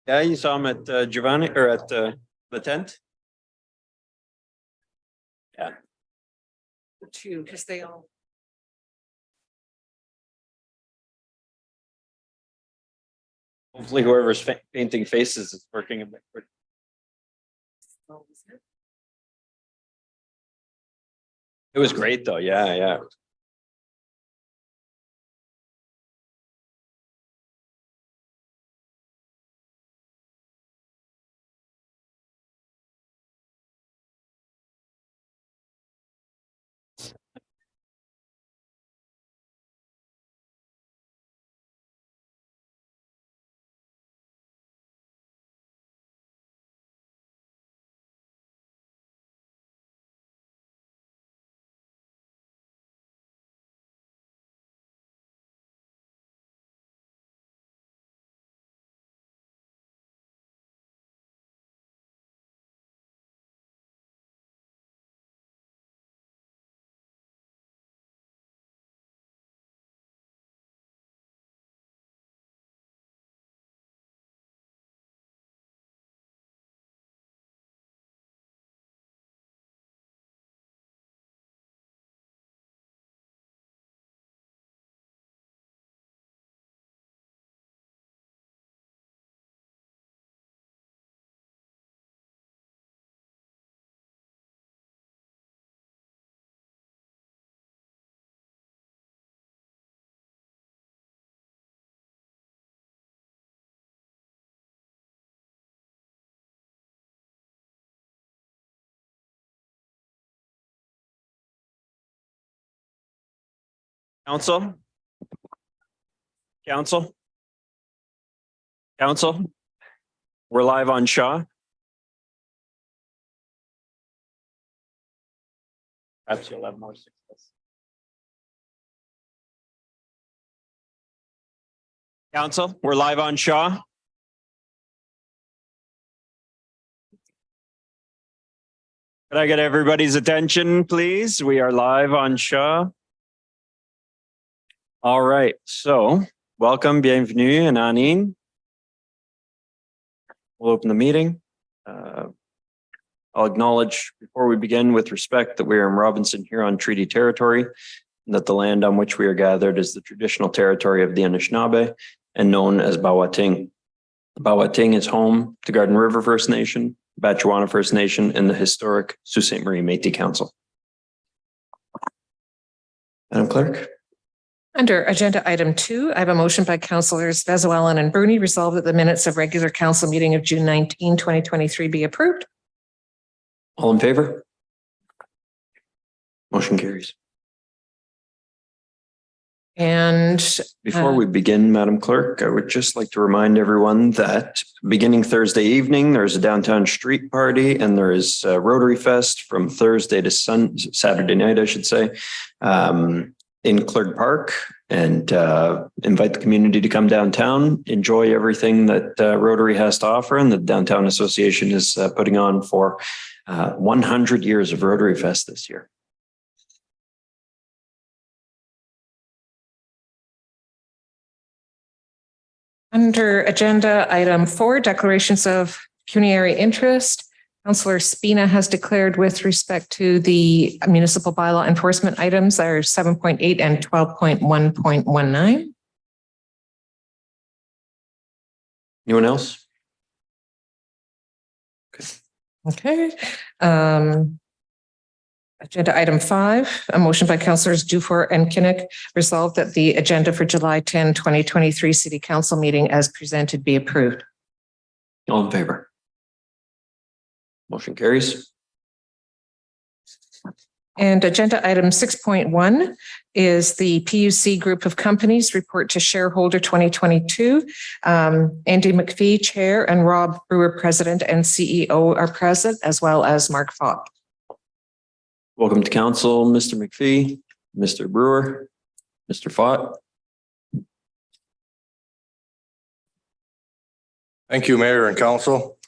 Yeah, you saw him at Giovanni or at the tent? Yeah. Two, because they all. Hopefully whoever's painting faces is working a bit. It was great though. Yeah, yeah. Council? Council? Council? We're live on Shaw. Perhaps you'll have more success. Council, we're live on Shaw. Could I get everybody's attention, please? We are live on Shaw. All right, so welcome, bienvenue, and Anine. We'll open the meeting. I'll acknowledge before we begin with respect that we are in Robinson Huron Treaty Territory and that the land on which we are gathered is the traditional territory of the Anishinaabe and known as Bawating. Bawating is home to Garden River First Nation, Batchewana First Nation, and the historic Sault Ste. Marie Métis Council. Madam Clerk. Under agenda item 2, I have a motion by councillors Vezoellen and Bruni resolved that the minutes of regular council meeting of June 19, 2023 be approved. All in favor? Motion carries. And before we begin, Madam Clerk, I would just like to remind everyone that beginning Thursday evening, there's a downtown street party and there is a Rotary Fest from Thursday to Saturday night, I should say, in Clerg Park, and invite the community to come downtown, enjoy everything that Rotary has to offer and the Downtown Association is putting on for 100 years of Rotary Fest this year. under agenda item 4, declarations of pecuniary interest, Councillor Spina has declared with respect to the municipal bylaw enforcement items are 7.8 and 12.1.19. Anyone else? Okay. Agenda item 5, a motion by councillors Dufour and Kinnock resolved that the agenda for July 10, 2023 City Council meeting as presented be approved. All in favor? Motion carries. And agenda item 6.1 is the PUC group of companies report to shareholder 2022. Andy McPhee, chair, and Rob Brewer, president and CEO are present, as well as Mark Falk. Welcome to council, Mr. McPhee, Mr. Brewer, Mr. Fott. Thank you, Mayor and Council.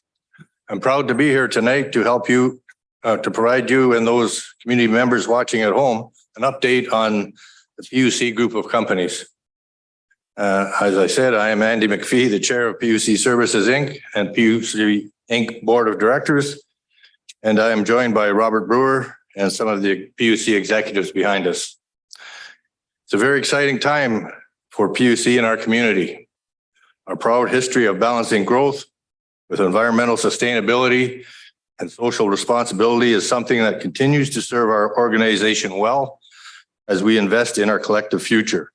I'm proud to be here tonight to help you, to provide you and those community members watching at home an update on the PUC group of companies. As I said, I am Andy McPhee, the Chair of PUC Services, Inc. and PUC Inc. Board of Directors. And I am joined by Robert Brewer and some of the PUC executives behind us. It's a very exciting time for PUC in our community. Our proud history of balancing growth with environmental sustainability and social responsibility is something that continues to serve our organization well as we invest in our collective future.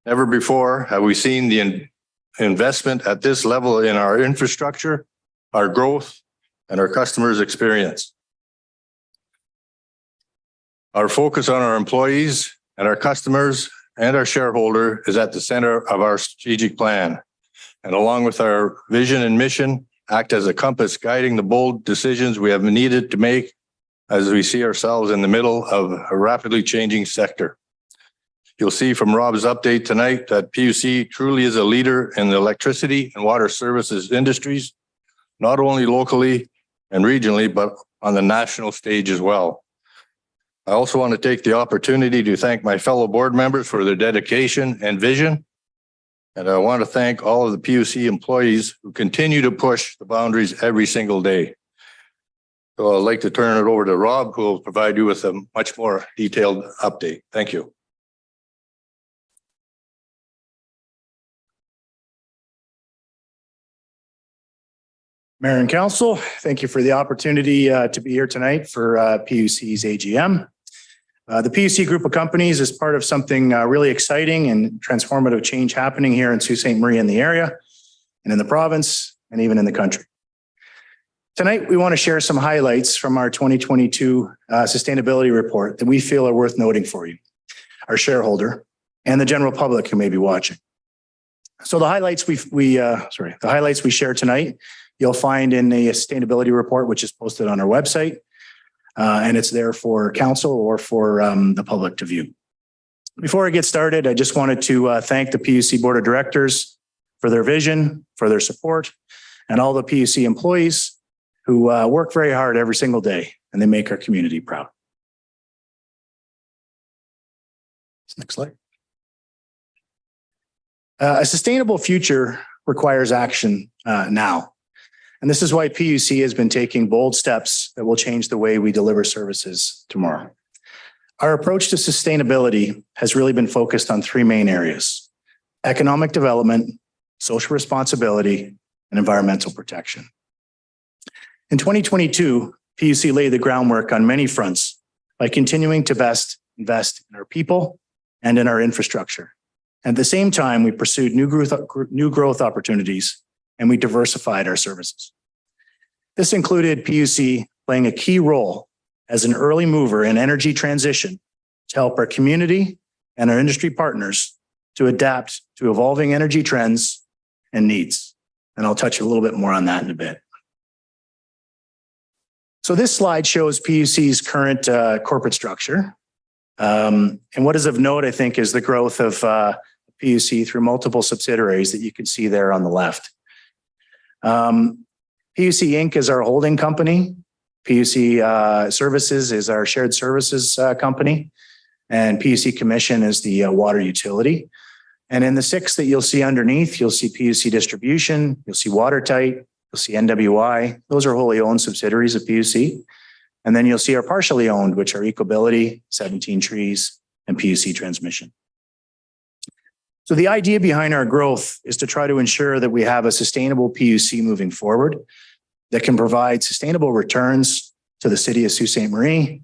Never before have we seen the investment at this level in our infrastructure, our growth, and our customers' experience. Our focus on our employees and our customers and our shareholder is at the center of our strategic plan. And along with our vision and mission, act as a compass guiding the bold decisions we have needed to make as we see ourselves in the middle of a rapidly changing sector. You'll see from Rob's update tonight that PUC truly is a leader in the electricity and water services industries, not only locally and regionally, but on the national stage as well. I also want to take the opportunity to thank my fellow board members for their dedication and vision. And I want to thank all of the PUC employees who continue to push the boundaries every single day. So I'd like to turn it over to Rob, who will provide you with a much more detailed update. Thank you. Mayor and Council, thank you for the opportunity to be here tonight for PUC's AGM. The PUC group of companies is part of something really exciting and transformative change happening here in Sault Ste. Marie in the area and in the province and even in the country. Tonight, we want to share some highlights from our 2022 sustainability report that we feel are worth noting for you, our shareholder, and the general public who may be watching. So the highlights we share tonight, you'll find in the sustainability report, which is posted on our website, and it's there for council or for the public to view. Before I get started, I just wanted to thank the PUC Board of Directors for their vision, for their support, and all the PUC employees who work very hard every single day, and they make our community proud. Next slide. A sustainable future requires action now. And this is why PUC has been taking bold steps that will change the way we deliver services tomorrow. Our approach to sustainability has really been focused on three main areas: economic development, social responsibility, and environmental protection. In 2022, PUC laid the groundwork on many fronts by continuing to invest in our people and in our infrastructure. At the same time, we pursued new growth opportunities and we diversified our services. This included PUC playing a key role as an early mover in energy transition to help our community and our industry partners to adapt to evolving energy trends and needs. And I'll touch a little bit more on that in a bit. So this slide shows PUC's current corporate structure. And what is of note, I think, is the growth of PUC through multiple subsidiaries that you can see there on the left. PUC Inc. is our holding company. PUC Services is our shared services company. And PUC Commission is the water utility. And in the six that you'll see underneath, you'll see PUC Distribution, you'll see Watertight, you'll see NWI. Those are wholly owned subsidiaries of PUC. And then you'll see our partially owned, which are Ecobillity, 17 Trees, and PUC Transmission. So the idea behind our growth is to try to ensure that we have a sustainable PUC moving forward that can provide sustainable returns to the city of Sault Ste. Marie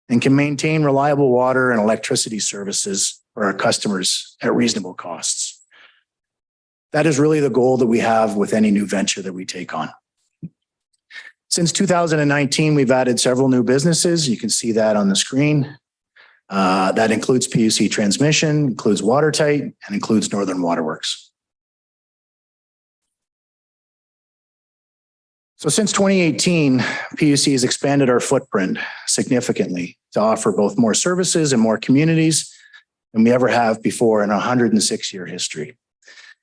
and can maintain reliable water and electricity services for our customers at reasonable costs. That is really the goal that we have with any new venture that we take on. Since 2019, we've added several new businesses. You can see that on the screen. That includes PUC Transmission, includes Watertight, and includes Northern Waterworks. So since 2018, PUC has expanded our footprint significantly to offer both more services and more communities than we ever have before in a 106-year history.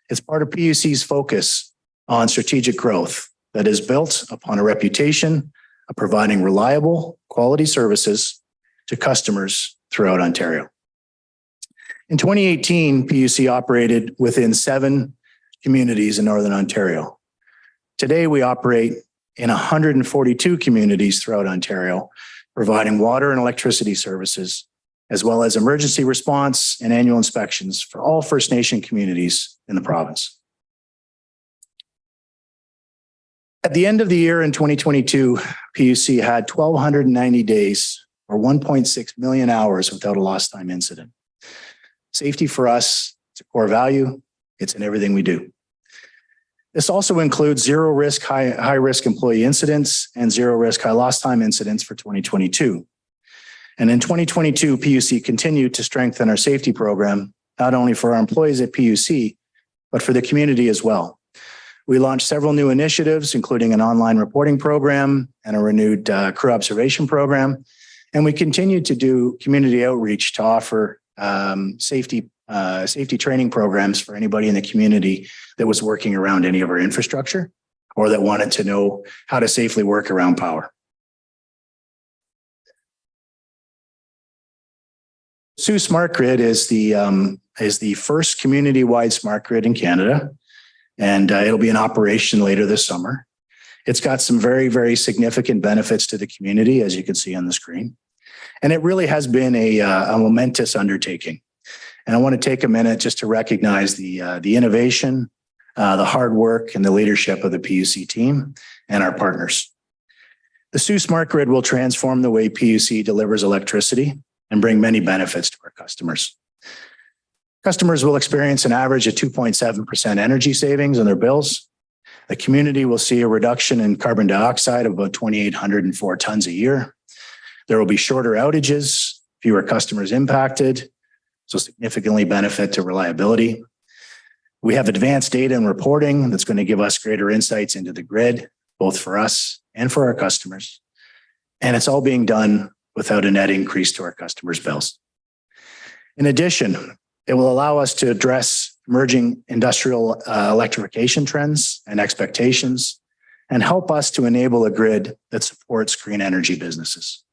It's part of PUC's focus on strategic growth that is built upon a reputation of providing reliable, quality services to customers throughout Ontario. In 2018, PUC operated within 7 communities in Northern Ontario. Today, we operate in 142 communities throughout Ontario, providing water and electricity services, as well as emergency response and annual inspections for all First Nation communities in the province. At the end of the year in 2022, PUC had 1,290 days or 1.6 million hours without a lost time incident. Safety for us, it's a core value. It's in everything we do. This also includes zero risk, high risk employee incidents and zero risk, high lost time incidents for 2022. And in 2022, PUC continued to strengthen our safety program, not only for our employees at PUC, but for the community as well. We launched several new initiatives, including an online reporting program and a renewed crew observation program. And we continued to do community outreach to offer safety training programs for anybody in the community that was working around any of our infrastructure or that wanted to know how to safely work around power. Sioux Smart Grid is the first community-wide smart grid in Canada, and it'll be in operation later this summer. It's got some very, very significant benefits to the community, as you can see on the screen. And it really has been a momentous undertaking. And I want to take a minute just to recognize the innovation, the hard work, and the leadership of the PUC team and our partners. The Sioux Smart Grid will transform the way PUC delivers electricity and bring many benefits to our customers. Customers will experience an average of 2.7% energy savings on their bills. The community will see a reduction in carbon dioxide of about 2,804 tons a year. There will be shorter outages, fewer customers impacted, so significantly benefit to reliability. We have advanced data and reporting that's going to give us greater insights into the grid, both for us and for our customers. And it's all being done without a net increase to our customers' bills. In addition, it will allow us to address emerging industrial electrification trends and expectations and help us to enable a grid that supports green energy businesses.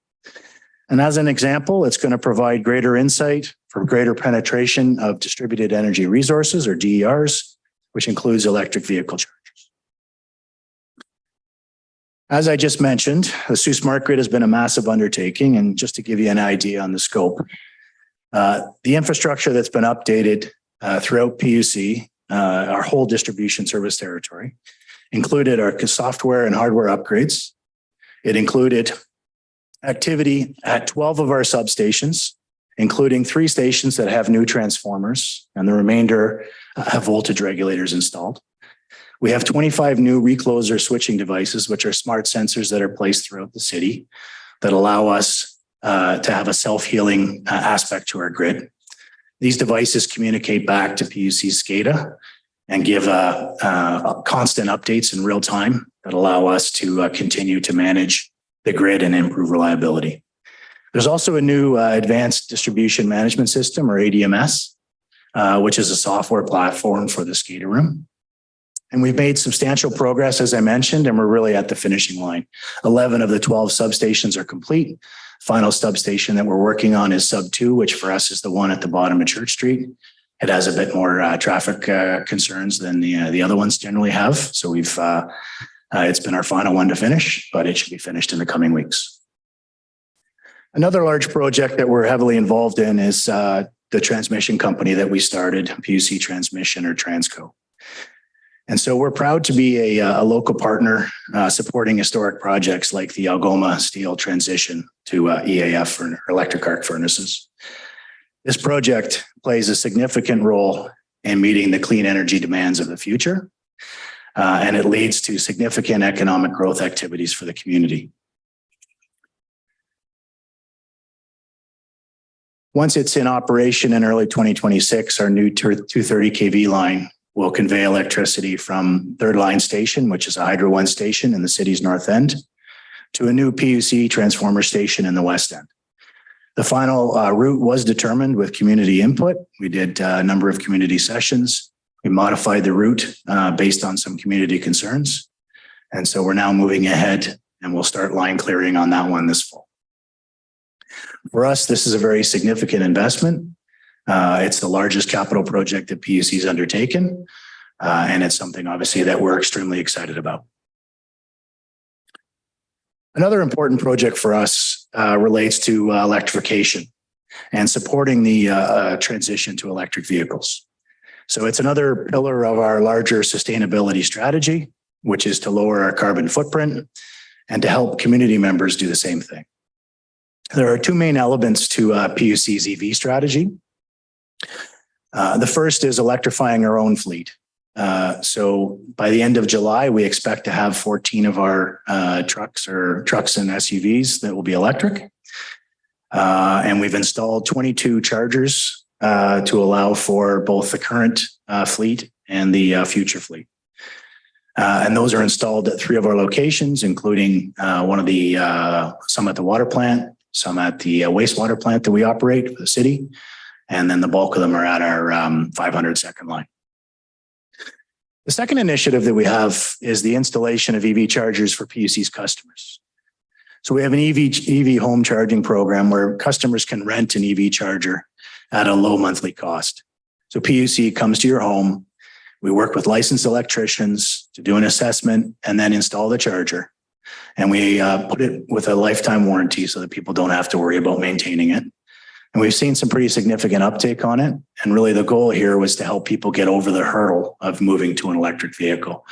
And as an example, it's going to provide greater insight for greater penetration of distributed energy resources, or DERs, which includes electric vehicle chargers. As I just mentioned, the Sioux Smart Grid has been a massive undertaking. And just to give you an idea on the scope, the infrastructure that's been updated throughout PUC, our whole distribution service territory, included our software and hardware upgrades. It included activity at 12 of our substations, including 3 stations that have new transformers, and the remainder have voltage regulators installed. We have 25 new recloser switching devices, which are smart sensors that are placed throughout the city that allow us to have a self-healing aspect to our grid. These devices communicate back to PUC SCADA and give constant updates in real time that allow us to continue to manage the grid and improve reliability. There's also a new advanced distribution management system, or ADMS, which is a software platform for the SCADA room. And we've made substantial progress, as I mentioned, and we're really at the finishing line. 11 of the 12 substations are complete. Final substation that we're working on is sub 2, which for us is the one at the bottom of Church Street. It has a bit more traffic concerns than the other ones generally have. So it's been our final one to finish, but it should be finished in the coming weeks. Another large project that we're heavily involved in is the transmission company that we started, PUC Transmission, or Transco. And so we're proud to be a local partner supporting historic projects like the Algoma Steel transition to EAF, or electric arc furnaces. This project plays a significant role in meeting the clean energy demands of the future, and it leads to significant economic growth activities for the community. Once it's in operation in early 2026, our new 230 kV line will convey electricity from Third Line Station, which is a Hydro One station in the city's north end, to a new PUC transformer station in the west end. The final route was determined with community input. We did a number of community sessions. We modified the route based on some community concerns. And so we're now moving ahead, and we'll start line clearing on that one this fall. For us, this is a very significant investment. It's the largest capital project that PUC has undertaken, and it's something obviously that we're extremely excited about. Another important project for us relates to electrification and supporting the transition to electric vehicles. So it's another pillar of our larger sustainability strategy, which is to lower our carbon footprint and to help community members do the same thing. There are two main elements to PUC's EV strategy. The first is electrifying our own fleet. So by the end of July, we expect to have 14 of our trucks and SUVs that will be electric. And we've installed 22 chargers to allow for both the current fleet and the future fleet. And those are installed at 3 of our locations, including some at the water plant, some at the wastewater plant that we operate for the city. And then the bulk of them are at our 500 second line. The second initiative that we have is the installation of EV chargers for PUC's customers. So we have an EV home charging program where customers can rent an EV charger at a low monthly cost. So PUC comes to your home. We work with licensed electricians to do an assessment and then install the charger. And we put it with a lifetime warranty so that people don't have to worry about maintaining it. And we've seen some pretty significant uptake on it. And really the goal here was to help people get over the hurdle of moving to an electric vehicle.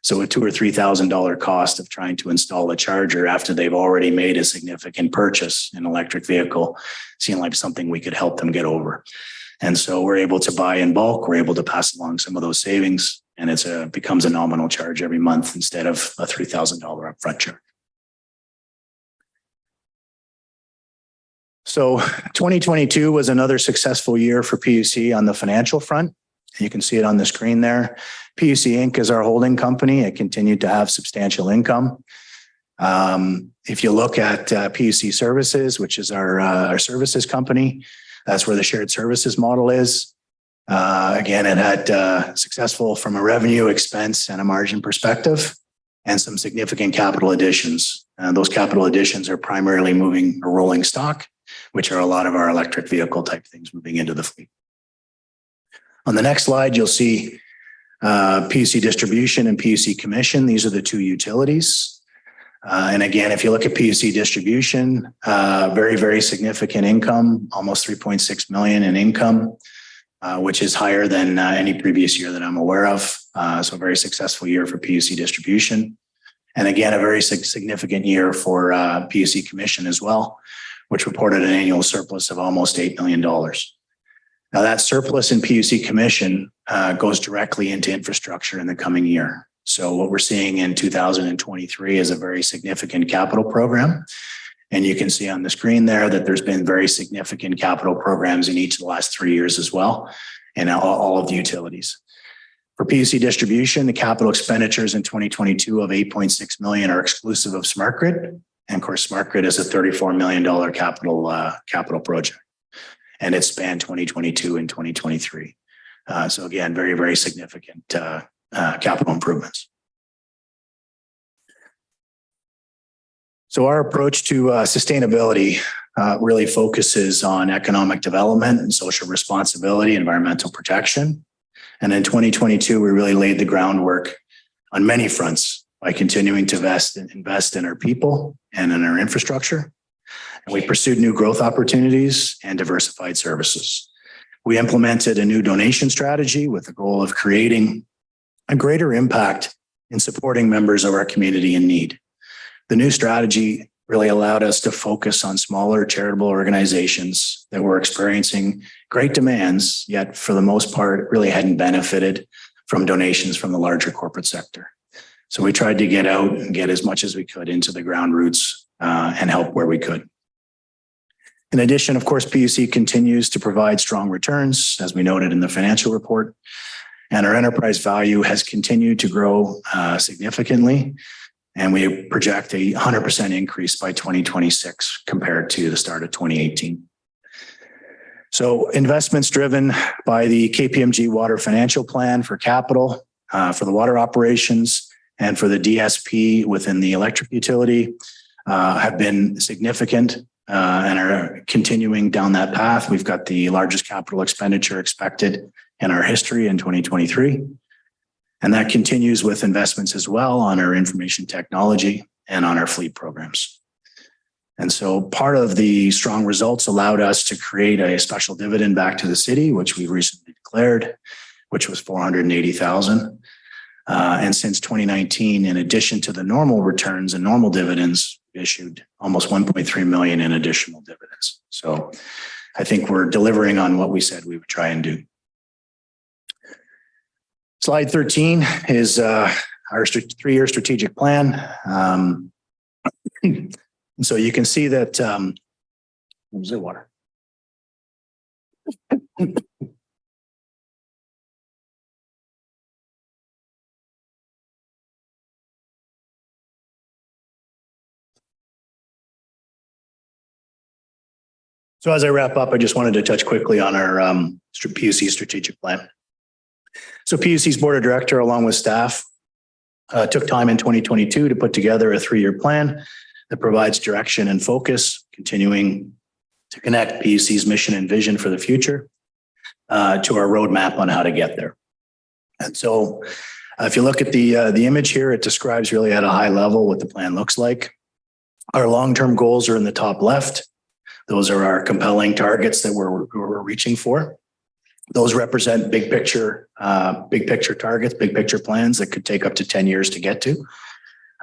So a $2,000 or $3,000 cost of trying to install a charger after they've already made a significant purchase in an electric vehicle seemed like something we could help them get over. And so we're able to buy in bulk. We're able to pass along some of those savings, and it becomes a nominal charge every month instead of a $3,000 upfront charge. So 2022 was another successful year for PUC on the financial front. You can see it on the screen there. PUC Inc. is our holding company. It continued to have substantial income. If you look at PUC Services, which is our services company, that's where the shared services model is. Again, it had successful from a revenue, expense, and a margin perspective, and some significant capital additions. Those capital additions are primarily moving a rolling stock, which are a lot of our electric vehicle type things moving into the fleet. On the next slide, you'll see PUC Distribution and PUC Commission. These are the two utilities. And again, if you look at PUC Distribution, very, very significant income, almost $3.6 million in income, which is higher than any previous year that I'm aware of. So a very successful year for PUC Distribution. And again, a very significant year for PUC Commission as well, which reported an annual surplus of almost $8 million. Now that surplus in PUC Commission goes directly into infrastructure in the coming year. So what we're seeing in 2023 is a very significant capital program. And you can see on the screen there that there's been very significant capital programs in each of the last 3 years as well, and all of the utilities. For PUC Distribution, the capital expenditures in 2022 of $8.6 million are exclusive of Smart Grid. And of course, Smart Grid is a $34 million capital project. And it spanned 2022 and 2023. So again, very, very significant capital improvements. So our approach to sustainability really focuses on economic development and social responsibility, environmental protection. And in 2022, we really laid the groundwork on many fronts by continuing to invest in our people and in our infrastructure. And we pursued new growth opportunities and diversified services. We implemented a new donation strategy with the goal of creating a greater impact in supporting members of our community in need. The new strategy really allowed us to focus on smaller charitable organizations that were experiencing great demands, yet for the most part, really hadn't benefited from donations from the larger corporate sector. So we tried to get out and get as much as we could into the ground roots and help where we could. In addition, of course, PUC continues to provide strong returns, as we noted in the financial report, and our enterprise value has continued to grow significantly. And we project a 100% increase by 2026 compared to the start of 2018. So investments driven by the KPMG Water Financial Plan for capital, for the water operations, and for the DSP within the electric utility have been significant. and are continuing down that path. We've got the largest capital expenditure expected in our history in 2023. And that continues with investments as well on our information technology and on our fleet programs. And so part of the strong results allowed us to create a special dividend back to the city, which we recently declared, which was $480,000. And since 2019, in addition to the normal returns and normal dividends, issued almost 1.3 million in additional dividends. So I think we're delivering on what we said we would try and do. Slide 13 is our 3-year strategic plan. And so you can see that, where's the water? So as I wrap up, I just wanted to touch quickly on our PUC strategic plan. So PUC's board of director, along with staff, took time in 2022 to put together a 3-year plan that provides direction and focus, continuing to connect PUC's mission and vision for the future to our roadmap on how to get there. And so if you look at the image here, it describes really at a high level what the plan looks like. Our long-term goals are in the top left. Those are our compelling targets that we're reaching for. Those represent big picture targets, big picture plans that could take up to 10 years to get to.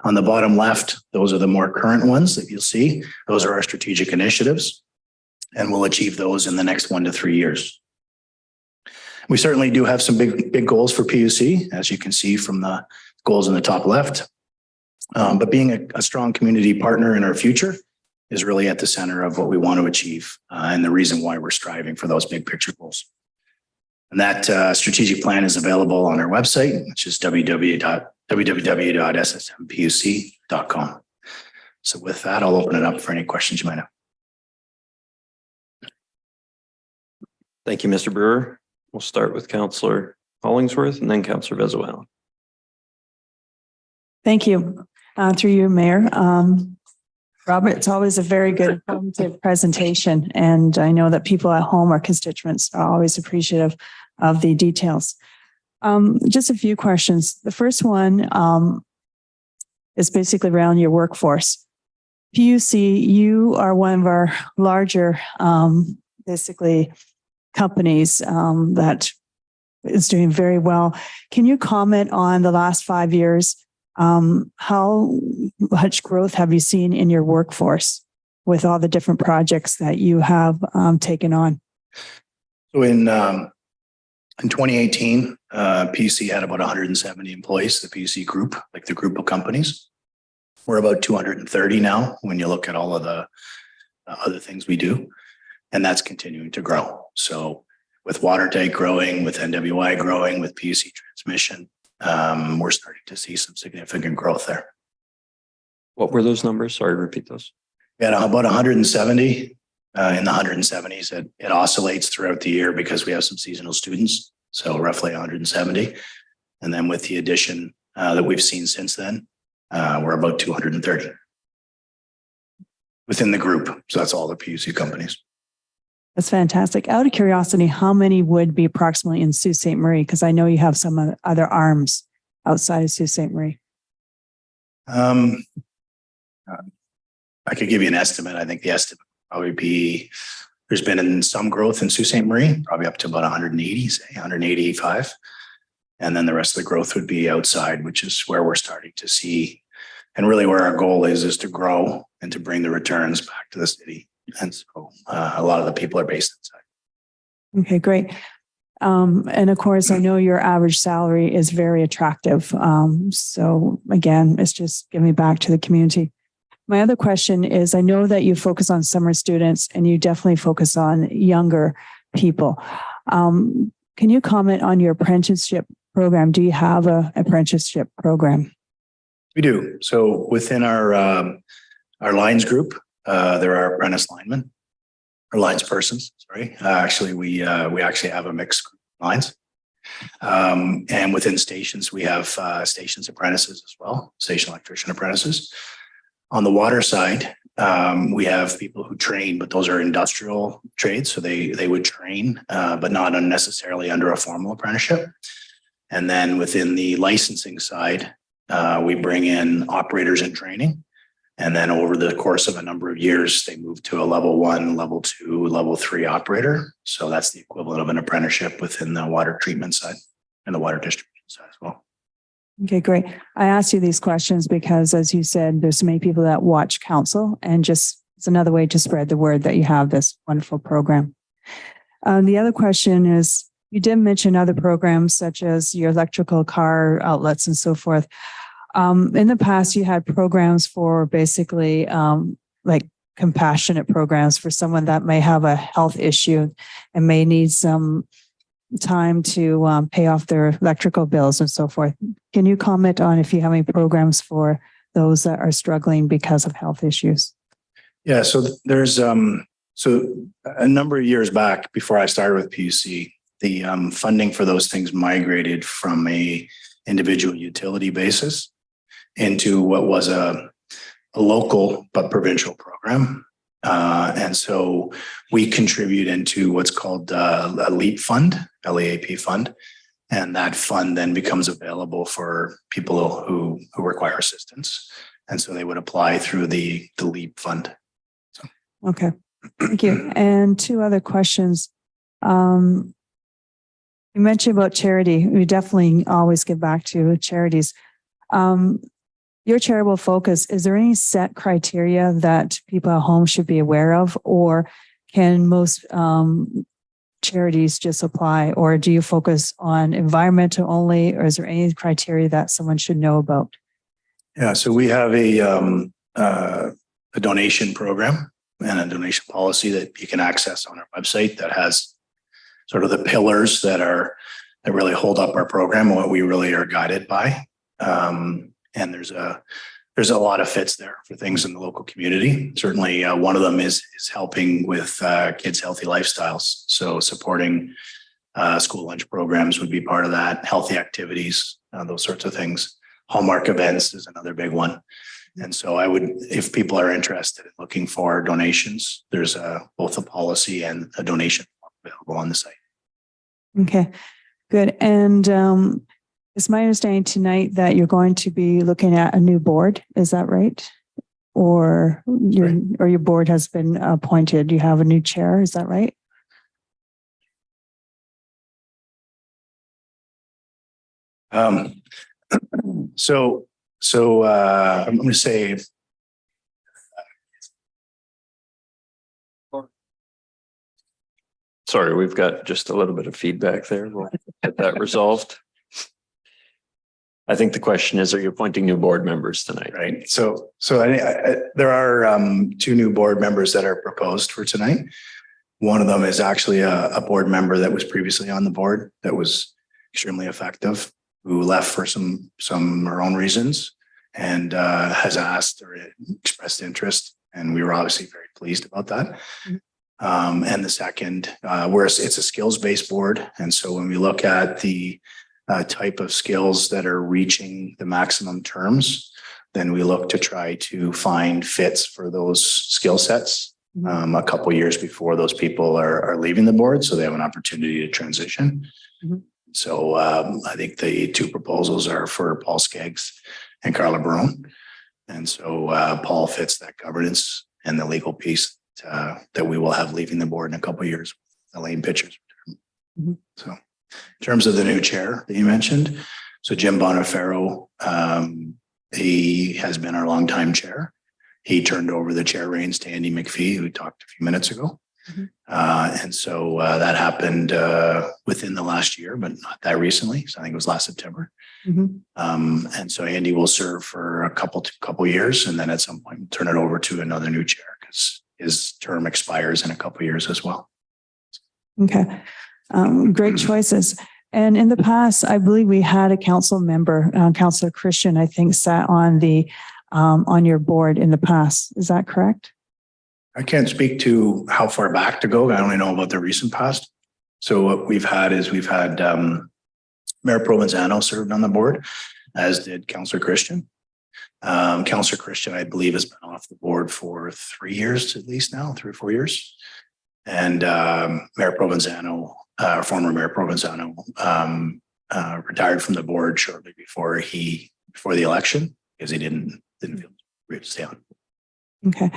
On the bottom left, those are the more current ones that you'll see. Those are our strategic initiatives, and we'll achieve those in the next 1 to 3 years. We certainly do have some big goals for PUC, as you can see from the goals in the top left. But being a strong community partner in our future is really at the center of what we want to achieve and the reason why we're striving for those big picture goals. And that strategic plan is available on our website, which is www.ssmpuc.com. So with that, I'll open it up for any questions you might have. Thank you, Mr. Brewer. We'll start with Councillor Hollingsworth and then Councillor Venezuela. Thank you. Through you, Mayor. Robert, it's always a very good informative presentation, and I know that people at home, our constituents, are always appreciative of the details. Just a few questions. The first one is basically around your workforce. PUC, you are one of our larger, basically, companies that is doing very well. Can you comment on the last 5 years? How much growth have you seen in your workforce with all the different projects that you have taken on? So in 2018, PUC had about 170 employees, the PUC group, like the group of companies. We're about 230 now when you look at all of the other things we do, and that's continuing to grow. So with Watertake growing, with NWI growing, with PUC transmission, we're starting to see some significant growth there. What were those numbers? Sorry, repeat those. We had about 170 in the 170s. It oscillates throughout the year because we have some seasonal students. So roughly 170. And then with the addition that we've seen since then, we're about 230 within the group. So that's all the PUC companies. That's fantastic. Out of curiosity, how many would be approximately in Sault Ste. Marie? Because I know you have some other arms outside of Sault Ste. Marie. I could give you an estimate. I think the estimate would probably be, there's been some growth in Sault Ste. Marie, probably up to about 180, say 185. And then the rest of the growth would be outside, which is where we're starting to see. And really where our goal is to grow and to bring the returns back to the city. And so a lot of the people are based inside. Okay, great. And of course, I know your average salary is very attractive. So again, it's just giving back to the community. My other question is, I know that you focus on summer students and you definitely focus on younger people. Can you comment on your apprenticeship program? Do you have an apprenticeship program? We do. So within our lines group, there are apprentice linemen or lines persons. Sorry. Actually, we actually have a mixed group of lines. And within stations, we have stations apprentices as well, station electrician apprentices. On the water side, we have people who train, but those are industrial trades. So they would train, but not unnecessarily under a formal apprenticeship. And then within the licensing side, we bring in operators in training. And then over the course of a number of years, they move to a level 1, level 2, level 3 operator. So that's the equivalent of an apprenticeship within the water treatment side and the water distribution side as well. Okay, great. I asked you these questions because, as you said, there's so many people that watch council, and just it's another way to spread the word that you have this wonderful program. The other question is, you did mention other programs such as your electrical car outlets and so forth. In the past, you had programs for basically like compassionate programs for someone that may have a health issue and may need some time to pay off their electrical bills and so forth. Can you comment on if you have any programs for those that are struggling because of health issues? Yeah, so there's so a number of years back before I started with PUC, the funding for those things migrated from a individual utility basis into what was a local but provincial program. And so we contribute into what's called a LEAP fund, LEAP fund. And that fund then becomes available for people who require assistance. And so they would apply through the LEAP fund. So. Okay, thank you. And two other questions. You mentioned about charity. We definitely always give back to charities. Your charitable focus, is there any set criteria that people at home should be aware of, or can most charities just apply, or do you focus on environmental only, or is there any criteria that someone should know about? Yeah, so we have a donation program and a donation policy that you can access on our website that has sort of the pillars that really hold up our program and what we really are guided by. And there's a lot of fits there for things in the local community. Certainly, one of them is helping with kids' healthy lifestyles. So supporting school lunch programs would be part of that. Healthy activities, those sorts of things. Hallmark events is another big one. And so I would, if people are interested in looking for donations, there's both a policy and a donation available on the site. Okay, good. And it's my understanding tonight that you're going to be looking at a new board. Is that right? Or your board has been appointed. You have a new chair. Is that right? So I'm going to say. Sorry, we've got just a little bit of feedback there. We'll get that resolved. I think the question is, are you appointing new board members tonight? Right. So there are 2 new board members that are proposed for tonight. One of them is actually a board member that was previously on the board that was extremely effective, who left for some her own reasons, and has asked or expressed interest. And we were obviously very pleased about that. Mm-hmm. And the second, it's a skills-based board. And so when we look at the type of skills that are reaching the maximum terms, then we look to try to find fits for those skill sets a couple years before those people are leaving the board, so they have an opportunity to transition. Mm-hmm. So I think the 2 proposals are for Paul Skeggs and Carla Barone. And so Paul fits that governance and the legal piece that we will have leaving the board in a couple of years. Elaine Pitcher's term. Mm-hmm. So in terms of the new chair that you mentioned, so Jim Bonifero, he has been our longtime chair. He turned over the chair reins to Andy McPhee, who talked a few minutes ago. Mm-hmm. And so that happened within the last year, but not that recently. So I think it was last September. Mm-hmm. And so Andy will serve for a couple years, and then at some point turn it over to another new chair because his term expires in a couple years as well. Okay. Great choices. And in the past, I believe we had a council member, Councillor Christian, I think, sat on on your board in the past. Is that correct? I can't speak to how far back to go. I only know about the recent past. So what we've had Mayor Provenzano served on the board, as did Councillor Christian. Councillor Christian, I believe, has been off the board for 3 years at least now, 3 or 4 years. And Mayor Provenzano, former Mayor Provenzano, retired from the board shortly before the election because he didn't feel free to stay on. Okay.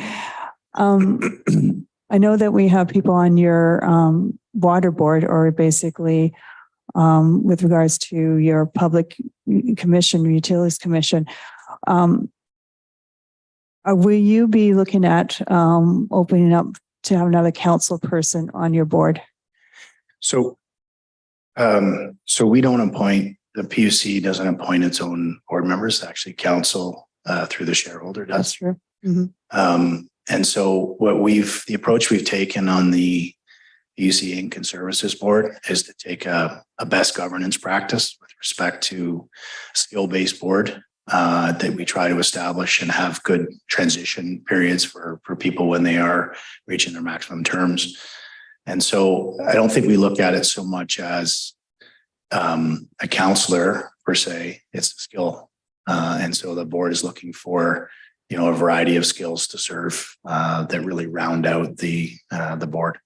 I know that we have people on your water board, or basically with regards to your public commission, utilities commission. Will you be looking at opening up to have another council person on your board? So we don't appoint, the PUC doesn't appoint its own board members. Actually, council through the shareholder does. That's true. Mm-hmm. And so the approach we've taken on the PUC Inc. and Services Board is to take a best governance practice with respect to skill-based board that we try to establish and have good transition periods for people when they are reaching their maximum terms. And so I don't think we look at it so much as a counselor per se, it's a skill. And so the board is looking for, a variety of skills to serve that really round out the board.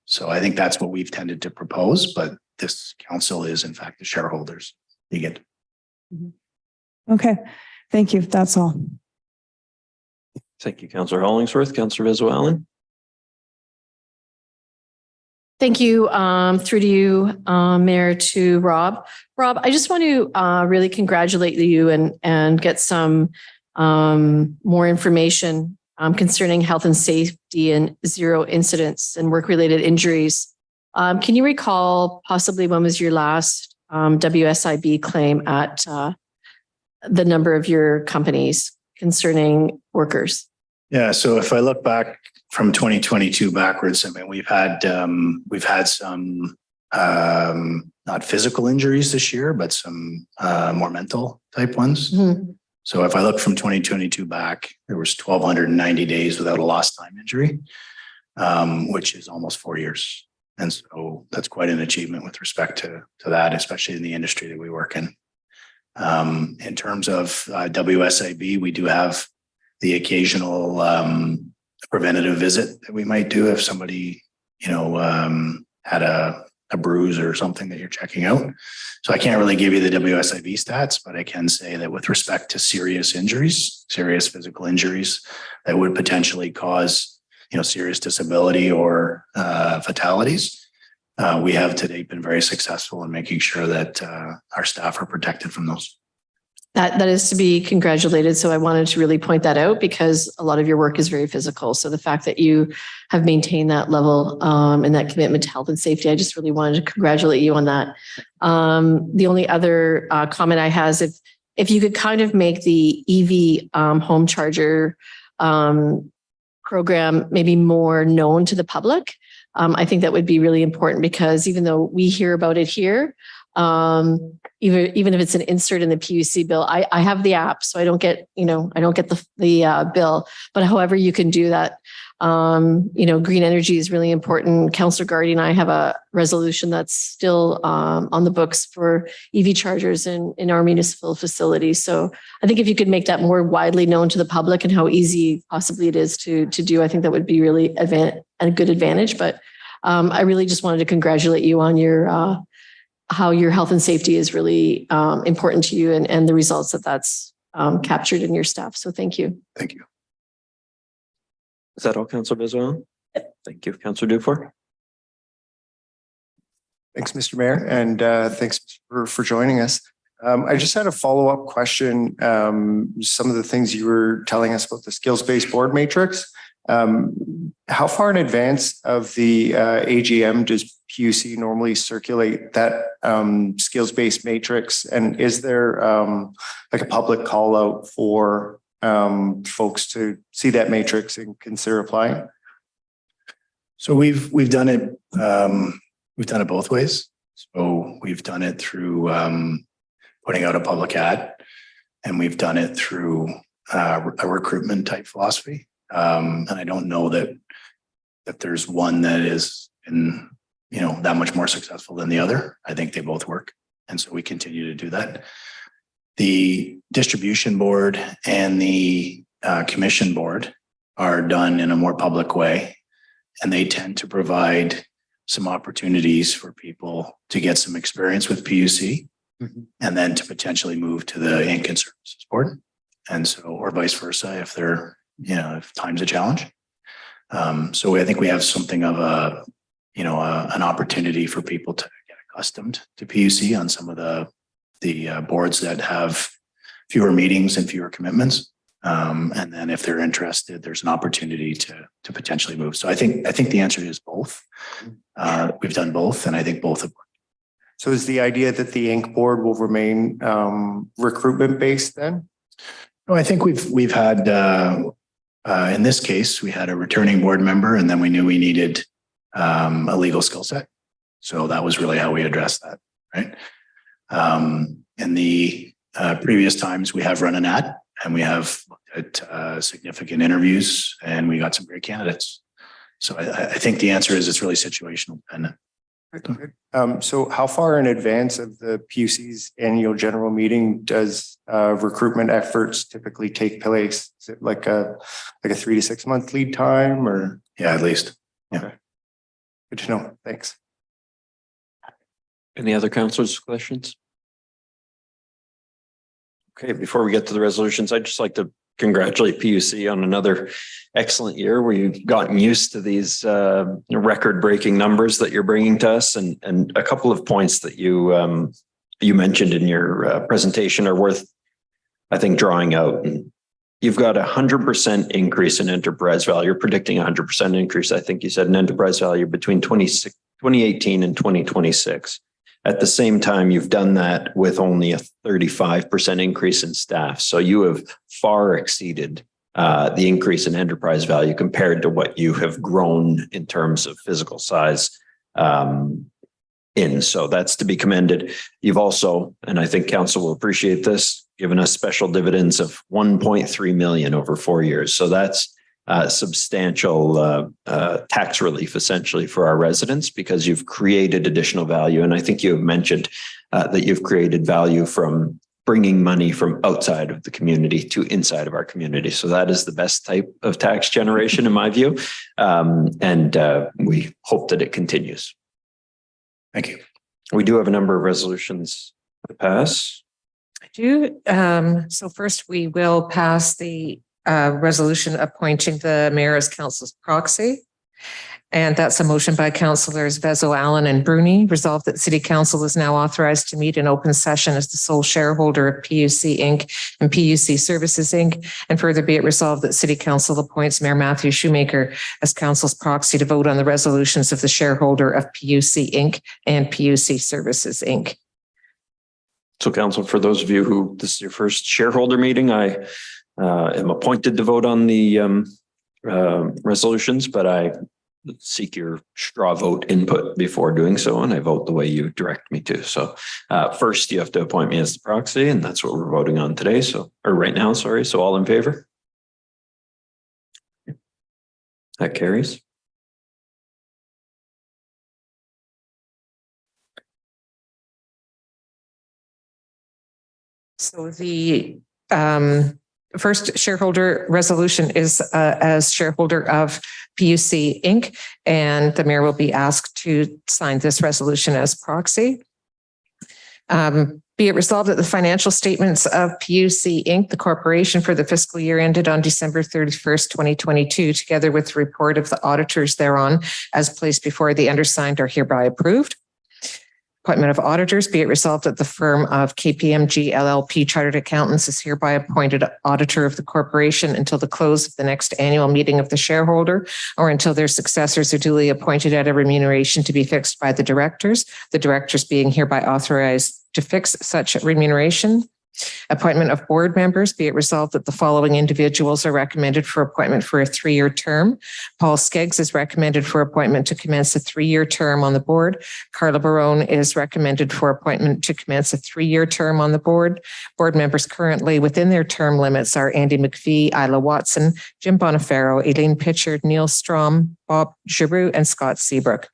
So I think that's what we've tended to propose, but this council is in fact the shareholders. You get. Okay, thank you. That's all. Thank you, Councillor Hollingsworth. Councillor Vezo-Allen. Thank you. Through to you, Mayor, to Rob. Rob, I just want to really congratulate you and get some more information concerning health and safety and zero incidents and work-related injuries. Can you recall possibly when was your last WSIB claim at the number of your companies concerning workers? Yeah, so if I look back from 2022 backwards, I mean, we've had some not physical injuries this year, but some more mental type ones. Mm-hmm. So if I look from 2022 back, there was 1,290 days without a lost time injury, which is almost 4 years. And so that's quite an achievement with respect to that, especially in the industry that we work in. In terms of WSIB, we do have the occasional preventative visit that we might do if somebody, had a bruise or something that you're checking out. So I can't really give you the WSIB stats, but I can say that with respect to serious injuries, serious physical injuries that would potentially cause, serious disability or fatalities, we have to date been very successful in making sure that our staff are protected from those. That is to be congratulated. So I wanted to really point that out because a lot of your work is very physical. So the fact that you have maintained that level and that commitment to health and safety, I just really wanted to congratulate you on that. The only other comment I have is if you could kind of make the EV home charger program maybe more known to the public, I think that would be really important because even though we hear about it here, even if it's an insert in the PUC bill, I have the app, so I don't get the bill. But however you can do that, green energy is really important. Councillor Gardy and I have a resolution that's still on the books for EV chargers in our municipal facilities. So I think if you could make that more widely known to the public and how easy possibly it is to do, I think that would be really a good advantage. But I really just wanted to congratulate you on your how your health and safety is really important to you and the results that's captured in your staff. So thank you. Thank you. Is that all, Councillor Vezo-Allen? Thank you, Councillor Dufour. Thanks, Mr. Mayor, and thanks for joining us. I just had a follow-up question. Some of the things you were telling us about the skills-based board matrix. How far in advance of the AGM does PUC normally circulate that skills-based matrix? And is there like a public call out for folks to see that matrix and consider applying? So we've done it both ways. So we've done it through putting out a public ad, and we've done it through a recruitment type philosophy. And I don't know that there's one that is that much more successful than the other. I think they both work. And so we continue to do that. The distribution board and the commission board are done in a more public way, and they tend to provide some opportunities for people to get some experience with PUC and then to potentially move to the Inc. and Services Board. And so, or vice versa, if they're, if time's a challenge. So I think we have something of an opportunity for people to get accustomed to PUC on some of the boards that have fewer meetings and fewer commitments. And then if they're interested, there's an opportunity to potentially move. So I think the answer is both. We've done both, and I think both have worked. So is the idea that the Inc. board will remain recruitment based then? No, I think we've had in this case, we had a returning board member, and then we knew we needed a legal skill set. So that was really how we addressed that, right? In the previous times, we have run an ad, and we have looked at significant interviews, and we got some great candidates. So I think the answer is it's really situational dependent. So how far in advance of the PUC's annual general meeting does recruitment efforts typically take place? Is it like a 3 to 6 month lead time, or? Yeah, at least. Yeah. Okay. Good to know. Thanks. Any other councilors' questions? Okay, before we get to the resolutions, I'd just like to congratulate PUC on another excellent year where you've gotten used to these record-breaking numbers that you're bringing to us, and a couple of points that you mentioned in your presentation are worth, I think, drawing out. And you've got 100% increase in enterprise value. You're predicting 100% increase, I think you said, in enterprise value between 2018 and 2026. At the same time, you've done that with only a 35% increase in staff. So you have far exceeded the increase in enterprise value compared to what you have grown in terms of physical size. So that's to be commended. You've also, and I think council will appreciate this, given us special dividends of 1.3 million over 4 years. So that's substantial tax relief essentially for our residents, because you've created additional value. And I think you have mentioned that you've created value from bringing money from outside of the community to inside of our community. So that is the best type of tax generation in my view. And we hope that it continues. Thank you. We do have a number of resolutions to pass. I do. So first we will pass the resolution appointing the mayor as council's proxy. And that's a motion by councillors Vezo, Allen, and Bruni. Resolved that City Council is now authorized to meet in open session as the sole shareholder of PUC Inc. and PUC Services Inc. And further be it resolved that City Council appoints Mayor Matthew Shoemaker as council's proxy to vote on the resolutions of the shareholder of PUC Inc. and PUC Services Inc. So council, for those of you who this is your first shareholder meeting, I am appointed to vote on the resolutions, but I seek your straw vote input before doing so, and I vote the way you direct me to. So first you have to appoint me as the proxy, and that's what we're voting on today. So, or right now, sorry. So all in favor? That carries. So the first shareholder resolution is as shareholder of PUC Inc. And the mayor will be asked to sign this resolution as proxy. Be it resolved that the financial statements of PUC Inc., the corporation for the fiscal year ended on December 31st, 2022, together with the report of the auditors thereon, as placed before the undersigned, are hereby approved. Appointment of auditors. Be it resolved that the firm of KPMG LLP Chartered Accountants is hereby appointed auditor of the corporation until the close of the next annual meeting of the shareholder, or until their successors are duly appointed at a remuneration to be fixed by the directors being hereby authorized to fix such remuneration. Appointment of board members. Be it resolved that the following individuals are recommended for appointment for a 3-year term. Paul Skeggs is recommended for appointment to commence a 3-year term on the board. Carla Barone is recommended for appointment to commence a 3-year term on the board. Board members currently within their term limits are Andy McPhee, Isla Watson, Jim Bonifaro, Aileen Pitchard, Neil Strom, Bob Giroux, and Scott Seabrook.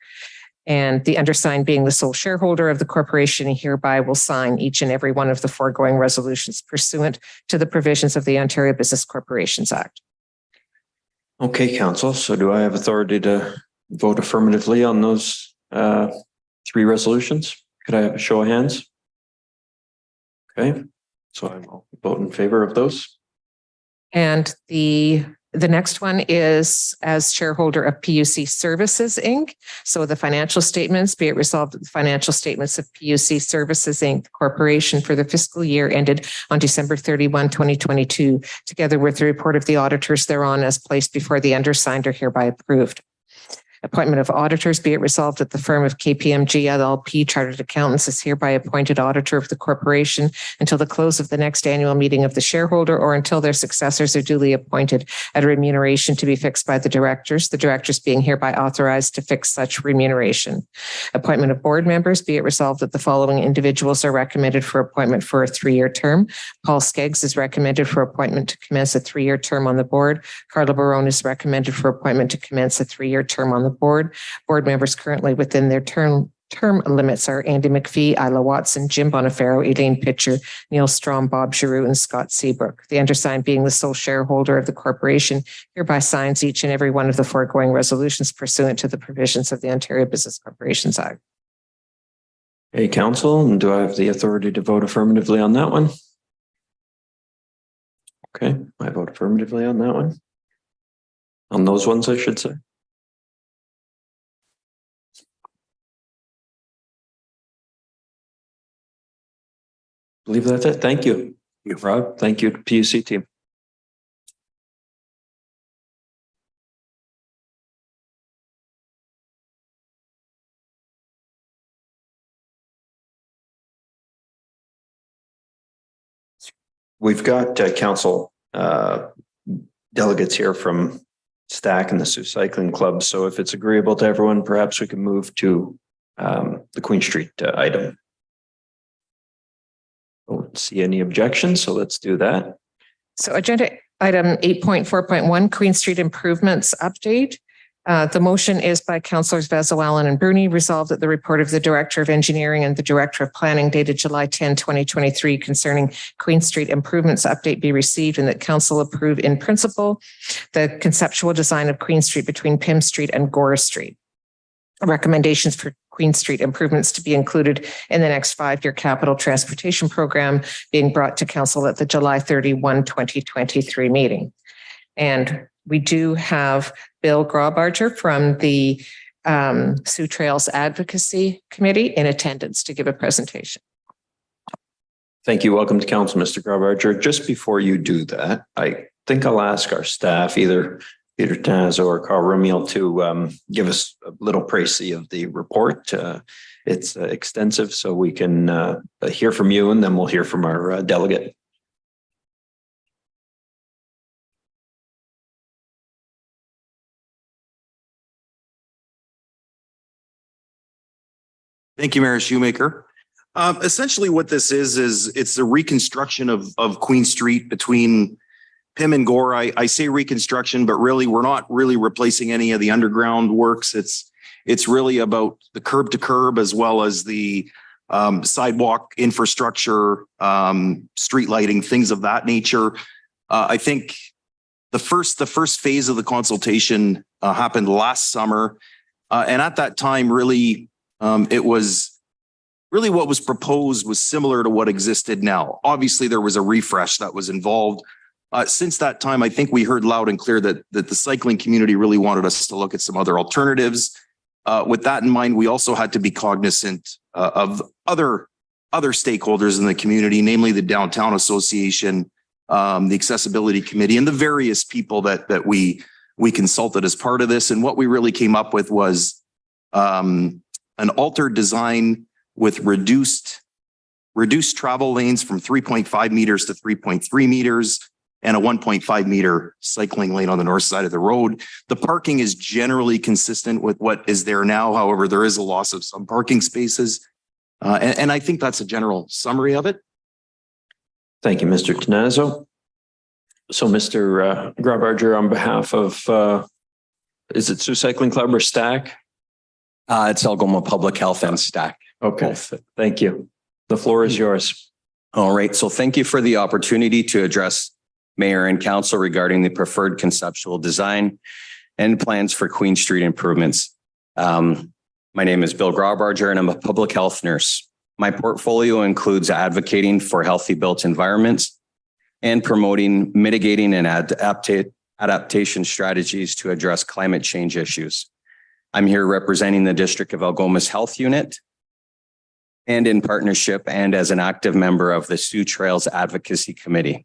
And the undersigned being the sole shareholder of the corporation hereby will sign each and every one of the foregoing resolutions pursuant to the provisions of the Ontario Business Corporations Act. Okay, council. So do I have authority to vote affirmatively on those three resolutions? Could I have a show of hands? Okay, so I will vote in favor of those. And the next one is as shareholder of PUC Services, Inc. So the financial statements, be it resolved that the financial statements of PUC Services, Inc. Corporation for the fiscal year ended on December 31, 2022, together with the report of the auditors thereon as placed before the undersigned are hereby approved. Appointment of auditors, be it resolved that the firm of KPMG LLP Chartered Accountants is hereby appointed auditor of the corporation until the close of the next annual meeting of the shareholder or until their successors are duly appointed at a remuneration to be fixed by the directors being hereby authorized to fix such remuneration. Appointment of board members, be it resolved that the following individuals are recommended for appointment for a 3-year term. Paul Skeggs is recommended for appointment to commence a 3-year term on the board. Carla Barone is recommended for appointment to commence a 3-year term on the board. Board members currently within their term limits are Andy McPhee, Isla Watson, Jim Bonifaro, Elaine Pitcher, Neil Strom, Bob Giroux, and Scott Seabrook. The undersigned being the sole shareholder of the corporation hereby signs each and every one of the foregoing resolutions pursuant to the provisions of the Ontario Business Corporations Act. Hey, council, and do I have the authority to vote affirmatively on that one? Okay, I vote affirmatively on that one. On those ones, I should say. I believe that's it. Thank you. Rob. Thank you to PUC team. We've got council delegates here from STAC and the Sioux Cycling Club. So if it's agreeable to everyone, perhaps we can move to the Queen Street item. I don't see any objections, so let's do that. So agenda item 8.4.1, Queen Street improvements update. The motion is by Councillors Vazo, Allen, and Bruni. Resolved that the report of the Director of Engineering and the Director of Planning dated July 10, 2023 concerning Queen Street improvements update be received and that Council approve in principle the conceptual design of Queen Street between Pym Street and Gora Street. Recommendations for Queen Street improvements to be included in the next 5-year capital transportation program being brought to Council at the July 31, 2023 meeting. And we do have Bill Graubarger from the Sioux Trails Advocacy Committee in attendance to give a presentation. Thank you. Welcome to council, Mr. Graubarger. Just before you do that, I think I'll ask our staff, either Peter Tanazo or Carl Rumiel, to give us a little précis of the report. It's extensive, so we can hear from you and then we'll hear from our delegate. Thank you, Mayor Shoemaker. Essentially what this is it's the reconstruction of Queen Street between Pym and Gore. I say reconstruction, but really we're not really replacing any of the underground works. It's really about the curb to curb as well as the sidewalk infrastructure, street lighting, things of that nature. I think the first phase of the consultation happened last summer. And at that time, really, it was really what was proposed was similar to what existed now. Obviously, there was a refresh that was involved. Since that time, I think we heard loud and clear that the cycling community really wanted us to look at some other alternatives. With that in mind, we also had to be cognizant of other stakeholders in the community, namely the Downtown Association, the Accessibility Committee, and the various people that we consulted as part of this. And what we really came up with was an altered design with reduced travel lanes from 3.5 meters to 3.3 meters and a 1.5 meter cycling lane on the north side of the road. The parking is generally consistent with what is there now. However, there is a loss of some parking spaces. And I think that's a general summary of it. Thank you, Mr. Tanazo. So Mr. Graubarger, on behalf of, is it Sioux Cycling Club or STAC? It's Algoma Public Health and Stack. Okay, Both. thank you. The floor is yours. All right. So thank you for the opportunity to address Mayor and Council regarding the preferred conceptual design and plans for Queen Street improvements. My name is Bill Graubarger and I'm a public health nurse. My portfolio includes advocating for healthy built environments and promoting mitigating and adaptation strategies to address climate change issues. I'm here representing the District of Algoma's Health Unit and in partnership and as an active member of the Sioux Trails Advocacy Committee.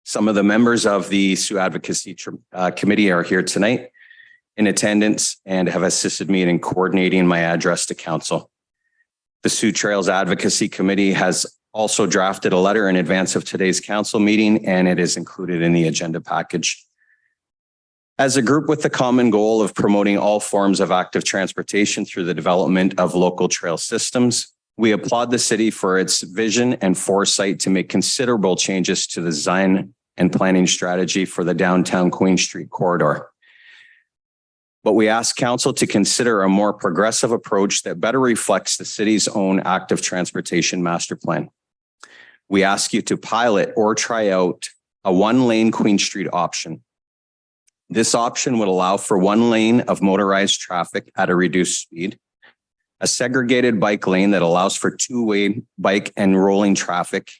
Some of the members of the Sioux Advocacy Committee are here tonight in attendance and have assisted me in coordinating my address to Council. The Sioux Trails Advocacy Committee has also drafted a letter in advance of today's Council meeting, and it is included in the agenda package. As a group with the common goal of promoting all forms of active transportation through the development of local trail systems, we applaud the city for its vision and foresight to make considerable changes to the design and planning strategy for the downtown Queen Street corridor. But we ask Council to consider a more progressive approach that better reflects the city's own active transportation master plan. We ask you to pilot or try out a one-lane Queen Street option. This option would allow for one lane of motorized traffic at a reduced speed, a segregated bike lane that allows for two-way bike and rolling traffic,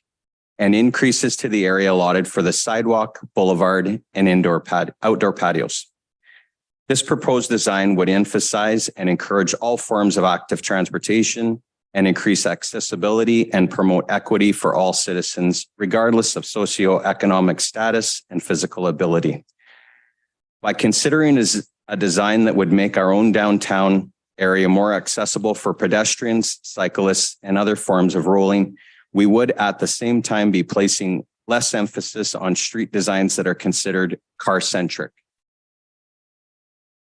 and increases to the area allotted for the sidewalk, boulevard, and outdoor patios. This proposed design would emphasize and encourage all forms of active transportation and increase accessibility and promote equity for all citizens, regardless of socioeconomic status and physical ability. By considering a design that would make our own downtown area more accessible for pedestrians, cyclists, and other forms of rolling, we would at the same time be placing less emphasis on street designs that are considered car-centric.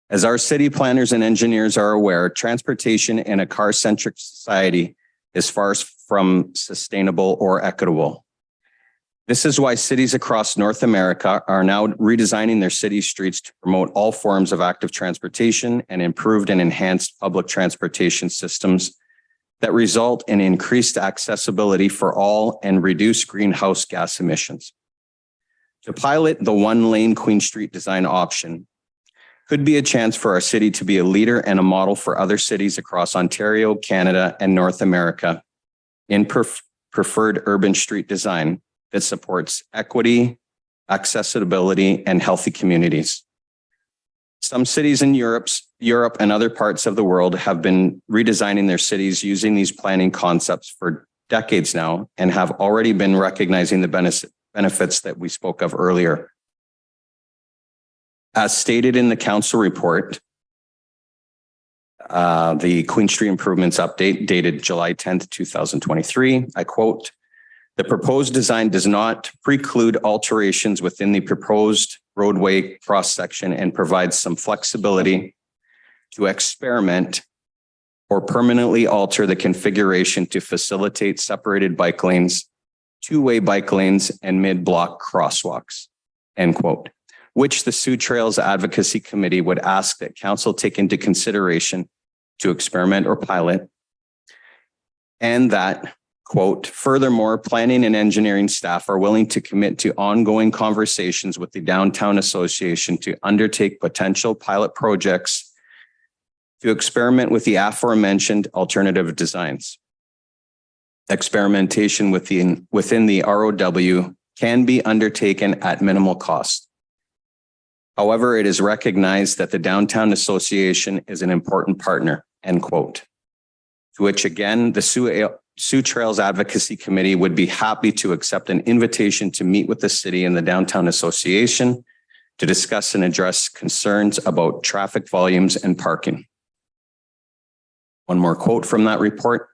As our city planners and engineers are aware, transportation in a car-centric society is far from sustainable or equitable. This is why cities across North America are now redesigning their city streets to promote all forms of active transportation and improved and enhanced public transportation systems that result in increased accessibility for all and reduce greenhouse gas emissions. To pilot the one-lane Queen Street design option could be a chance for our city to be a leader and a model for other cities across Ontario, Canada, and North America in preferred urban street design that supports equity, accessibility, and healthy communities. Some cities in Europe and other parts of the world have been redesigning their cities using these planning concepts for decades now and have already been recognizing the benefits that we spoke of earlier. As stated in the Council report, the Queen Street Improvements Update dated July 10th, 2023, I quote, "The proposed design does not preclude alterations within the proposed roadway cross-section and provides some flexibility to experiment or permanently alter the configuration to facilitate separated bike lanes, two-way bike lanes, and mid-block crosswalks," end quote, which the Sioux Trails Advocacy Committee would ask that Council take into consideration to experiment or pilot, and that, quote, "Furthermore, planning and engineering staff are willing to commit to ongoing conversations with the Downtown Association to undertake potential pilot projects to experiment with the aforementioned alternative designs. Experimentation within the ROW can be undertaken at minimal cost. However, it is recognized that the Downtown Association is an important partner," end quote. To which again, the Sioux Trails Advocacy Committee would be happy to accept an invitation to meet with the city and the Downtown Association to discuss and address concerns about traffic volumes and parking. One more quote from that report.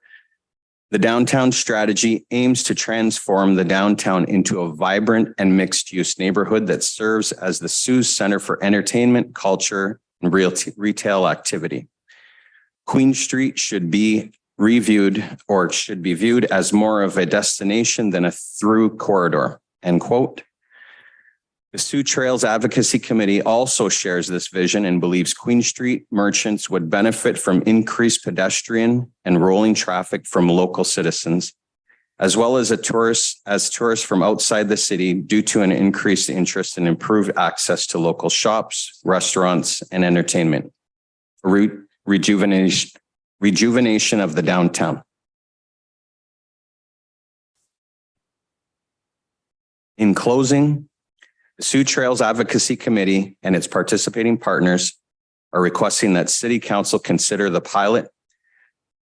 "The downtown strategy aims to transform the downtown into a vibrant and mixed-use neighborhood that serves as the Sioux Center for entertainment, culture, and retail activity. Queen Street should be viewed as more of a destination than a through corridor," end quote. The Sioux Trails Advocacy Committee also shares this vision and believes Queen Street merchants would benefit from increased pedestrian and rolling traffic from local citizens, as well as tourists from outside the city due to an increased interest in improved access to local shops, restaurants, and entertainment. Rejuvenation of the downtown. In closing, the Sioux Trails Advocacy Committee and its participating partners are requesting that City Council consider the pilot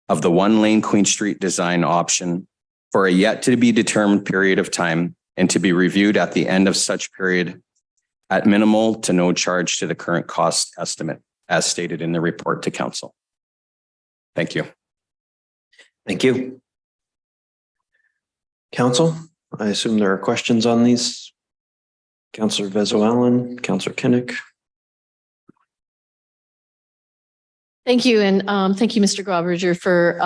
of the one-lane Queen Street design option for a yet to be determined period of time and to be reviewed at the end of such period at minimal to no charge to the current cost estimate, as stated in the report to Council. Thank you. Thank you. Council, I assume there are questions on these. Councillor Vezo-Allen, Councillor Kinnick. Thank you. And thank you, Mr. Grobberger, for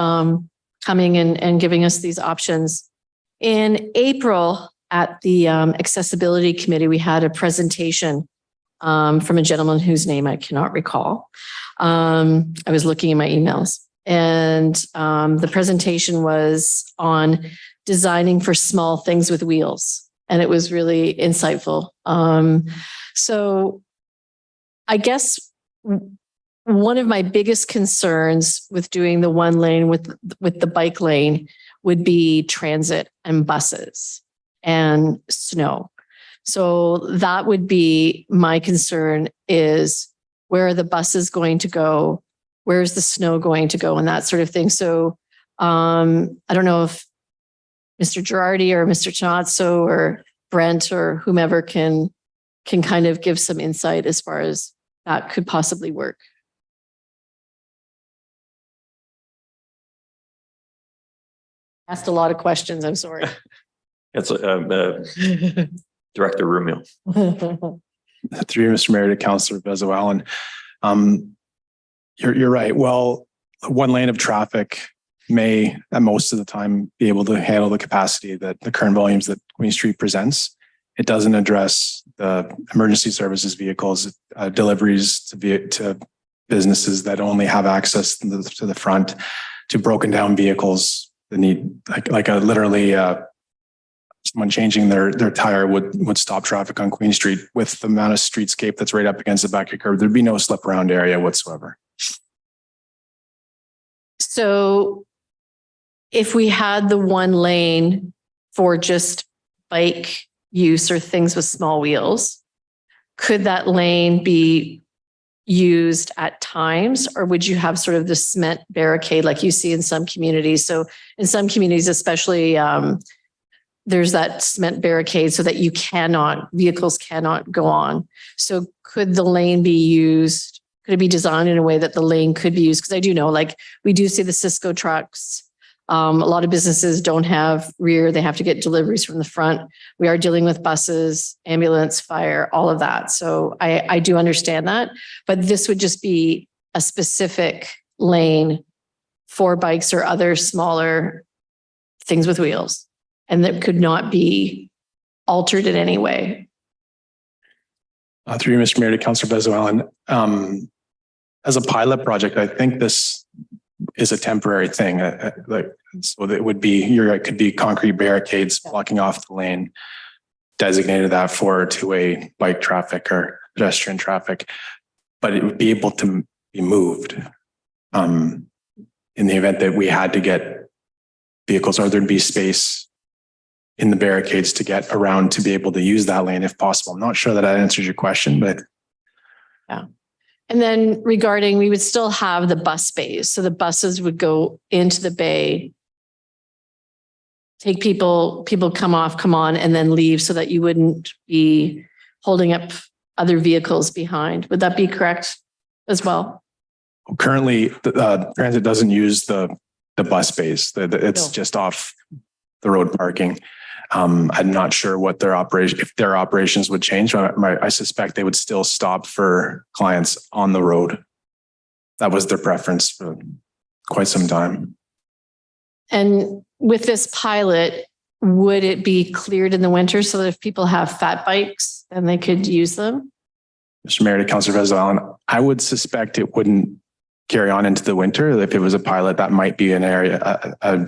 coming and giving us these options. In April at the Accessibility Committee, we had a presentation from a gentleman whose name I cannot recall. I was looking in my emails, and the presentation was on designing for small things with wheels. And it was really insightful. So I guess one of my biggest concerns with doing the one lane with the bike lane would be transit and buses and snow. So that would be my concern, is where are the buses going to go? Where's the snow going to go, and that sort of thing. So I don't know if Mr. Girardi or Mr. Chinazzo or Brent or whomever can kind of give some insight as far as that could possibly work. Asked a lot of questions, I'm sorry. That's Director Rumio. Through you, Mr. Mayor, to Councillor Vezo-Allen. You're right. Well, one lane of traffic may, at most of the time, be able to handle the capacity that the current volumes that Queen Street presents. It doesn't address the emergency services vehicles, deliveries to businesses that only have access to the front, to broken down vehicles that need literally someone changing their tire would stop traffic on Queen Street with the amount of streetscape that's right up against the back of your curb. There'd be no slip around area whatsoever. So if we had the one lane for just bike use or things with small wheels, could that lane be used at times, or would you have sort of the cement barricade like you see in some communities? So in some communities, especially, there's that cement barricade so that vehicles cannot go on. So could the lane be used? Could it be designed in a way that the lane could be used? Because I do know, like, we do see the Cisco trucks. A lot of businesses don't have rear. They have to get deliveries from the front. We are dealing with buses, ambulance, fire, all of that. So I do understand that, but this would just be a specific lane for bikes or other smaller things with wheels, and that could not be altered in any way. Through you, Mr. Mayor, to Councillor Vezo-Allen. As a pilot project, I think this is a temporary thing. So that would be, you're right, could be concrete barricades blocking off the lane, designated that for two-way bike traffic or pedestrian traffic, but it would be able to be moved in the event that we had to get vehicles, or there'd be space in the barricades to get around to be able to use that lane if possible. I'm not sure that answers your question, but. Yeah. And then regarding, we would still have the bus bays. So the buses would go into the bay, take people come on, and then leave so that you wouldn't be holding up other vehicles behind. Would that be correct as well? Currently, transit doesn't use the bus bays. It's just off the road parking. I'm not sure what if their operations would change. I suspect they would still stop for clients on the road. That was their preference for quite some time. And with this pilot, would it be cleared in the winter so that if people have fat bikes, then they could use them? Mr. Mayor, to Councillor Vezalon, I would suspect it wouldn't carry on into the winter. If it was a pilot, that might be an area, a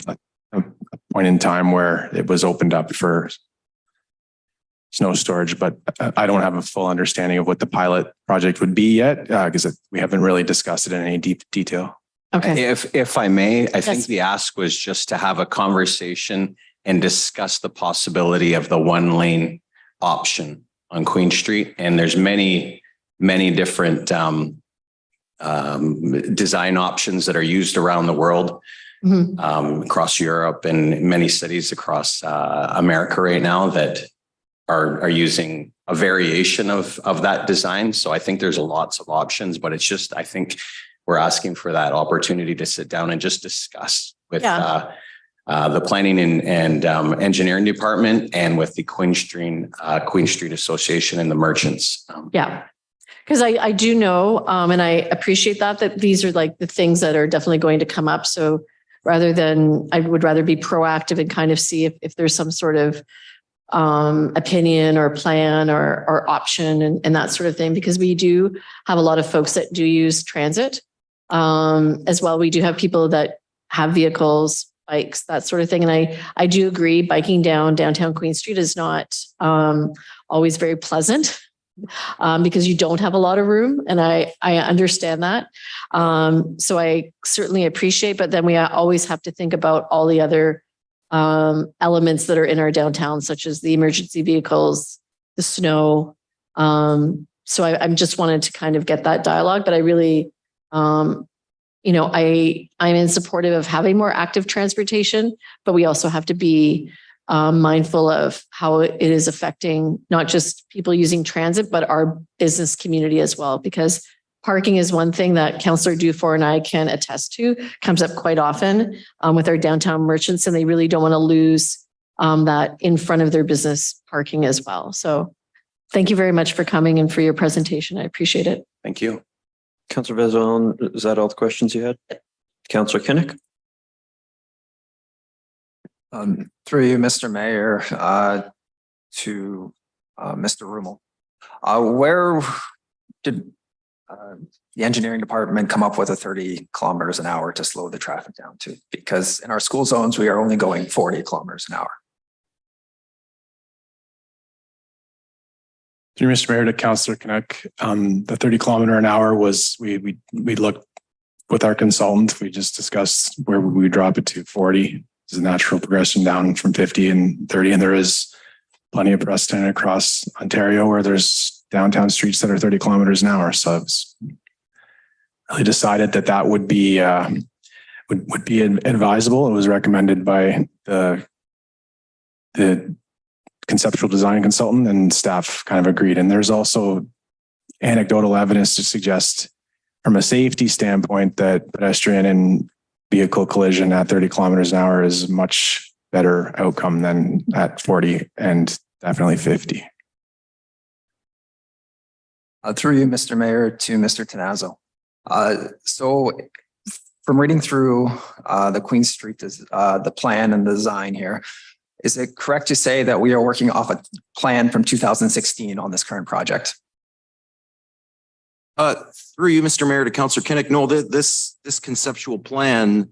point in time where it was opened up for snow storage, but I don't have a full understanding of what the pilot project would be yet, because we haven't really discussed it in any deep detail. Okay. If I may, I think Yes. the ask was just to have a conversation and discuss the possibility of the one lane option on Queen Street. And there's many different design options that are used around the world, across Europe and many cities across America right now that are using a variation of that design. So I think there's lots of options, but it's just, I think we're asking for that opportunity to sit down and just discuss with the planning and engineering department and with the Queen Street Association and the merchants. Yeah. Because I do know, and I appreciate that these are like the things that are definitely going to come up. So I would rather be proactive and kind of see if there's some sort of opinion or plan or option and that sort of thing, because we do have a lot of folks that do use transit as well. We do have people that have vehicles, bikes, that sort of thing. And I do agree, biking down downtown Queen Street is not always very pleasant because you don't have a lot of room. And I understand that. So I certainly appreciate, but then we always have to think about all the other elements that are in our downtown, such as the emergency vehicles, the snow. So I'm just wanted to kind of get that dialogue, but I really, I'm in supportive of having more active transportation, but we also have to be mindful of how it is affecting not just people using transit, but our business community as well, because parking is one thing that Councillor Dufour and I can attest to, comes up quite often with our downtown merchants, and they really don't want to lose that in front of their business parking as well. So thank you very much for coming and for your presentation. I appreciate it. Thank you. Councillor Vezalon, is that all the questions you had? Councillor Kinnick? Through you, Mr. Mayor, to Mr. Rummel. Where did the engineering department come up with a 30 kilometers an hour to slow the traffic down to? Because in our school zones, we are only going 40 kilometers an hour. Through Mr. Mayor, to Councillor Canuck, the 30 kilometer an hour was, we looked with our consultant, we just discussed where would we drop it to 40. It's a natural progression down from 50 and 30. And there is plenty of precedent across Ontario where there's downtown streets that are 30 kilometers an hour. So it's really decided that would be advisable. It was recommended by the conceptual design consultant, and staff kind of agreed. And there's also anecdotal evidence to suggest from a safety standpoint that pedestrian and vehicle collision at 30 kilometers an hour is much better outcome than at 40 and definitely 50. Through you, Mr. Mayor, to Mr. Tenazzo. So from reading through the Queen Street, the plan and the design here, is it correct to say that we are working off a plan from 2016 on this current project? Through you, Mr. Mayor, to Councillor Kinnick. No, this conceptual plan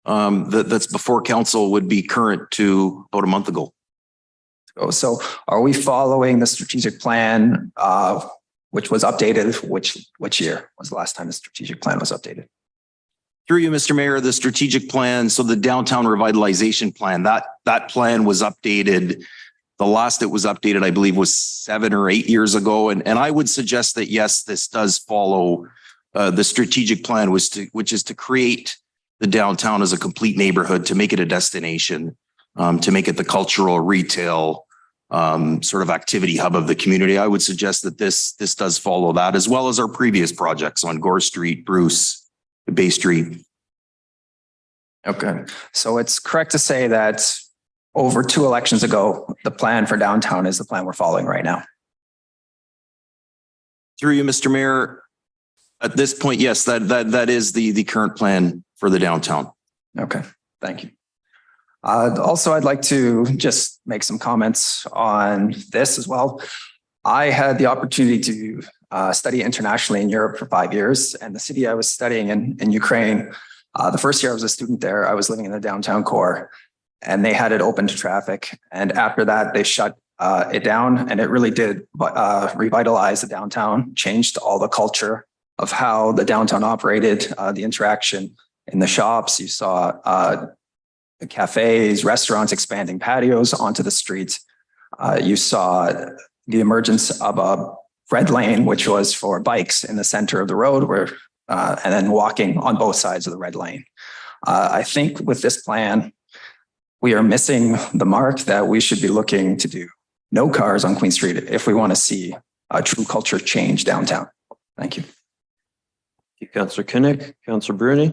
that's before council would be current to about a month ago. So are we following the strategic plan, which was updated? Which year was the last time the strategic plan was updated? Through you, Mr. Mayor, the strategic plan, so the downtown revitalization plan, that plan was updated. The last it was updated, I believe, was 7 or 8 years ago. And I would suggest that, yes, this does follow the strategic plan, which is to create the downtown as a complete neighborhood, to make it a destination, to make it the cultural, retail, sort of activity hub of the community. I would suggest that this does follow that, as well as our previous projects on Gore Street, Bruce, Bay Street. Okay, so it's correct to say that over 2 elections ago, the plan for downtown is the plan we're following right now. Through you, Mr. Mayor, at this point, yes, that is the current plan for the downtown. Okay, thank you. Also, I'd like to just make some comments on this as well. I had the opportunity to study internationally in Europe for 5 years, and the city I was studying in Ukraine, the first year I was a student there, I was living in the downtown core, and they had it open to traffic. And after that, they shut it down, and it really did revitalize the downtown, changed all the culture of how the downtown operated, the interaction in the shops. You saw the cafes, restaurants expanding patios onto the streets. You saw the emergence of a red lane, which was for bikes in the center of the road, where and then walking on both sides of the red lane. I think with this plan, we are missing the mark that we should be looking to do no cars on Queen Street if we want to see a true culture change downtown. Thank you. Thank you, Councillor Kinnick. Councillor Bruni.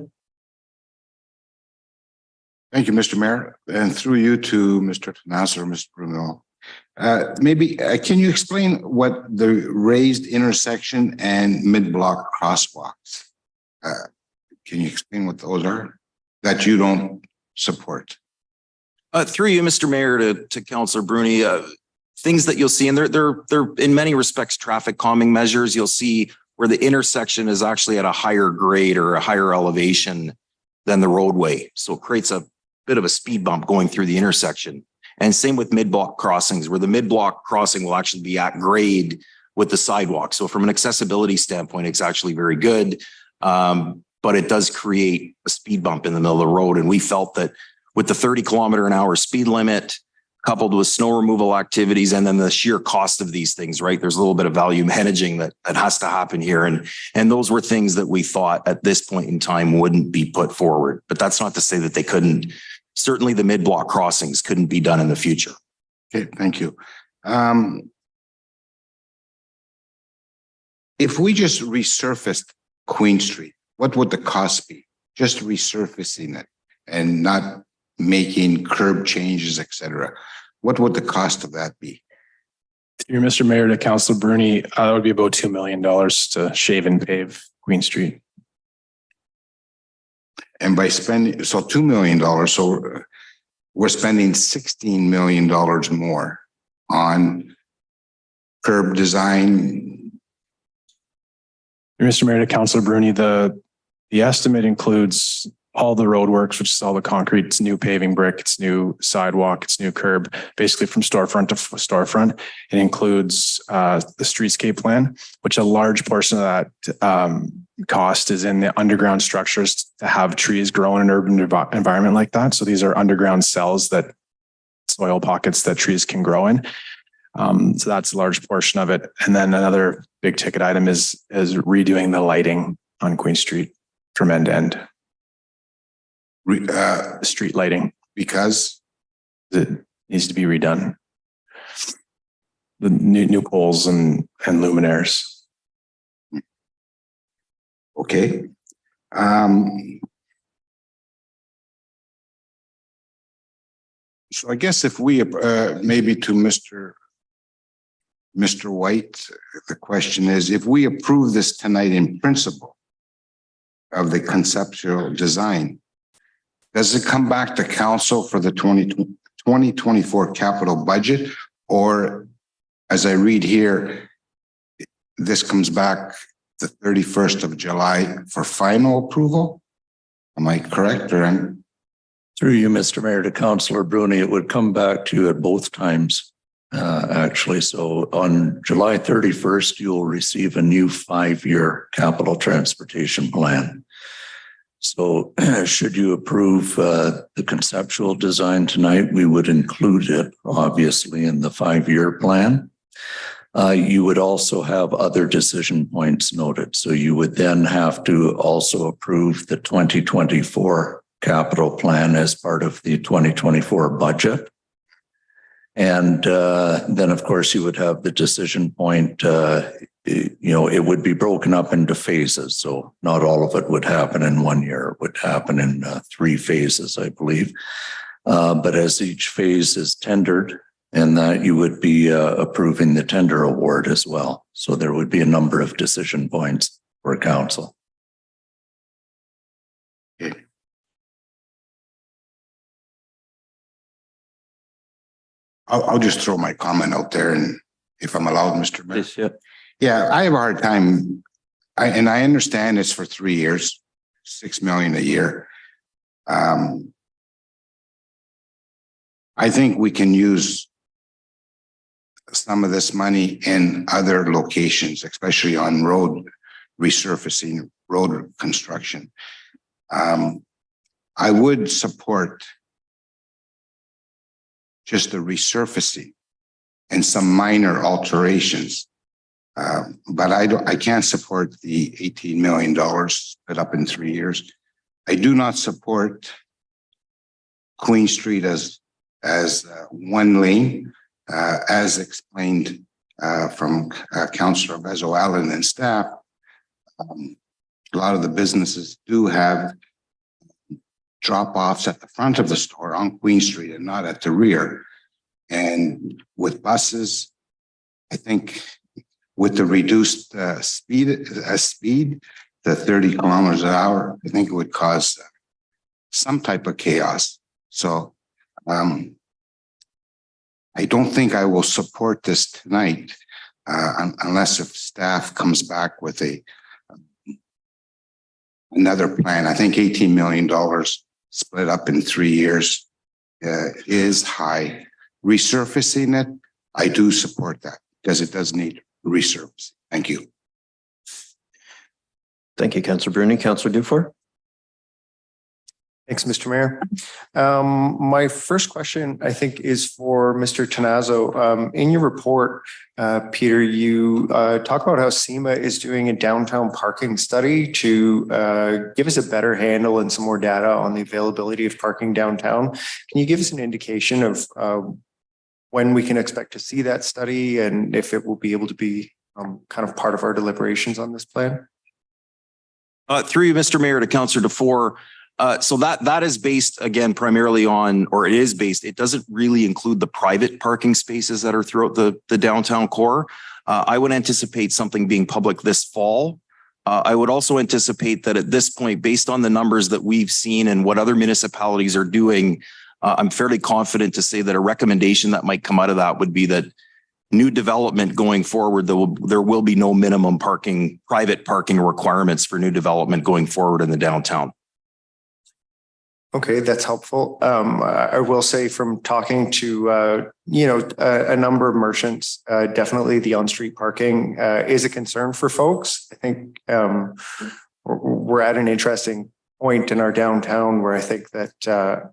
Thank you, Mr. Mayor, and through you to Mr. Tanasser or Mr. Bruno. Maybe can you explain what the raised intersection and mid-block crosswalks? Can you explain what those are that you don't support? Through you, Mr. Mayor, to Councillor Bruni, things that you'll see, and they're in many respects traffic calming measures. You'll see where the intersection is actually at a higher grade or a higher elevation than the roadway. So it creates a bit of a speed bump going through the intersection. And same with mid-block crossings, where the mid-block crossing will actually be at grade with the sidewalk. So from an accessibility standpoint, it's actually very good. But it does create a speed bump in the middle of the road. And we felt that with the 30-kilometer-an-hour speed limit, coupled with snow removal activities, and then the sheer cost of these things, right? There's a little bit of value managing that has to happen here. And those were things that we thought at this point in time wouldn't be put forward. But that's not to say that they couldn't. Certainly the mid-block crossings couldn't be done in the future. Okay, thank you. If we just resurfaced Queen Street, what would the cost be? Just resurfacing it and not making curb changes, etc. What would the cost of that be? Through Mr. Mayor to Councillor Bruni, that would be about $2 million to shave and pave Queen Street. And by spending, so $2 million, so we're spending $16 million more on curb design. Mr. Mayor to Councillor Bruni, the estimate includes all the roadworks, which is all the concrete, it's new paving brick, it's new sidewalk, it's new curb, basically from storefront to storefront. It includes the streetscape plan, which a large portion of that cost is in the underground structures to have trees grow in an urban environment like that. So these are underground cells, that soil pockets that trees can grow in. So that's a large portion of it. And then another big ticket item is redoing the lighting on Queen Street from end to end. Street lighting, because it needs to be redone. The new poles and luminaires. Okay. So I guess if we maybe to Mr. White, the question is, if we approve this tonight in principle of the conceptual design, does it come back to council for the 2024 capital budget? Or as I read here, this comes back the 31st of July for final approval? Am I correct? Or Through you, Mr. Mayor, to Councillor Bruni, it would come back to you at both times, actually. So on July 31st, you'll receive a new 5-year capital transportation plan. So should you approve the conceptual design tonight, we would include it, obviously, in the 5-year plan. You would also have other decision points noted. So you would then have to also approve the 2024 capital plan as part of the 2024 budget. And then, of course, you would have the decision point, it would be broken up into phases. So not all of it would happen in 1 year. It would happen in 3 phases, I believe. But as each phase is tendered, and that you would be approving the tender award as well. So there would be a number of decision points for council. Okay. I'll just throw my comment out there, and if I'm allowed, Mr. Mayor. Please, yeah. Yeah, I have a hard time. And I understand it's for 3 years, 6 million a year. I think we can use some of this money in other locations, especially on road resurfacing, road construction. I would support just the resurfacing and some minor alterations. But I can't support the $18 million split up in 3 years. I do not support Queen Street as one lane, as explained from Councillor Bezo Allen and staff. A lot of the businesses do have drop-offs at the front of the store on Queen Street and not at the rear. And with buses, I think with the reduced speed, the 30 kilometers an hour, I think it would cause some type of chaos. So I don't think I will support this tonight unless if staff comes back with another plan. I think $18 million split up in 3 years is high. Resurfacing it, I do support that because it does need resurfacing. Thank you. Thank you, Councillor Bruni. Councillor Dufour. Thanks, Mr. Mayor. My first question, I think, is for Mr. Tanazzo. In your report, Peter, you talk about how SEMA is doing a downtown parking study to give us a better handle and some more data on the availability of parking downtown. Can you give us an indication of when we can expect to see that study and if it will be able to be kind of part of our deliberations on this plan? Through you, Mr. Mayor, to Councillor Dufour. So that is based again primarily on, or it is based, it doesn't really include the private parking spaces that are throughout the downtown core. I would anticipate something being public this fall. I would also anticipate that at this point, based on the numbers that we've seen and what other municipalities are doing, I'm fairly confident to say that a recommendation that might come out of that would be that new development going forward, there will be no minimum parking, private parking requirements for new development going forward in the downtown. Okay, that's helpful. I will say from talking to, a number of merchants, definitely the on-street parking is a concern for folks. I think we're at an interesting point in our downtown where I think that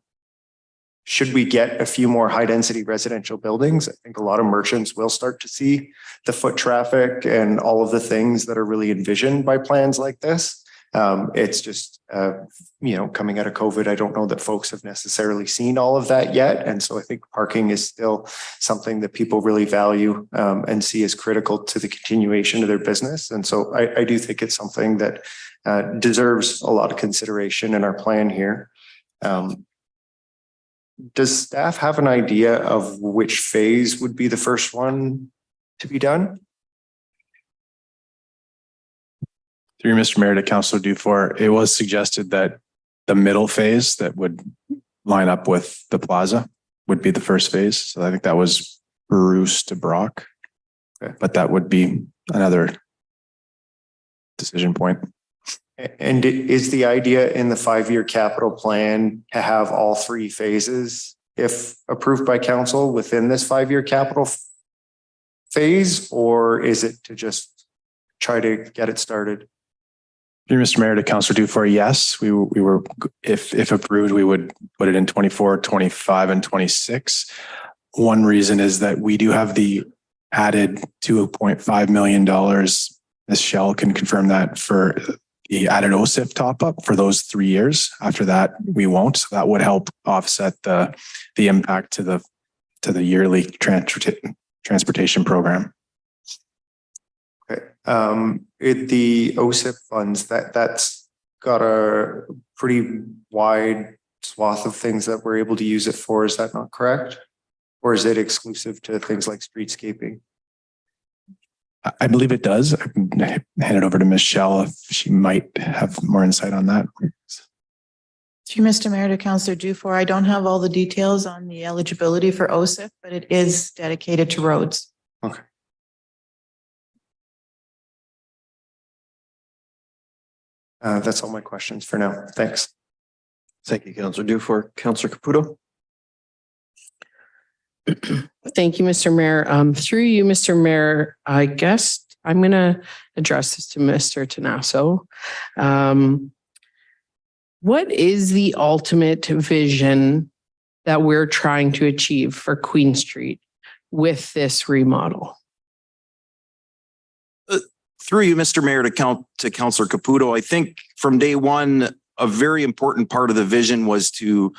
should we get a few more high-density residential buildings, I think a lot of merchants will start to see the foot traffic and all of the things that are really envisioned by plans like this. It's just, coming out of COVID, I don't know that folks have necessarily seen all of that yet. And so I think parking is still something that people really value and see as critical to the continuation of their business. And so I do think it's something that deserves a lot of consideration in our plan here. Does staff have an idea of which phase would be the first one to be done? Through Mr. Mayor to Councillor Dufour, it was suggested that the middle phase that would line up with the plaza would be the first phase. So I think that was Bruce to Brock, okay. But that would be another decision point. And is the idea in the 5-year capital plan to have all 3 phases, if approved by council, within this 5-year capital phase, or is it to just try to get it started? Mr. Mayor to Councillor Dufour, yes, we were, if approved, we would put it in 24, 25, and 26. One reason is that we do have the added $2.5 million. Ms. Shell can confirm that for the added OSIF top up for those 3 years. After that, we won't. So that would help offset the impact to the yearly transportation program. Okay. The OSIP funds, that's got a pretty wide swath of things that we're able to use it for. Is that not correct? Or is it exclusive to things like streetscaping? I believe it does. I can hand it over to Ms. Shell if she might have more insight on that. To Mr. Mayor, to Councillor Dufour, I don't have all the details on the eligibility for OSIF, but it is dedicated to roads. Okay. That's all my questions for now. Thanks. Thank you, Councillor Dufour. Councillor Caputo. Thank you, Mr. Mayor. Through you, Mr. Mayor, I guess I'm going to address this to Mr. Tanasso. What is the ultimate vision that we're trying to achieve for Queen Street with this remodel? Through you, Mr. Mayor, to Councillor Caputo, I think from day one, a very important part of the vision was to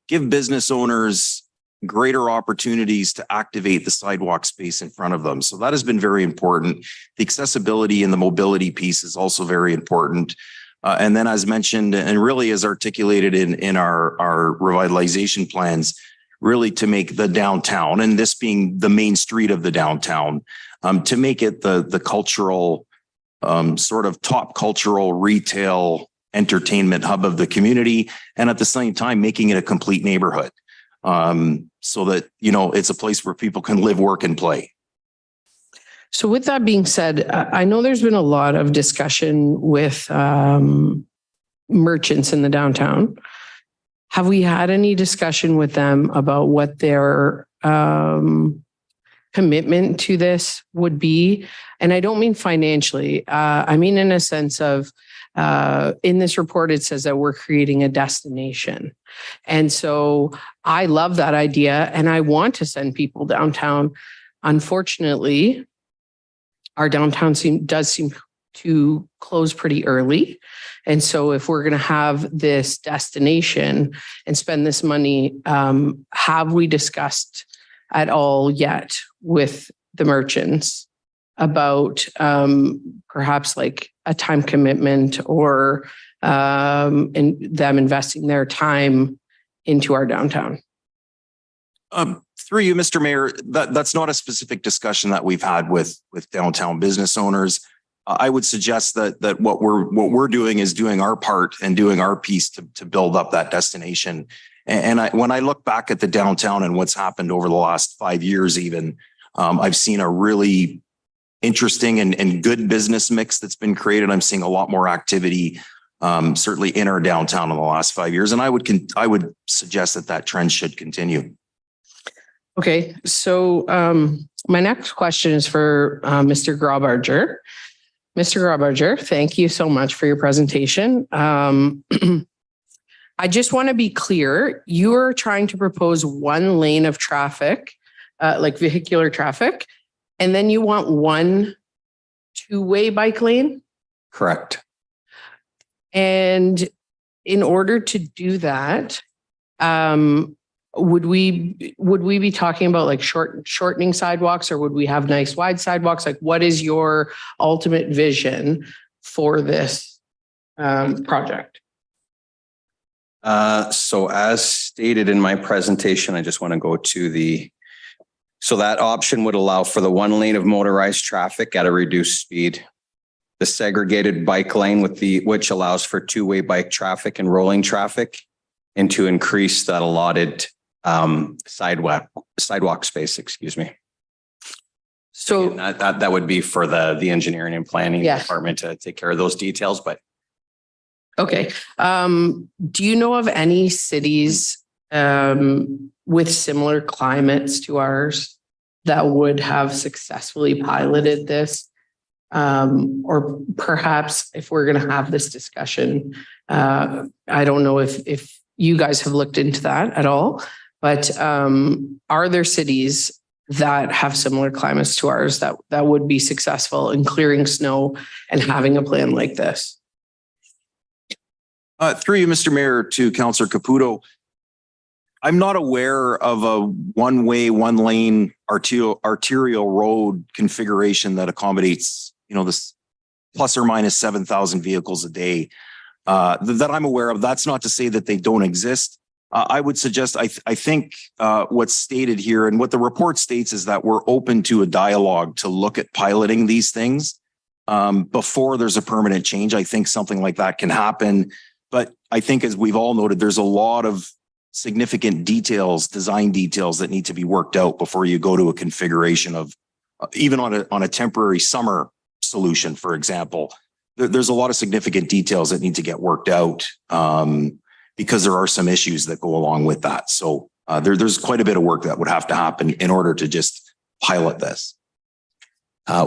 give business owners greater opportunities to activate the sidewalk space in front of them. So that has been very important. The accessibility and the mobility piece is also very important. And then as mentioned, and really as articulated in our revitalization plans, really to make the downtown, and this being the main street of the downtown, to make it the cultural, sort of top cultural retail entertainment hub of the community. And at the same time, making it a complete neighborhood. So that, you know, it's a place where people can live, work, and play. So with that being said, I know there's been a lot of discussion with merchants in the downtown. Have we had any discussion with them about what their commitment to this would be? And I don't mean financially. I mean in a sense of, in this report, it says that we're creating a destination. And so I love that idea and I want to send people downtown. Unfortunately, our downtown does seem to close pretty early. And so if we're going to have this destination and spend this money, have we discussed at all yet with the merchants about perhaps like a time commitment or in them investing their time into our downtown? Through you, Mr. Mayor, that's not a specific discussion that we've had with downtown business owners. I would suggest that what we're doing is doing our part and doing our piece to build up that destination. And when I look back at the downtown and what's happened over the last 5 years, even, I've seen a really interesting and good business mix that's been created. I'm seeing a lot more activity, certainly in our downtown in the last 5 years. And I would suggest that trend should continue. Okay, so my next question is for Mr. Graubarger. Mr. Graubarger, thank you so much for your presentation. I just want to be clear, you are trying to propose one lane of traffic, like vehicular traffic, and then you want one two-way bike lane? Correct. And in order to do that, would we be talking about like shortening sidewalks, or would we have nice wide sidewalks? Like, what is your ultimate vision for this project? So as stated in my presentation, I just want to go to so that option would allow for the one lane of motorized traffic at a reduced speed, the segregated bike lane which allows for two-way bike traffic and rolling traffic, and to increase that allotted sidewalk space, excuse me. So that would be for the engineering and planning Yes. department to take care of those details, but okay. Do you know of any cities with similar climates to ours that would have successfully piloted this? Or perhaps if we're going to have this discussion, I don't know if you guys have looked into that at all, but are there cities that have similar climates to ours that would be successful in clearing snow and having a plan like this? Through you, Mr. Mayor, to Councillor Caputo, I'm not aware of a one-way, one-lane arterial road configuration that accommodates, this plus or minus 7,000 vehicles a day that I'm aware of. That's not to say that they don't exist. I would suggest, I think what's stated here and what the report states is that we're open to a dialogue to look at piloting these things before there's a permanent change. I think something like that can happen. But I think as we've all noted, there's a lot of significant details, design details that need to be worked out before you go to a configuration of even on a temporary summer solution, for example. There's a lot of significant details that need to get worked out because there are some issues that go along with that. So there's quite a bit of work that would have to happen in order to just pilot this.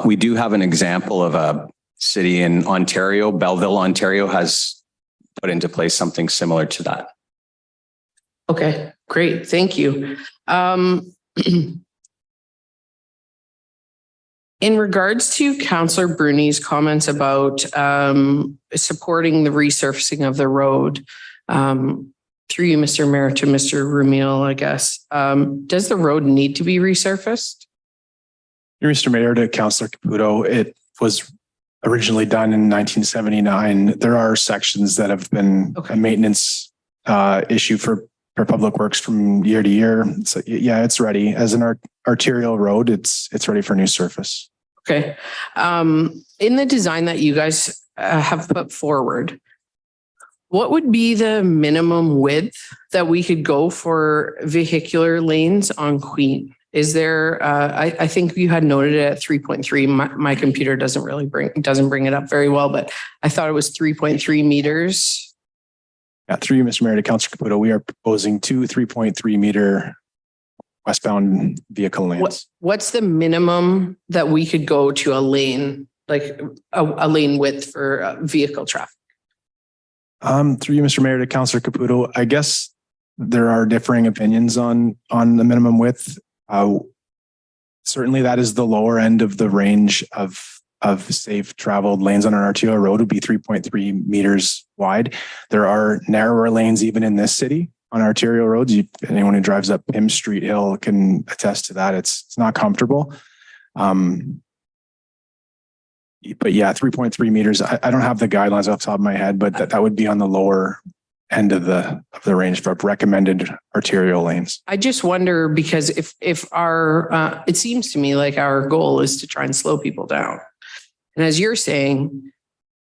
We do have an example of a city in Ontario. Belleville, Ontario has put into place something similar to that. Okay, great. Thank you. In regards to Councillor Bruni's comments about supporting the resurfacing of the road, through you, Mr. Mayor, to Mr. Rumiel, I guess, does the road need to be resurfaced? Mr. Mayor, to Councillor Caputo, it was originally done in 1979. There are sections that have been a maintenance issue for Public Works from year to year. So yeah, it's ready as an arterial road. It's ready for new surface. Okay. In the design that you guys have put forward, what would be the minimum width that we could go for vehicular lanes on Queen? Is there, I think you had noted it at 3.3. My computer doesn't bring it up very well, but I thought it was 3.3 meters. Yeah, through you, Mr. Mayor, to Councillor Caputo, we are proposing 2 3.3 meter westbound vehicle lanes. What's the minimum that we could go to a lane, like a lane width for vehicle traffic? Through you, Mr. Mayor, to Councillor Caputo, I guess there are differing opinions on the minimum width. Certainly that is the lower end of the range of safe traveled lanes on an arterial road would be 3.3 meters wide. There are narrower lanes even in this city on arterial roads. Anyone who drives up Pym Street Hill can attest to that. It's not comfortable. But yeah, 3.3 meters. I don't have the guidelines off the top of my head, but that would be on the lower end of the range for recommended arterial lanes. I just wonder because if our it seems to me like our goal is to try and slow people down. And as you're saying,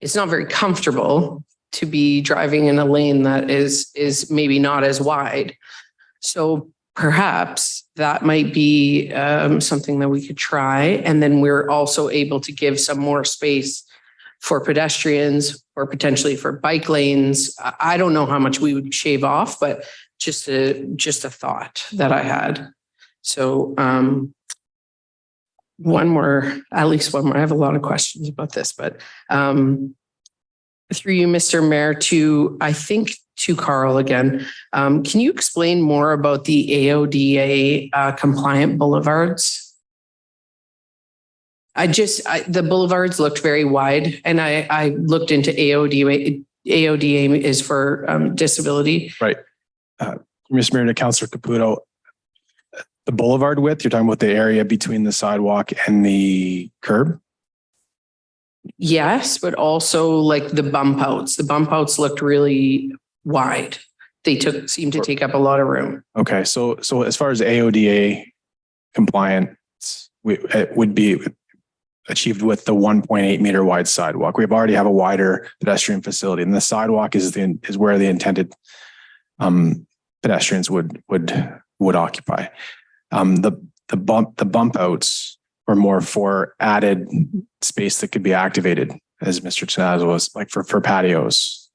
it's not very comfortable to be driving in a lane that is maybe not as wide. So perhaps that might be something that we could try. And then we're also able to give some more space for pedestrians or potentially for bike lanes. I don't know how much we would shave off, but just a thought that I had. So at least one more. I have a lot of questions about this, but through you, Mr. Mayor, to Carl again. Can you explain more about the AODA compliant boulevards? The boulevards looked very wide, and I looked into AODA. AODA is for disability. Right. Mr. Mayor, to Councillor Caputo, the boulevard width, you're talking about the area between the sidewalk and the curb? Yes, but also like the bump outs. The bump outs looked really wide. They seemed to take up a lot of room. Okay, so as far as AODA compliance, it would be achieved with the 1.8 meter wide sidewalk. We already have a wider pedestrian facility, and the sidewalk is where the intended pedestrians would occupy. The bump outs were more for added space that could be activated, as Mr. Tenaz was, like for patios.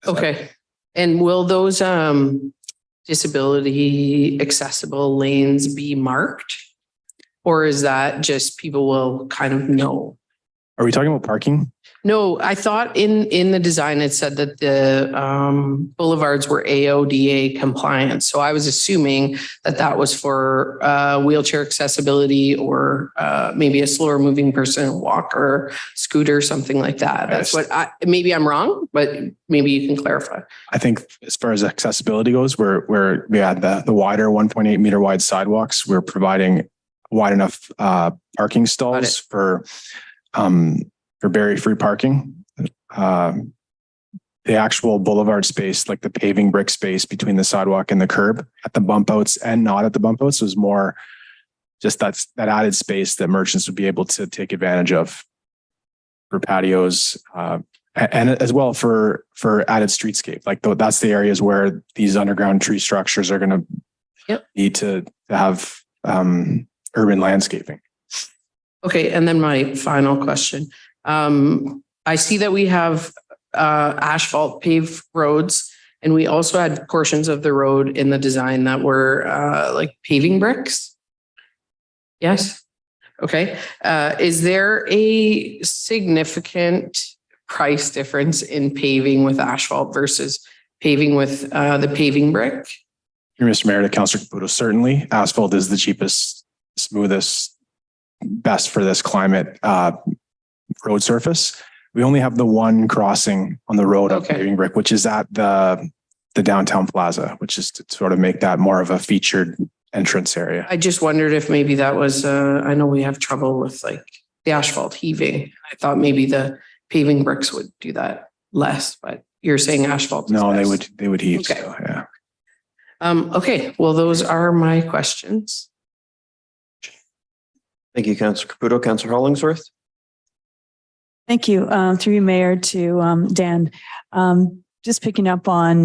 Okay. And will those disability accessible lanes be marked? Or is that just people will kind of know? Are we talking about parking? No, I thought in the design it said that the boulevards were AODA compliant. So I was assuming that was for wheelchair accessibility or maybe a slower moving person, walker, scooter, something like that. That's what maybe I'm wrong, but maybe you can clarify. I think as far as accessibility goes, where we had the wider 1.8 meter wide sidewalks, we're providing wide enough parking stalls for barrier-free parking. The actual boulevard space, like the paving brick space between the sidewalk and the curb at the bump outs and not at the bump outs, was more just that added space that merchants would be able to take advantage of for patios And as well for added streetscape, like that's the areas where these underground tree structures are going to need to have urban landscaping. Okay, and then my final question. I see that we have asphalt paved roads, and we also had portions of the road in the design that were like paving bricks. Yes. Okay. Is there a significant price difference in paving with asphalt versus paving with the paving brick? Mr. Mayor, to Councillor Caputo, certainly asphalt is the cheapest, smoothest, best for this climate road surface. We only have the one crossing on the road of paving brick, which is at the downtown plaza, which is to sort of make that more of a featured entrance area. I just wondered if maybe that was, I know we have trouble with like the asphalt heaving. I thought maybe the paving bricks would do that less, but you're saying asphalt. No, they would heave. Okay. So, yeah. Okay. Well, those are my questions. Thank you, Councillor Caputo. Councillor Hollingsworth. Thank you. Through you, Mayor, to Dan. Just picking up on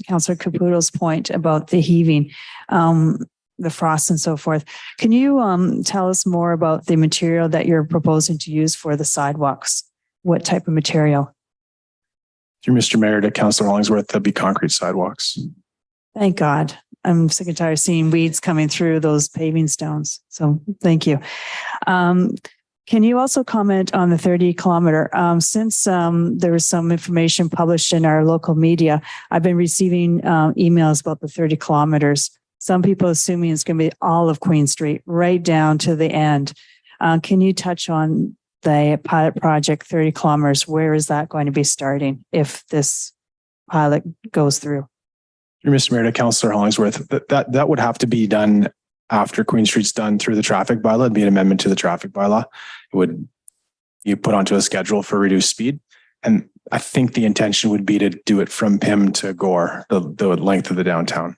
Councillor Caputo's point about the heaving, the frost and so forth. Can you tell us more about the material that you're proposing to use for the sidewalks? What type of material? Through Mr. Mayor, to Councillor Hollingsworth, that'd be concrete sidewalks. Thank God. I'm sick and tired of seeing weeds coming through those paving stones. So thank you. Can you also comment on the 30-kilometer? Since there was some information published in our local media, I've been receiving emails about the 30 kilometers. Some people assuming it's going to be all of Queen Street, right down to the end. Can you touch on the pilot project 30 kilometers? Where is that going to be starting if this pilot goes through? Mr. Mayor, to Councillor Hollingsworth, that would have to be done after Queen Street's done through the traffic bylaw. It'd be an amendment to the traffic bylaw. It would you put onto a schedule for reduced speed. And I think the intention would be to do it from Pym to Gore, the length of the downtown.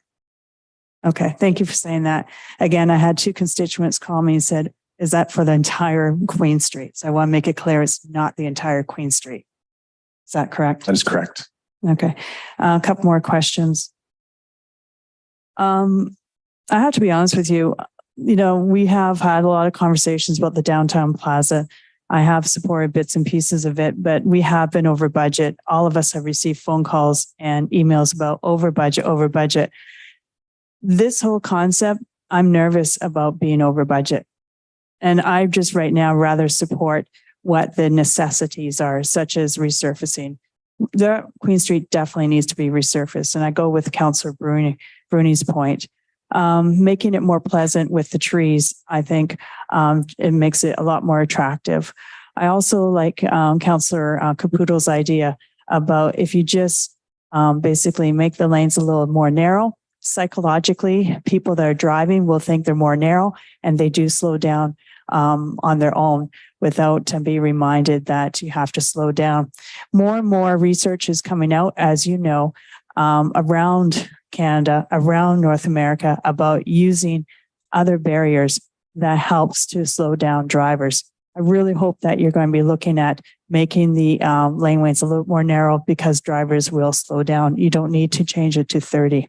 Okay, thank you for saying that. Again, I had two constituents call me and said, is that for the entire Queen Street? So I want to make it clear it's not the entire Queen Street. Is that correct? That is correct. Okay, a couple more questions. I have to be honest with you. You know, we have had a lot of conversations about the downtown plaza. I have supported bits and pieces of it, but we have been over budget. All of us have received phone calls and emails about over budget. This whole concept, I'm nervous about being over budget. And I just right now rather support what the necessities are, such as resurfacing. The Queen Street definitely needs to be resurfaced. And I go with Councillor Bruni's point. Making it more pleasant with the trees, I think it makes it a lot more attractive. I also like Councillor Caputo's idea about if you just basically make the lanes a little more narrow, psychologically, people that are driving will think they're more narrow and they do slow down on their own without being reminded that you have to slow down. More and more research is coming out, as you know, around Canada, around North America, about using other barriers that helps to slow down drivers. I really hope that you're going to be looking at making the laneways a little more narrow because drivers will slow down. You don't need to change it to 30.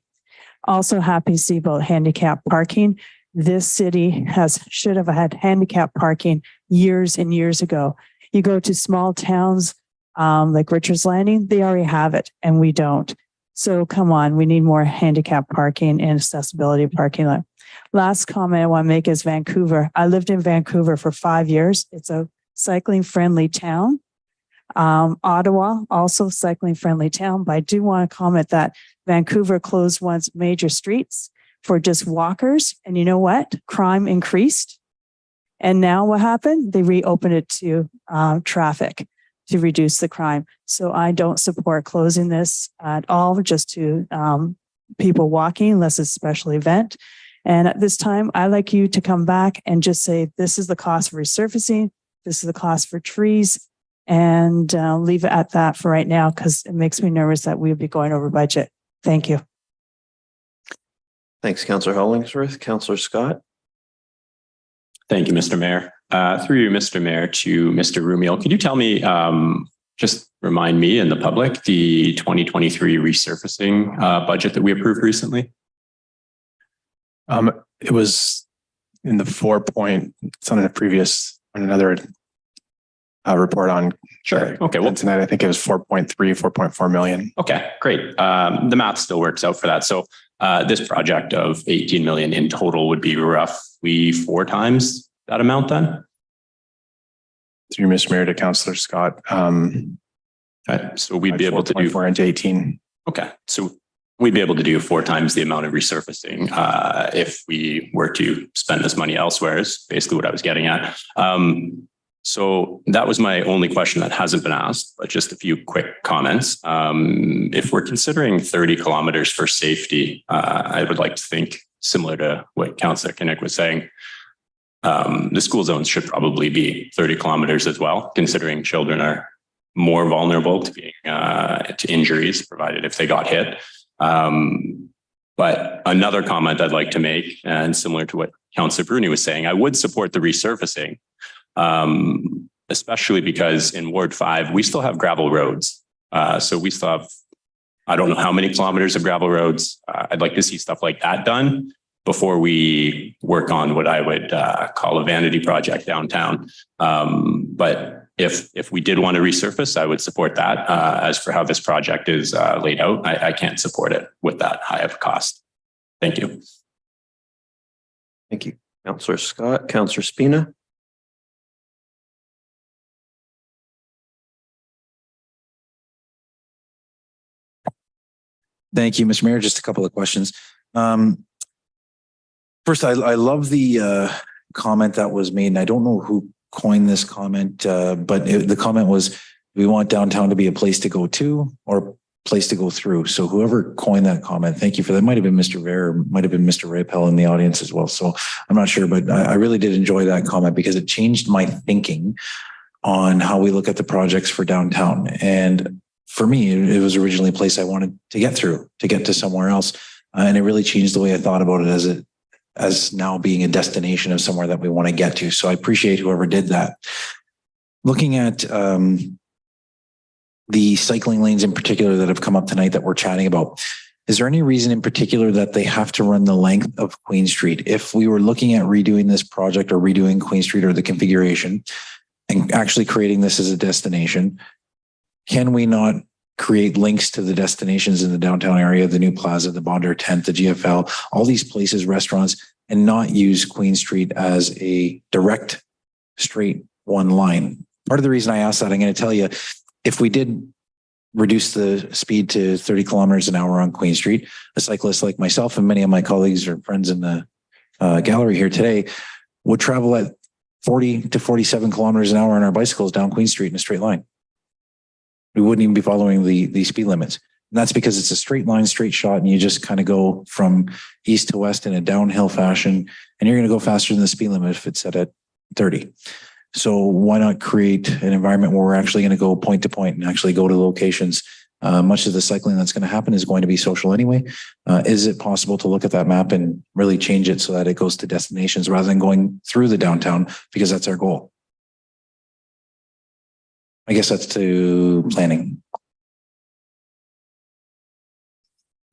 Also happy to see about handicap parking. This city should have had handicap parking years and years ago. You go to small towns like Richards Landing, they already have it and we don't. So come on, we need more handicap parking and accessibility parking lot. Last comment I want to make is Vancouver. I lived in Vancouver for 5 years. It's a cycling friendly town. Ottawa, also cycling friendly town, but I do want to comment that Vancouver closed one's major streets for just walkers. And you know what? Crime increased. And now what happened? They reopened it to traffic to reduce the crime. So I don't support closing this at all, just to people walking, unless it's a special event. And at this time, I'd like you to come back and just say, this is the cost for resurfacing. This is the cost for trees. And leave it at that for right now, because it makes me nervous that we'll be going over budget. Thank you. Thanks, Councillor Hollingsworth. Councillor Scott. Thank you, Mr. Mayor. Through you, Mr. Mayor, to Mr. Rumiel, could you tell me just remind me and the public the 2023 resurfacing budget that we approved recently? It was in the it's on a previous, on another report on. Sure. Okay. Well, tonight I think it was 4.4 million. Okay, great. The math still works out for that. So this project of 18 million in total would be roughly 4 times that amount then? Through Mr. Mayor to Councillor Scott. Okay, so we'd be able to do 4 into 18. Okay, so we'd be able to do 4 times the amount of resurfacing if we were to spend this money elsewhere, is basically what I was getting at. So that was my only question that hasn't been asked, but just a few quick comments. If we're considering 30 kilometers for safety, I would like to think similar to what Councillor Kinnick was saying, the school zones should probably be 30 kilometers as well, considering children are more vulnerable to being to injuries, provided if they got hit. But another comment I'd like to make, and similar to what Councillor Bruni was saying, I would support the resurfacing, especially because in Ward 5, we still have gravel roads. So we still have, I don't know how many kilometers of gravel roads. I'd like to see stuff like that done before we work on what I would call a vanity project downtown. But if we did want to resurface, I would support that. As for how this project is laid out, I can't support it with that high of a cost. Thank you. Thank you. Councillor Scott, Councillor Spina. Thank you, Mr. Mayor. Just a couple of questions. First, I love the comment that was made, and I don't know who coined this comment, but the comment was, we want downtown to be a place to go to or a place to go through. So whoever coined that comment, thank you for that. Might have been Mr. Vare, might have been Mr. Rapel in the audience as well. So I'm not sure, but I really did enjoy that comment because it changed my thinking on how we look at the projects for downtown. And for me, it was originally a place I wanted to get through, to get to somewhere else. And it really changed the way I thought about it as now being a destination of somewhere that we want to get to. So I appreciate whoever did that. Looking at the cycling lanes in particular that have come up tonight that we're chatting about, is there any reason in particular that they have to run the length of Queen Street? If we were looking at redoing this project or redoing Queen Street or the configuration and actually creating this as a destination, can we not create links to the destinations in the downtown area, the new plaza, the Bonder tent, the GFL, all these places, restaurants, and not use Queen Street as a direct, straight one line? Part of the reason I asked that, I'm going to tell you, if we did reduce the speed to 30 kilometers an hour on Queen Street, a cyclist like myself and many of my colleagues or friends in the gallery here today would travel at 40 to 47 kilometers an hour on our bicycles down Queen Street in a straight line. We wouldn't even be following the speed limits. And that's because it's a straight line, straight shot, and you just kind of go from east to west in a downhill fashion, and you're going to go faster than the speed limit if it's set at 30. So why not create an environment where we're actually going to go point to point and actually go to locations? Much of the cycling that's going to happen is going to be social anyway. Is it possible to look at that map and really change it so that it goes to destinations rather than going through the downtown, because that's our goal? I guess that's to planning.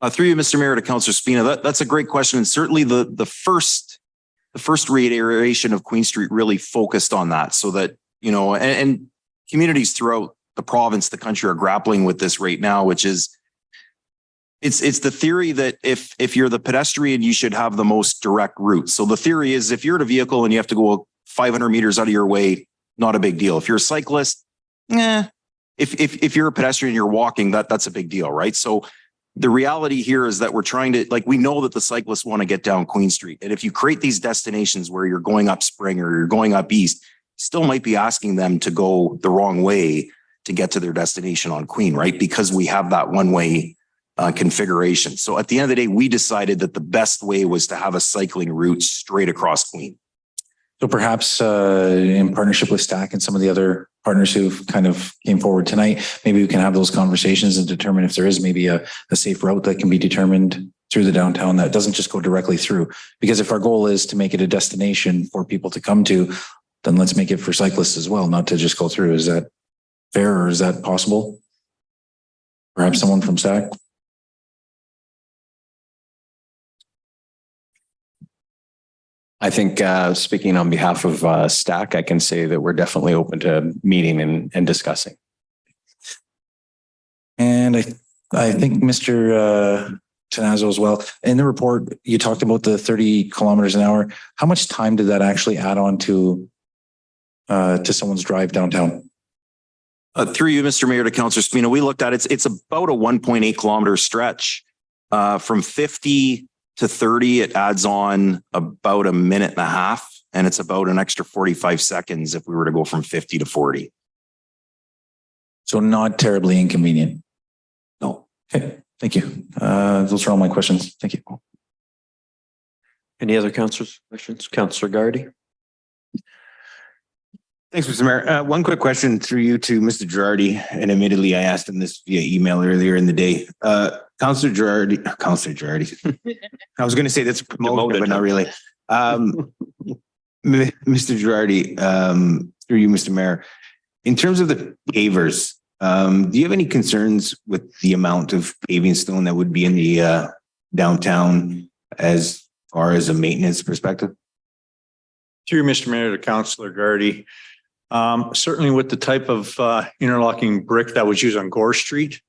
Through you, Mr. Mayor, to Councillor Spina, that's a great question. And certainly the first reiteration of Queen Street really focused on that, so that, you know, and communities throughout the province, the country, are grappling with this right now, which is, it's the theory that if you're the pedestrian, you should have the most direct route. So the theory is, if you're in a vehicle and you have to go 500 meters out of your way, not a big deal. If you're a cyclist, if you're a pedestrian, you're walking, that's a big deal, right? So the reality here is that we're trying to, like, we know that the cyclists want to get down Queen Street. And if you create these destinations where you're going up Spring or you're going up East, still might be asking them to go the wrong way to get to their destination on Queen, right? Because we have that one-way configuration. So at the end of the day, we decided that the best way was to have a cycling route straight across Queen. So perhaps in partnership with Stack and some of the other partners who've kind of came forward tonight, maybe we can have those conversations and determine if there is maybe a safe route that can be determined through the downtown that doesn't just go directly through. Because if our goal is to make it a destination for people to come to, then let's make it for cyclists as well, not to just go through. Is that fair, or is that possible? Perhaps someone from SAC? I think speaking on behalf of STAC, I can say that we're definitely open to meeting and discussing. And I think Mr. Tenazzo as well. In the report, you talked about the 30 kilometers an hour. How much time did that actually add on to someone's drive downtown? Through you, Mr. Mayor, to Councillor Spina, we looked at it. It's about a 1.8 kilometer stretch. From 50 to 30, it adds on about a minute and a half, and it's about an extra 45 seconds if we were to go from 50 to 40. So not terribly inconvenient. No. Okay, thank you. Those are all my questions. Thank you. Any other councillors' questions? Councillor Gardy. Thanks, Mr. Mayor. One quick question through you to Mr. Girardi, and admittedly, I asked him this via email earlier in the day. Councillor Girardi, I was going to say that's a promotion, but not really. Mr. Girardi, through you, Mr. Mayor, in terms of the pavers, do you have any concerns with the amount of paving stone that would be in the downtown as far as a maintenance perspective? Through Mr. Mayor to Councillor Gardy. Certainly with the type of interlocking brick that was used on Gore Street,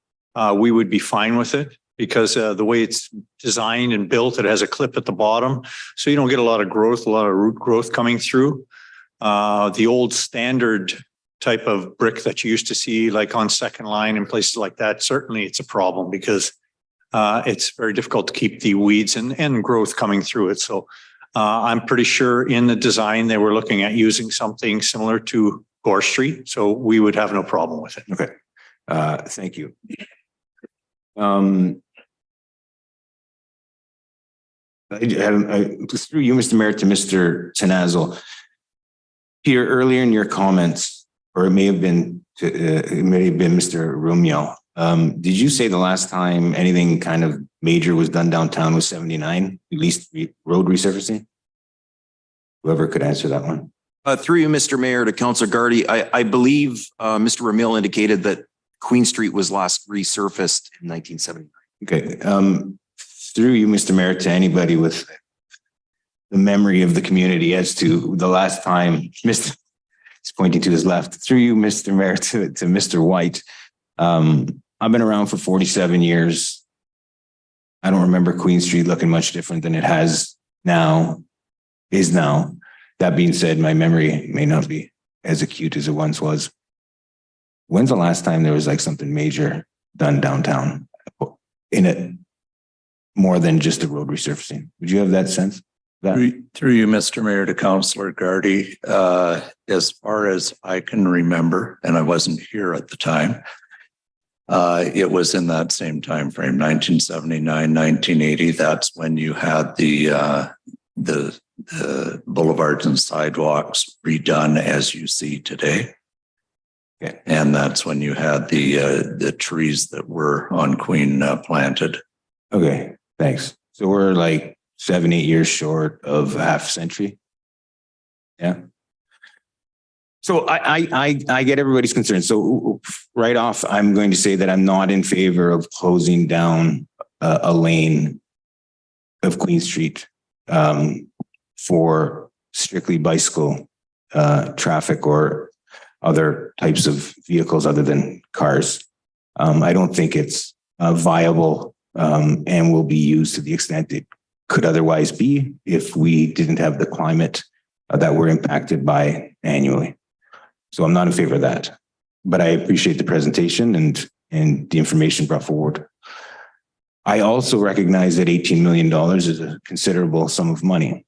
we would be fine with it because the way it's designed and built, it has a clip at the bottom. So you don't get a lot of growth, a lot of root growth coming through. The old standard type of brick that you used to see like on Second Line and places like that, certainly it's a problem because it's very difficult to keep the weeds and growth coming through it. So I'm pretty sure in the design, they were looking at using something similar to Gore Street. So we would have no problem with it. Okay. Thank you. Through you, Mr. Mayor, to Mr. Tenazzo. Here earlier in your comments, or it may have been Mr. Rumiel. Did you say the last time anything kind of major was done downtown was 79, at least road resurfacing? Whoever could answer that one. Through you, Mr. Mayor, to Councillor Gardy, I believe Mr. Ramil indicated that Queen Street was last resurfaced in 1979. Okay. Through you, Mr. Mayor, to anybody with the memory of the community as to the last time, Mr. He's pointing to his left. Through you, Mr. Mayor, to Mr. White. I've been around for 47 years. I don't remember Queen Street looking much different than it is now. That being said, my memory may not be as acute as it once was. When's the last time there was like something major done downtown in it more than just a road resurfacing? Would you have that sense? Through you, Mr. Mayor, to Councillor Gardy, as far as I can remember, and I wasn't here at the time, it was in that same time frame, 1979, 1980. That's when you had the boulevards and sidewalks redone as you see today. Okay. And that's when you had the trees that were on Queen planted. Okay, thanks. So we're like 7-8 years short of half century. Yeah. So I get everybody's concern. So right off, I'm going to say that I'm not in favor of closing down a lane of Queen Street for strictly bicycle traffic or other types of vehicles other than cars. I don't think it's viable and will be used to the extent it could otherwise be if we didn't have the climate that we're impacted by annually. So I'm not in favor of that, but I appreciate the presentation and the information brought forward. I also recognize that $18 million is a considerable sum of money.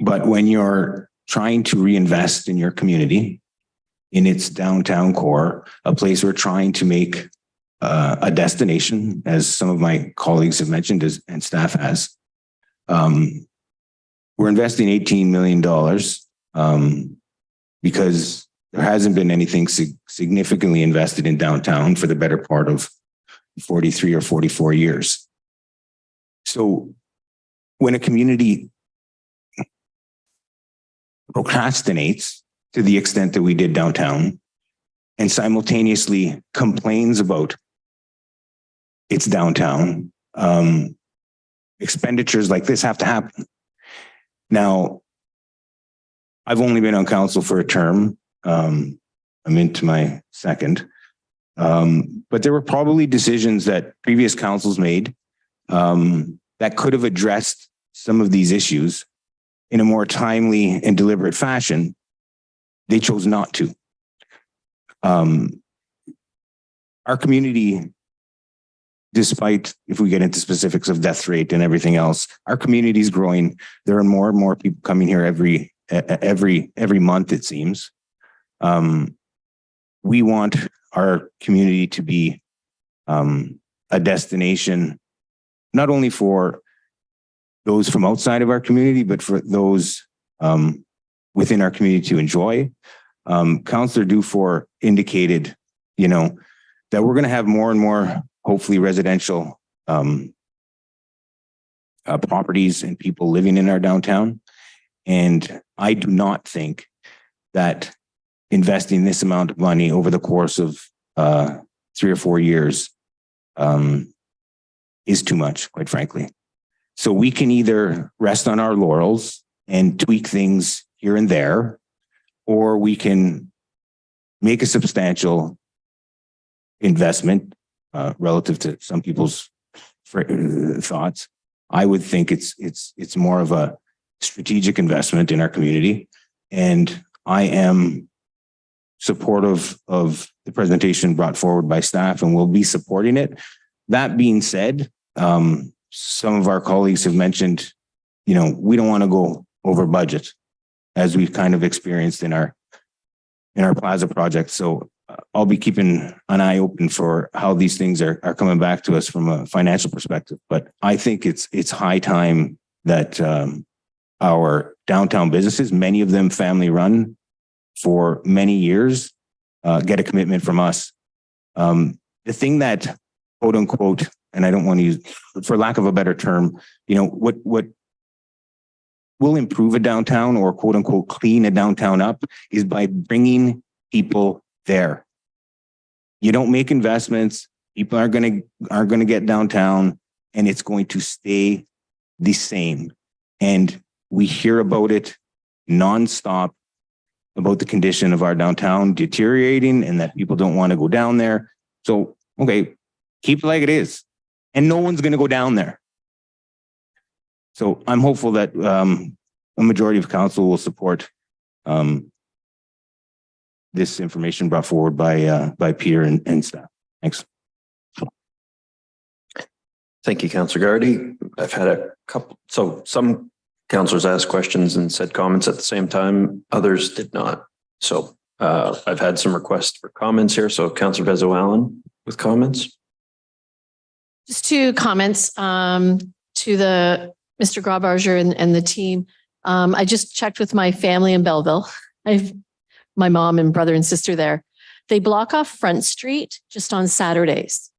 But when you're trying to reinvest in your community, in its downtown core, a place we're trying to make a destination, as some of my colleagues have mentioned and staff has, we're investing $18 million because there hasn't been anything significantly invested in downtown for the better part of 43 or 44 years. So when a community procrastinates to the extent that we did downtown, and simultaneously complains about its downtown, expenditures like this have to happen. Now, I've only been on council for a term. I'm into my second. But there were probably decisions that previous councils made that could have addressed some of these issues in a more timely and deliberate fashion. They chose not to. Our community, despite if we get into specifics of death rate and everything else, our community is growing. There are more and more people coming here every month, it seems. We want our community to be a destination, not only for those from outside of our community, but for those within our community to enjoy. Councillor Dufour indicated, that we're going to have more and more, hopefully, residential properties and people living in our downtown. And I do not think that investing this amount of money over the course of 3 or 4 years is too much, quite frankly. So we can either rest on our laurels and tweak things here and there, or we can make a substantial investment relative to some people's thoughts. I would think it's more of a strategic investment in our community, and I am supportive of the presentation brought forward by staff and will be supporting it. That being said, some of our colleagues have mentioned, we don't want to go over budget, as we've kind of experienced in our plaza project. So I'll be keeping an eye open for how these things are coming back to us from a financial perspective. But I think it's high time that our downtown businesses, many of them family run for many years, get a commitment from us. The thing that, quote unquote, and I don't want to use, for lack of a better term, what will improve a downtown or quote unquote clean a downtown up is by bringing people there. You don't make investments, people are going to get downtown, and it's going to stay the same. And we hear about it nonstop, about the condition of our downtown deteriorating and that people don't want to go down there. So, okay, keep it like it is. And no one's going to go down there. So I'm hopeful that a majority of council will support this information brought forward by Peter and staff. Thanks. Thank you, Councillor Gardy. I've had a couple, so some councillors asked questions and said comments at the same time. Others did not. So I've had some requests for comments here. So Councillor Bezo-Allen with comments. Just 2 comments to the Mr. Graubarger and the team. I just checked with my family in Belleville. I've my mom and brother and sister there. They block off Front Street just on Saturdays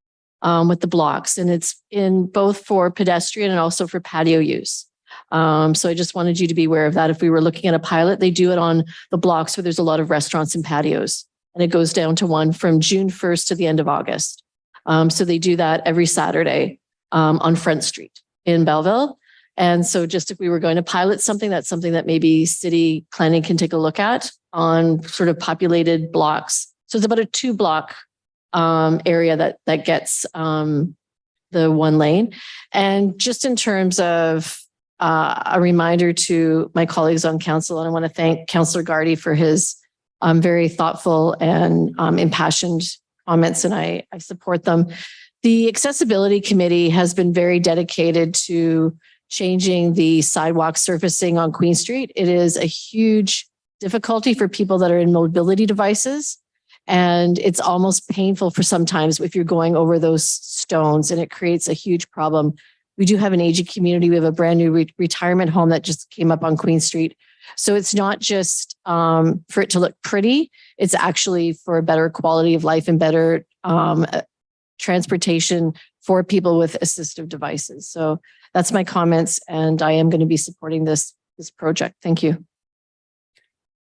with the blocks, and it's in both for pedestrian and also for patio use. So I just wanted you to be aware of that. If we were looking at a pilot, they do it on the blocks where there's a lot of restaurants and patios, and it goes down to 1 from June 1st to the end of August. So they do that every Saturday on Front Street in Belleville. And so just if we were going to pilot something, that's something that maybe city planning can take a look at on sort of populated blocks. So it's about a 2-block area that gets the 1 lane. And just in terms of a reminder to my colleagues on council, and I want to thank Councillor Gardy for his very thoughtful and impassioned comments, and I support them. The Accessibility Committee has been very dedicated to changing the sidewalk surfacing on Queen Street. It is a huge difficulty for people that are in mobility devices. And it's almost painful for sometimes if you're going over those stones, and it creates a huge problem. We do have an aging community. We have a brand new retirement home that just came up on Queen Street. So it's not just for it to look pretty, it's actually for a better quality of life and better transportation for people with assistive devices. So that's my comments, and I am going to be supporting this project. Thank you.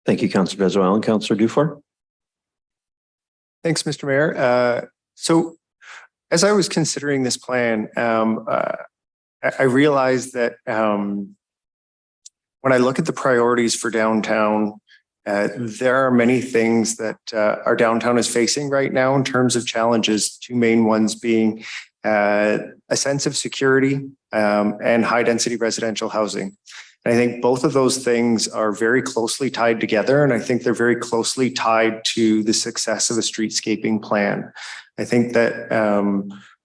Thank you, Councillor Bezo-Allen. Councillor Dufour. Thanks, Mr. Mayor. So as I was considering this plan, I realized that when I look at the priorities for downtown, there are many things that our downtown is facing right now in terms of challenges. Two main ones being a sense of security and high density residential housing. And I think both of those things are very closely tied together. And I think they're very closely tied to the success of a streetscaping plan. I think that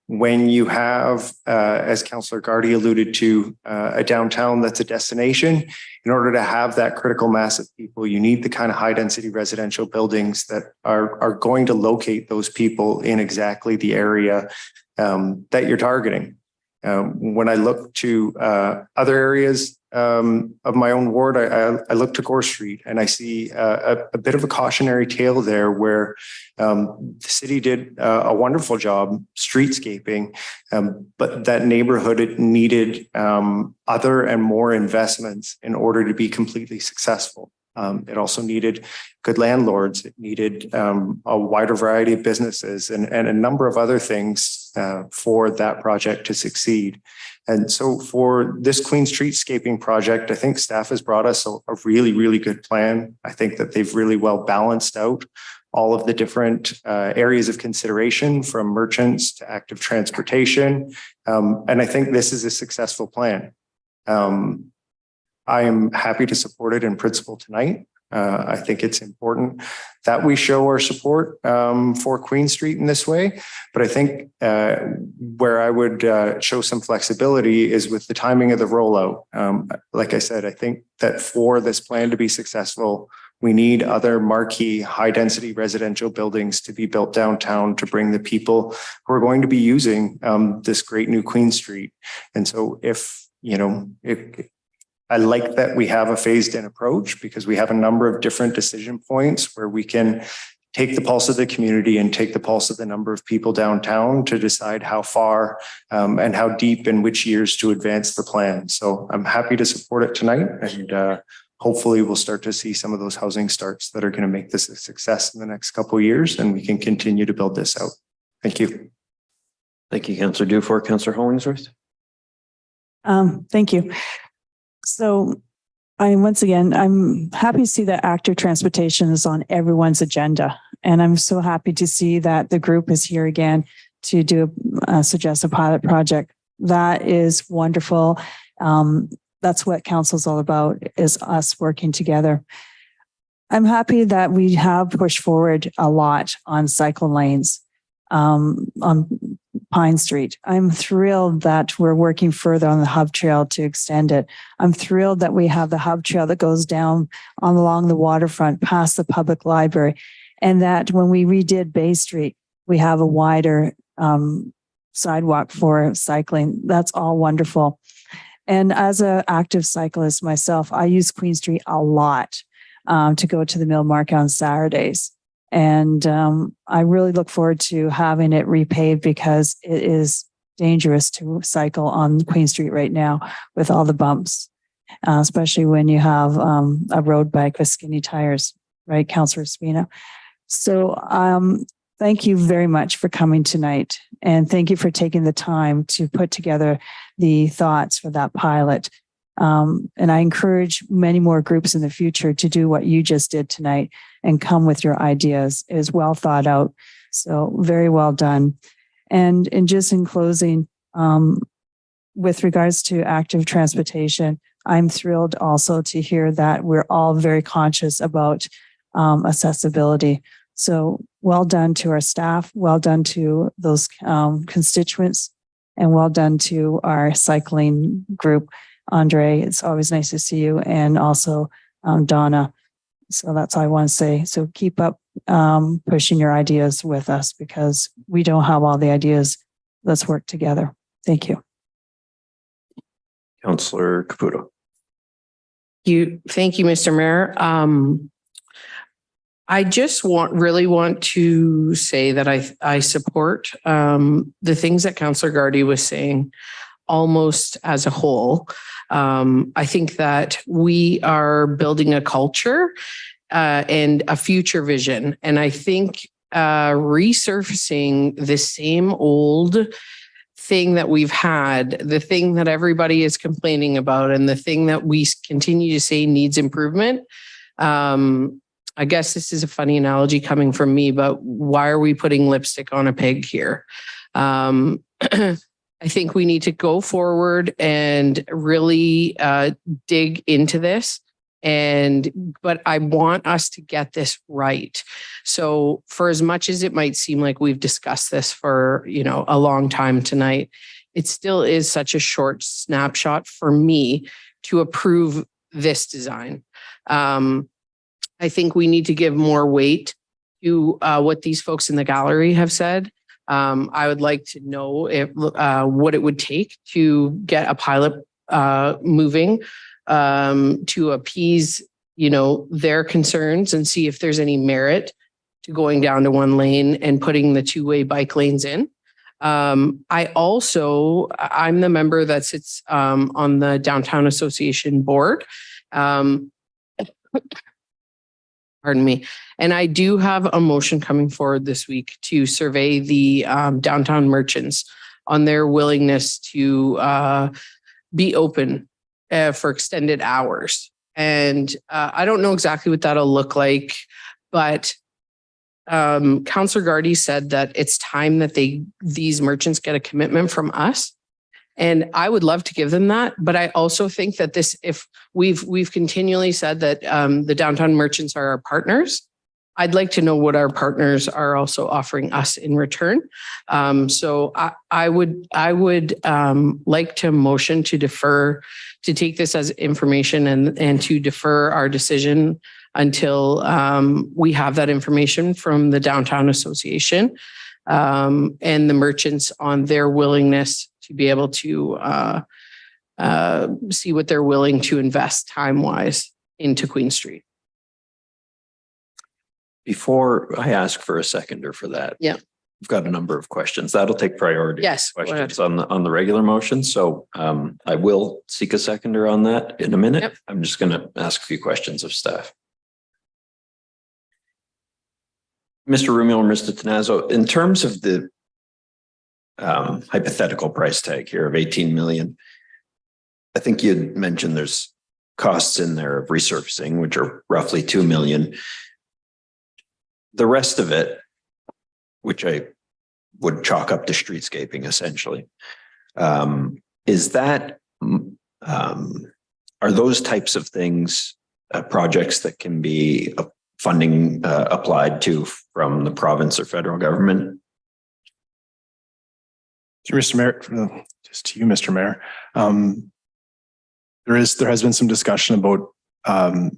when you have, as Councillor Gardy alluded to, a downtown that's a destination, in order to have that critical mass of people, you need the kind of high density residential buildings that are going to locate those people in exactly the area that you're targeting. When I look to other areas of my own ward, I look to Gore Street and I see a bit of a cautionary tale there where the city did a wonderful job streetscaping, but that neighborhood, it needed other and more investments in order to be completely successful. It also needed good landlords. It needed a wider variety of businesses and a number of other things for that project to succeed. And so for this Queen Streetscaping project, I think staff has brought us a really, really good plan. I think that they've really well balanced out all of the different areas of consideration, from merchants to active transportation. And I think this is a successful plan. I am happy to support it in principle tonight. I think it's important that we show our support for Queen Street in this way. But I think where I would show some flexibility is with the timing of the rollout. Like I said, I think that for this plan to be successful, we need other marquee high density residential buildings to be built downtown to bring the people who are going to be using this great new Queen Street. And so if I like that we have a phased in approach, because we have a number of different decision points where we can take the pulse of the community and take the pulse of the number of people downtown to decide how far and how deep in which years to advance the plan. So I'm happy to support it tonight, and hopefully we'll start to see some of those housing starts that are going to make this a success in the next couple of years, and we can continue to build this out. Thank you. Thank you, Councillor Dufour. Councillor Hollingsworth. Thank you. So once again, I'm happy to see that active transportation is on everyone's agenda. And I'm so happy to see that the group is here again to suggest a pilot project. That is wonderful. That's what council's all about, is us working together. I'm happy that we have pushed forward a lot on cycle lanes on Pine Street. I'm thrilled that we're working further on the hub trail to extend it. I'm thrilled that we have the hub trail that goes down along the waterfront past the public library, and that when we redid Bay Street, we have a wider sidewalk for cycling. That's all wonderful. And as an active cyclist myself, I use Queen Street a lot to go to the Mill Market on Saturdays. And I really look forward to having it repaved, because it is dangerous to cycle on Queen Street right now with all the bumps, especially when you have a road bike with skinny tires, right, Councillor Spina? So thank you very much for coming tonight. And thank you for taking the time to put together the thoughts for that pilot. And I encourage many more groups in the future to do what you just did tonight and come with your ideas. It is well thought out. So very well done. And just in closing, with regards to active transportation, I'm thrilled also to hear that we're all very conscious about accessibility. So well done to our staff, well done to those constituents, and well done to our cycling group. Andre, it's always nice to see you, and also Donna. So that's all I want to say. So keep up pushing your ideas with us, because we don't have all the ideas. Let's work together. Thank you. Councillor Caputo. Thank you, Mr. Mayor. I just really want to say that I support the things that Councillor Gardy was saying almost as a whole. I think that we are building a culture and a future vision. And I think resurfacing the same old thing that we've had, the thing that everybody is complaining about, and the thing that we continue to say needs improvement. I guess this is a funny analogy coming from me, but why are we putting lipstick on a pig here? I think we need to go forward and really dig into this. But I want us to get this right. So for as much as it might seem like we've discussed this for, a long time tonight, it still is such a short snapshot for me to approve this design. I think we need to give more weight to what these folks in the gallery have said. I would like to know what it would take to get a pilot moving to appease, their concerns and see if there's any merit to going down to one lane and putting the two-way bike lanes in. I'm the member that sits on the Downtown Association board. Pardon me. And I do have a motion coming forward this week to survey the downtown merchants on their willingness to be open for extended hours. And I don't know exactly what that'll look like, but Councillor Gardy said that it's time that these merchants get a commitment from us. And I would love to give them that. But I also think that if we've continually said that the downtown merchants are our partners, I'd like to know what our partners are also offering us in return. So I would like to motion to defer, to take this as information and to defer our decision until we have that information from the Downtown Association and the merchants on their willingness to be able to see what they're willing to invest time-wise into Queen Street. Before I ask for a seconder for that. Yeah. We've got a number of questions. That'll take priority. Yes. Questions on the regular motion. So I will seek a seconder on that in a minute. Yep. I'm just going to ask a few questions of staff. Mr. Rumio or Mr. Tenazzo, in terms of the hypothetical price tag here of 18 million, I think you'd mentioned there's costs in there of resurfacing, which are roughly 2 million. The rest of it, which I would chalk up to streetscaping essentially, is that, are those types of things projects that can be funding applied to from the province or federal government? To Mr. Mayor, just to you, Mr. Mayor, there has been some discussion about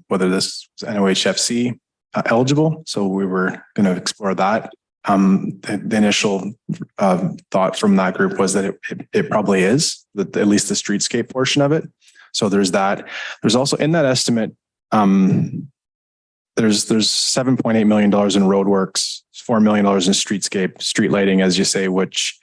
whether this was NOHFC eligible. So we were going to explore that. The initial thought from that group was that it probably is, that at least the streetscape portion of it. So there's that. There's also in that estimate, there's $7.8 million in roadworks, $4 million in streetscape, street lighting, as you say, which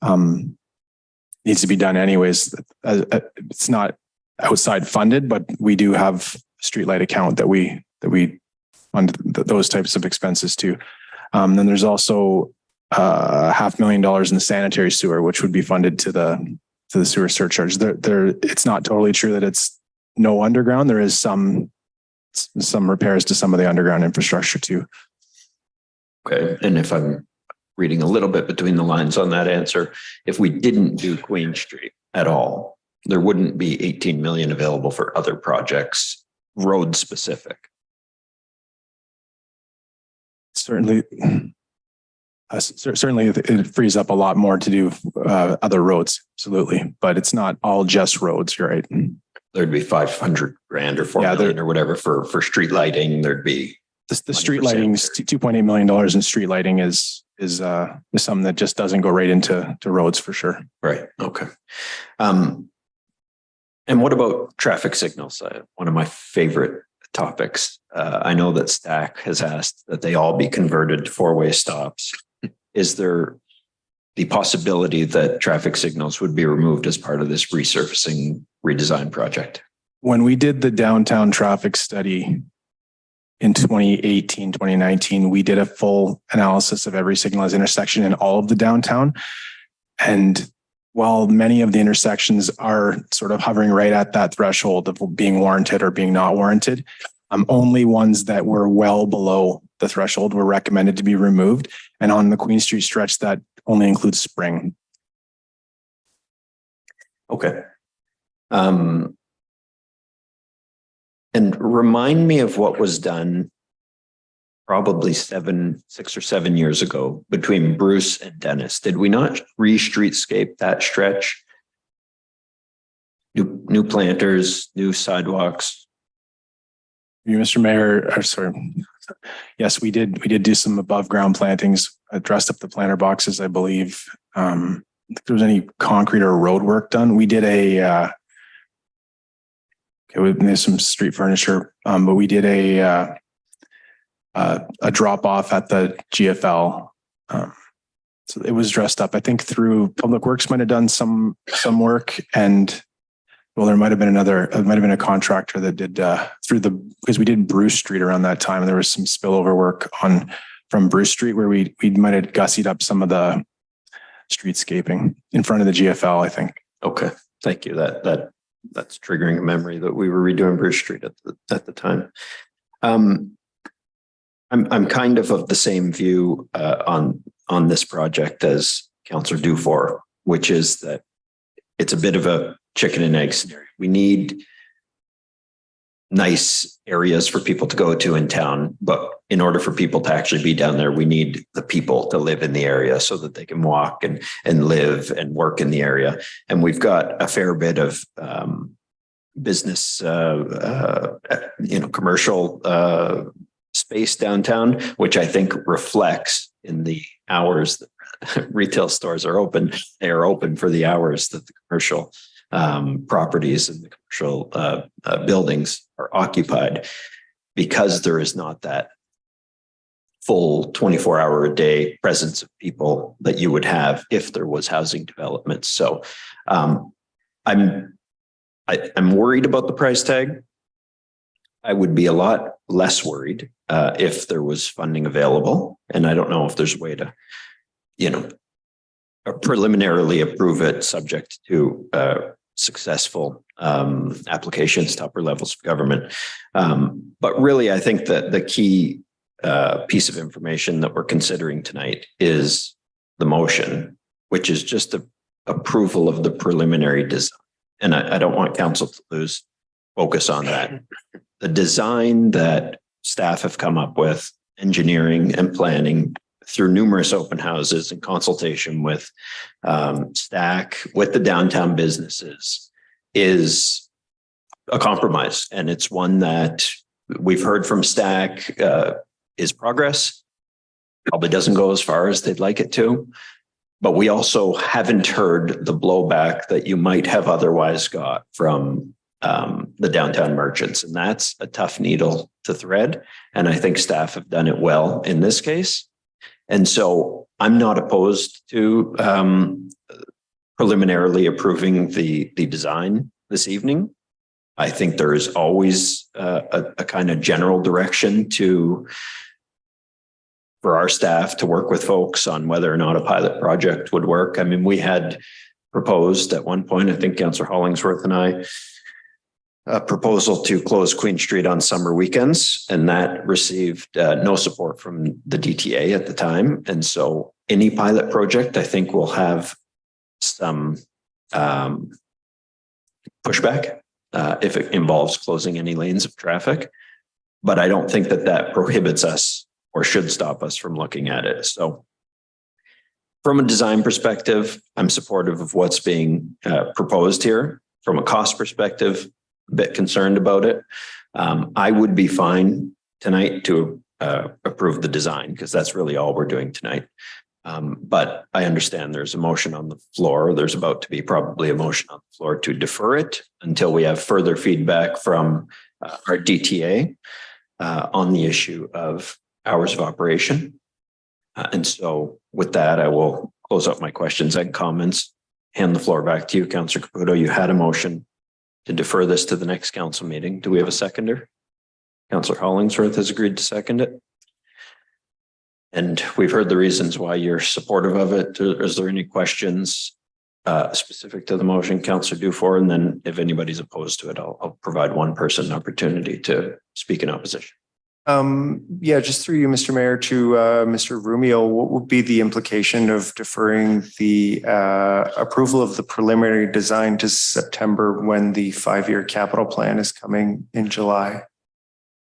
needs to be done anyways. It's not outside funded, but we do have a streetlight account that we fund those types of expenses too. Then there's also $500,000 in the sanitary sewer, which would be funded to the sewer surcharge. It's not totally true that it's no underground. There is some repairs to some of the underground infrastructure too. Okay, and if I'm reading a little bit between the lines on that answer, if we didn't do Queen Street at all, there wouldn't be 18 million available for other projects, road specific. Certainly, it frees up a lot more to do other roads, absolutely. But it's not all just roads, you're right. There'd be 500 grand or 4 million or whatever for street lighting. There'd be the street lighting, $2.8 million in street lighting is something that just doesn't go right into roads for sure. Right. Okay. And what about traffic signals? One of my favorite topics. I know that Stack has asked that they all be converted to four-way stops. Is there the possibility that traffic signals would be removed as part of this resurfacing redesign project? When we did the downtown traffic study, in 2018, 2019, we did a full analysis of every signalized intersection in all of the downtown. And while many of the intersections are sort of hovering right at that threshold of being warranted or being not warranted, only ones that were well below the threshold were recommended to be removed. And on the Queen Street stretch, that only includes Spring. Okay. And remind me of what was done probably 6 or 7 years ago between Bruce and Dennis. Did we not re-streetscape that stretch? New planters, new sidewalks. You, Mr. Mayor, or sorry. Yes, we did do some above ground plantings, dressed up the planter boxes, I believe. I don't think there was any concrete or road work done. We did there's some street furniture, but we did a drop off at the GFL. So it was dressed up. I think through Public Works might have done some work, and well, there might have been a contractor that did because we did Bruce Street around that time, and there was some spillover work from Bruce Street where we might have gussied up some of the streetscaping in front of the GFL, I think. Okay, thank you. That's triggering a memory that we were redoing Bruce Street at the time. I'm kind of the same view on this project as Councillor Dufour, which is that it's a bit of a chicken and egg scenario. We need nice areas for people to go to in town, but in order for people to actually be down there, we need the people to live in the area so that they can walk and live and work in the area. And we've got a fair bit of business, commercial space downtown, which I think reflects in the hours that retail stores are open. They are open for the hours that the commercial properties and the commercial buildings are occupied, because there is not that full 24-hour-a-day presence of people that you would have if there was housing development. So I'm worried about the price tag. I would be a lot less worried if there was funding available, and I don't know if there's a way to, preliminarily approve it subject to successful applications to upper levels of government. But really, I think that the key piece of information that we're considering tonight is the motion, which is just the approval of the preliminary design. And I don't want council to lose focus on that. The design that staff have come up with, engineering and planning, through numerous open houses and consultation with STAC, with the downtown businesses, is a compromise. And it's one that we've heard from STAC is progress. Probably doesn't go as far as they'd like it to. But we also haven't heard the blowback that you might have otherwise got from the downtown merchants. And that's a tough needle to thread. And I think staff have done it well in this case. And so I'm not opposed to preliminarily approving the design this evening. I think there is always a kind of general direction for our staff to work with folks on whether or not a pilot project would work. I mean, we had proposed at one point, I think Councillor Hollingsworth and I, a proposal to close Queen Street on summer weekends, and that received no support from the DTA at the time. And so any pilot project, I think, will have some pushback if it involves closing any lanes of traffic. But I don't think that prohibits us or should stop us from looking at it. So from a design perspective, I'm supportive of what's being proposed here. From a cost perspective, a bit concerned about it. I would be fine tonight to approve the design, because that's really all we're doing tonight. But I understand there's a motion on the floor. There's about to be probably a motion on the floor to defer it until we have further feedback from our DTA on the issue of hours of operation. And so with that, I will close up my questions and comments. Hand the floor back to you, Councillor Caputo. You had a motion to defer this to the next council meeting. Do we have a seconder? Councillor Hollingsworth has agreed to second it. And we've heard the reasons why you're supportive of it. Is there any questions specific to the motion, Councillor Dufour? And then if anybody's opposed to it, I'll provide one person an opportunity to speak in opposition. Yeah, just through you, Mr. Mayor, to Mr. Rumio, what would be the implication of deferring the approval of the preliminary design to September when the 5-year capital plan is coming in July?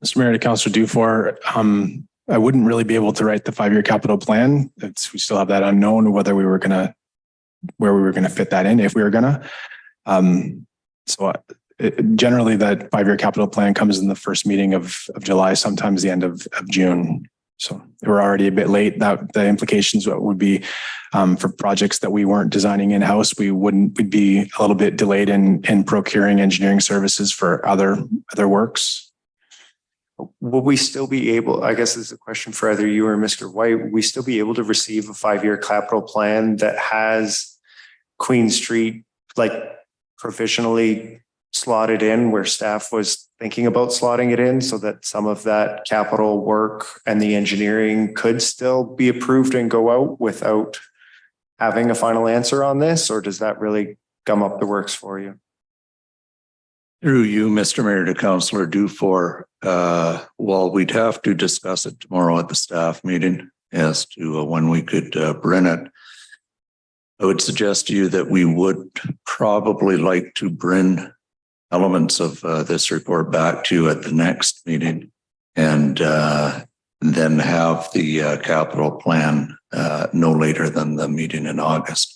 Mr. Mayor, to Councillor Dufour, I wouldn't really be able to write the 5-year capital plan. We still have that unknown whether where we were gonna fit that in, if we were gonna. Generally, that 5-year capital plan comes in the first meeting of July, sometimes the end of June. So we're already a bit late. That the implications would be for projects that we weren't designing in-house, we'd be a little bit delayed in procuring engineering services for other works. Will we still be able, I guess this is a question for either you or Mr. White, will we still be able to receive a 5-year capital plan that has Queen Street like provisionally slotted in where staff was thinking about slotting it in so that some of that capital work and the engineering could still be approved and go out without having a final answer on this? Or does that really gum up the works for you? Through you, Mr. Mayor, to Councillor Dufour, well, we'd have to discuss it tomorrow at the staff meeting as to when we could bring it. I would suggest to you that we would probably like to bring elements of this report back to you at the next meeting and then have the capital plan no later than the meeting in August.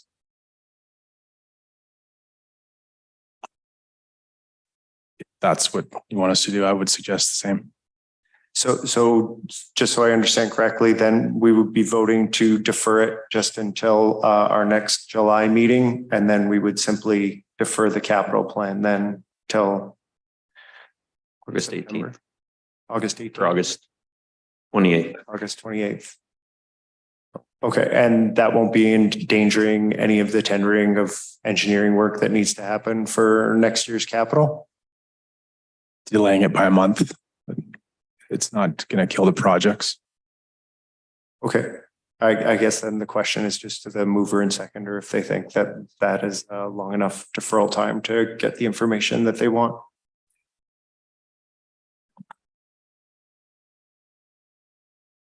That's what you want us to do, I would suggest the same. So just so I understand correctly, then we would be voting to defer it just until our next July meeting, and then we would simply defer the capital plan then till August 18th. August 18th. Or August 28th. August 28th. Okay, and that won't be endangering any of the tendering of engineering work that needs to happen for next year's capital? Delaying it by a month. It's not going to kill the projects. Okay. I guess then the question is just to the mover and seconder if they think that that is long enough deferral time to get the information that they want.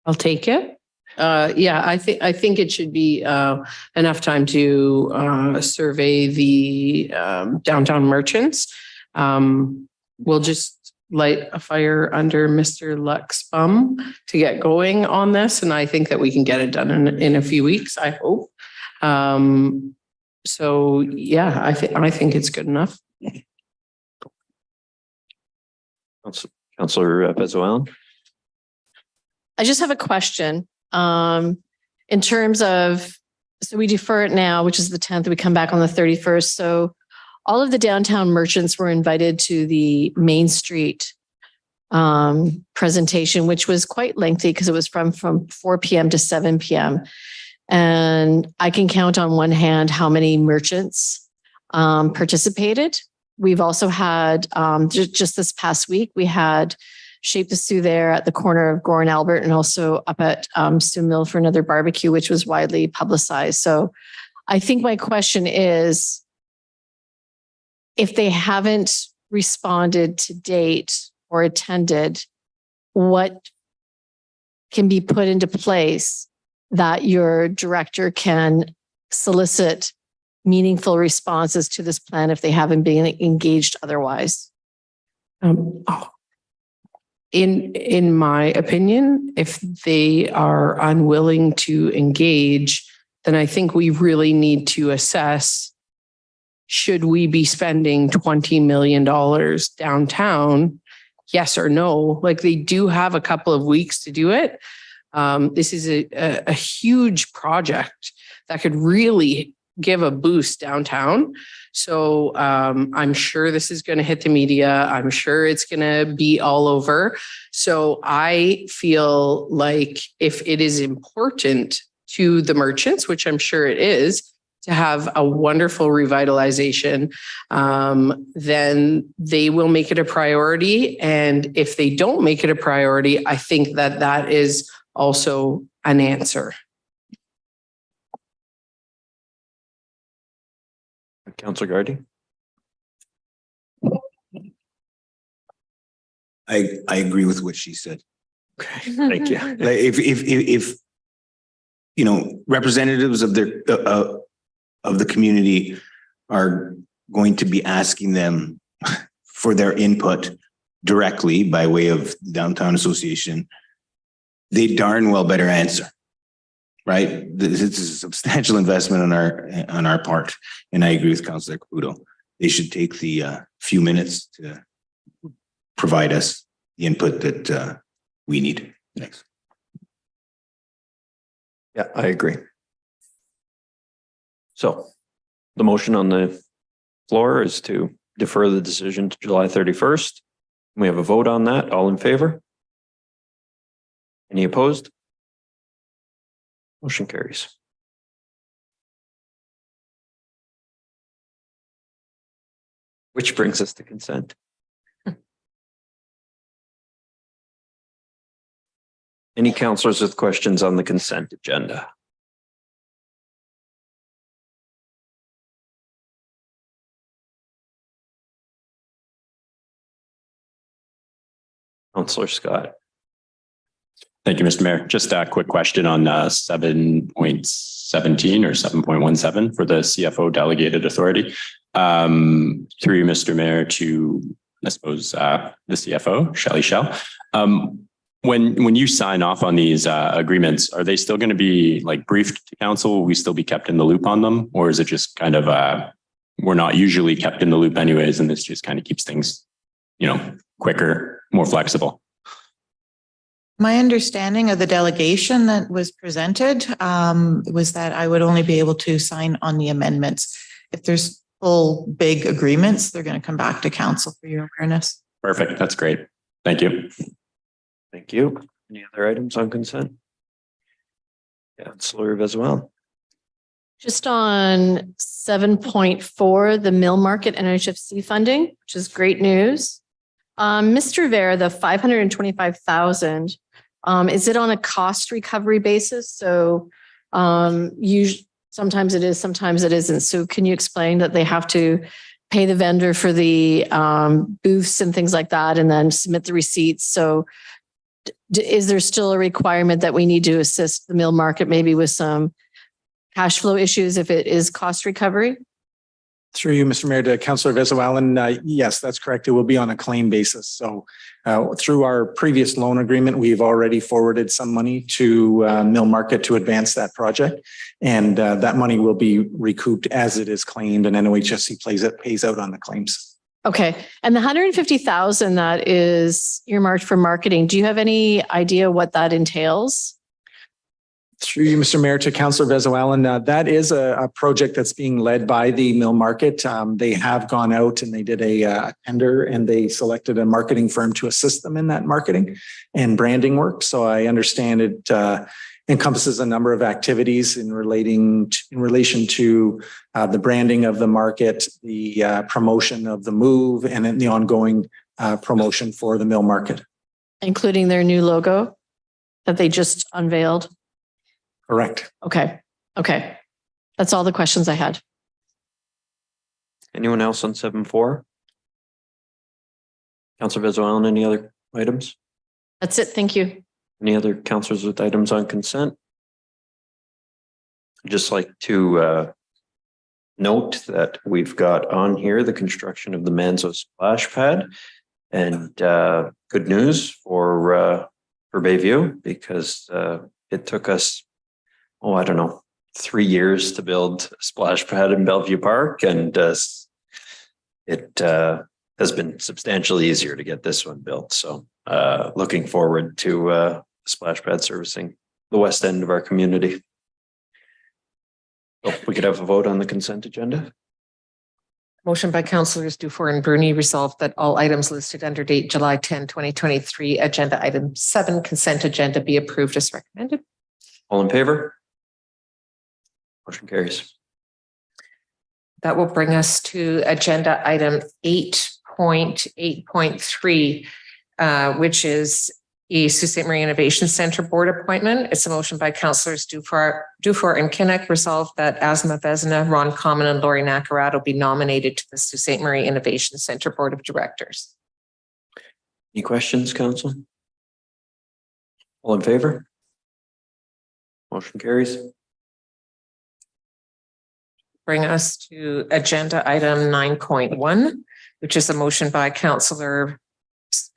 I'll take it. Yeah, I think it should be enough time to survey the downtown merchants. We'll just light a fire under Mr. Luck's bum to get going on this. And I think that we can get it done in a few weeks, I hope. So yeah, I think it's good enough. Councillor Bezuilen. I just have a question. In terms of, so we defer it now, which is the 10th, we come back on the 31st. So all of the downtown merchants were invited to the Main Street presentation, which was quite lengthy because it was from 4 p.m. to 7 p.m. And I can count on one hand how many merchants participated. We've also had, just this past week, we had Shape the Sioux there at the corner of Gore and Albert and also up at Sioux Mill for another barbecue, which was widely publicized. So I think my question is, if they haven't responded to date or attended, what can be put into place that your director can solicit meaningful responses to this plan if they haven't been engaged otherwise? In my opinion, if they are unwilling to engage, then I think we really need to assess, should we be spending $20 million downtown? Yes or no? Like, they do have a couple of weeks to do it. This is a huge project that could really give a boost downtown. So I'm sure this is going to hit the media. I'm sure it's going to be all over. So I feel like if it is important to the merchants, which I'm sure it is, to have a wonderful revitalization, then they will make it a priority. And if they don't make it a priority, I think that that is also an answer. Councillor Gardy. I agree with what she said. Okay, thank you. Like if you know, representatives of their of the community are going to be asking them for their input directly by way of downtown association, they darn well better answer, right? This is a substantial investment on our part, and I agree with Councillor Caputo. They should take the few minutes to provide us the input that we need. Thanks. Yeah, I agree. So the motion on the floor is to defer the decision to July 31st. We have a vote on that. All in favor? Any opposed? Motion carries. Which brings us to consent. Any councillors with questions on the consent agenda? Councillor Scott. Thank you, Mr. Mayor. Just a quick question on 7.17 or 7.17 for the CFO delegated authority. Through you, Mr. Mayor, to, I suppose, the CFO, Shelley Shell. When you sign off on these agreements, are they still going to be like briefed to council? Will we still be kept in the loop on them? Or is it just kind of, we're not usually kept in the loop anyways, and this just kind of keeps things, you know, quicker, more flexible? My understanding of the delegation that was presented was that I would only be able to sign on the amendments. If there's full big agreements, they're going to come back to council for your awareness. Perfect. That's great. Thank you. Thank you. Any other items on consent? Councillor Vesuel. Just on 7.4, the mill market NHFC funding, which is great news. Mr. Vera, the 525,000, is it on a cost recovery basis? So sometimes it is, sometimes it isn't. So can you explain that they have to pay the vendor for the booths and things like that and then submit the receipts? So is there still a requirement that we need to assist the mill market maybe with some cash flow issues if it is cost recovery? Through you, Mr. Mayor, to Councillor Vesuelen, yes, that's correct. It will be on a claim basis. So through our previous loan agreement, we've already forwarded some money to Mill Market to advance that project. And that money will be recouped as it is claimed, and NOHSC pays out on the claims. Okay. And the 150,000 that is earmarked for marketing, do you have any idea what that entails? Through you, Mr. Mayor, to Councillor Vesuelen, that is a project that's being led by the mill market. They have gone out and they did a tender, and they selected a marketing firm to assist them in that marketing and branding work. So I understand it encompasses a number of activities in relation to the branding of the market, the promotion of the move, and then the ongoing promotion for the mill market. Including their new logo that they just unveiled? Correct. Okay. Okay. That's all the questions I had. Anyone else on 7.4? Councillor Vesuelen, any other items? That's it. Thank you. Any other councillors with items on consent? I'd just like to note that we've got on here the construction of the Manzo splash pad, and good news for Bayview, because it took us, I don't know, 3 years to build a splash pad in Bellevue Park, and it has been substantially easier to get this one built. So looking forward to splash pad servicing the west end of our community. So we could have a vote on the consent agenda. Motion by councillors Dufour and Bruni resolved that all items listed under date July 10, 2023, agenda item 7 consent agenda be approved as recommended. All in favor? Motion carries. That will bring us to agenda item 8.8.3, which is a Sault Ste. Marie Innovation Center Board appointment. It's a motion by Councillors Dufour and Kinnock, resolved that Asma Vezina, Ron Common, and Lori Nacarado be nominated to the Sault Ste. Marie Innovation Center Board of Directors. Any questions, Council? All in favor? Motion carries. Bring us to agenda item 9.1, which is a motion by Councillor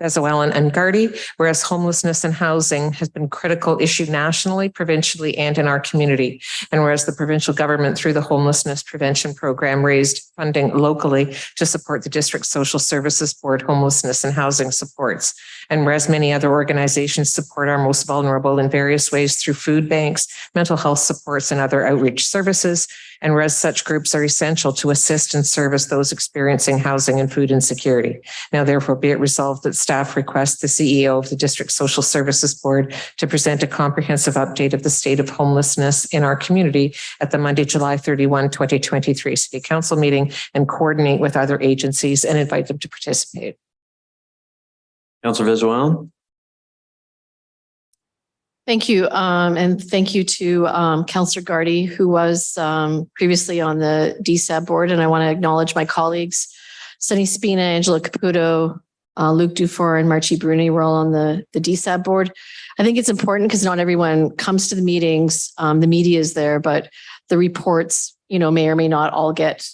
Bezowen and Gardy, whereas homelessness and housing has been a critical issue nationally, provincially, and in our community. And whereas the provincial government, through the Homelessness Prevention Program, raised funding locally to support the District Social Services Board homelessness and housing supports. And whereas many other organizations support our most vulnerable in various ways through food banks, mental health supports, and other outreach services. And whereas such groups are essential to assist and service those experiencing housing and food insecurity. Now, therefore, be it resolved that staff requests the CEO of the District Social Services Board to present a comprehensive update of the state of homelessness in our community at the Monday, July 31, 2023 City Council meeting, and coordinate with other agencies and invite them to participate. Councillor Bezowen. Thank you. And thank you to Councillor Gardy, who was previously on the DSAB board. And I want to acknowledge my colleagues, Sunny Spina, Angela Caputo, Luke Dufour, and Marchi Bruni were all on the DSAB board. I think it's important because not everyone comes to the meetings. The media is there, but the reports, may or may not all get,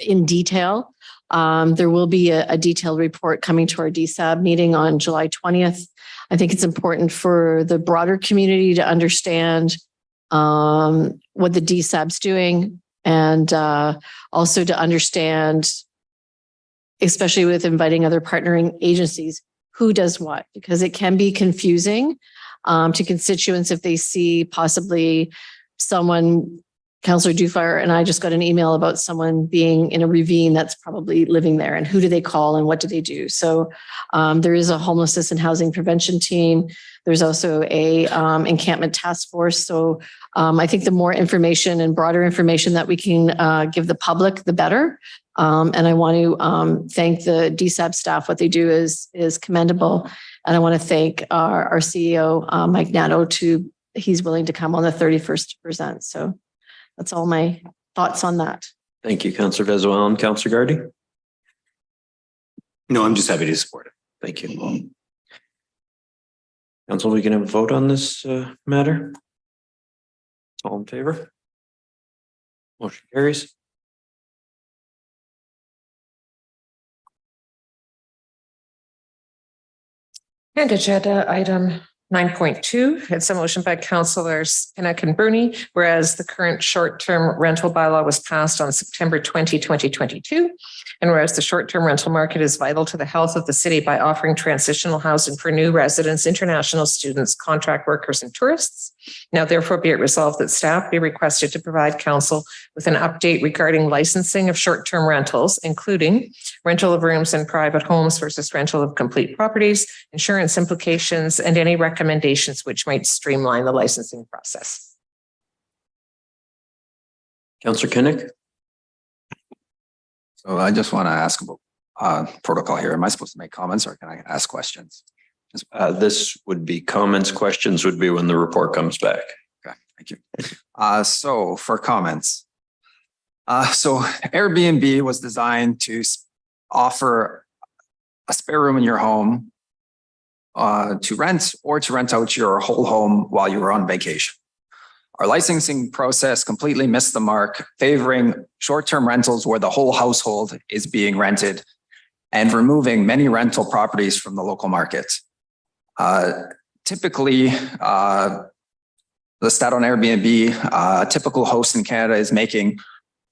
in detail. There will be a detailed report coming to our DSAB meeting on July 20th. I think it's important for the broader community to understand what the DSAB's doing, and also to understand, especially with inviting other partnering agencies, who does what, because it can be confusing to constituents if they see possibly someone. Councillor Dufour and I just got an email about someone being in a ravine that's probably living there, and who do they call and what do they do? So there is a homelessness and housing prevention team. There's also a encampment task force. So I think the more information and broader information that we can give the public, the better. And I want to thank the DSAB staff. What they do is commendable. And I want to thank our CEO, Mike Nato, he's willing to come on the 31st to present. So that's all my thoughts on that. Thank you, Councillor Bezowen. Councillor Gardy. No, I'm just happy to support it. Thank you. Council, we can have a vote on this matter. All in favor? Motion carries. And agenda item 9.2, it's a motion by Councillors Pinnock and Bruni, whereas the current short-term rental bylaw was passed on September 20, 2022. And whereas the short-term rental market is vital to the health of the city by offering transitional housing for new residents, international students, contract workers, and tourists. Now, therefore, be it resolved that staff be requested to provide council with an update regarding licensing of short-term rentals, including rental of rooms in private homes versus rental of complete properties, insurance implications, and any recommendations which might streamline the licensing process. Councillor Kinnock. So I just want to ask about protocol here. Am I supposed to make comments or can I ask questions? This would be comments. Questions would be when the report comes back. Okay, thank you. So for comments. So Airbnb was designed to offer a spare room in your home to rent or to rent out your whole home while you were on vacation. Our licensing process completely missed the mark, favoring short-term rentals where the whole household is being rented and removing many rental properties from the local market. Typically, the stat on Airbnb, a typical host in Canada is making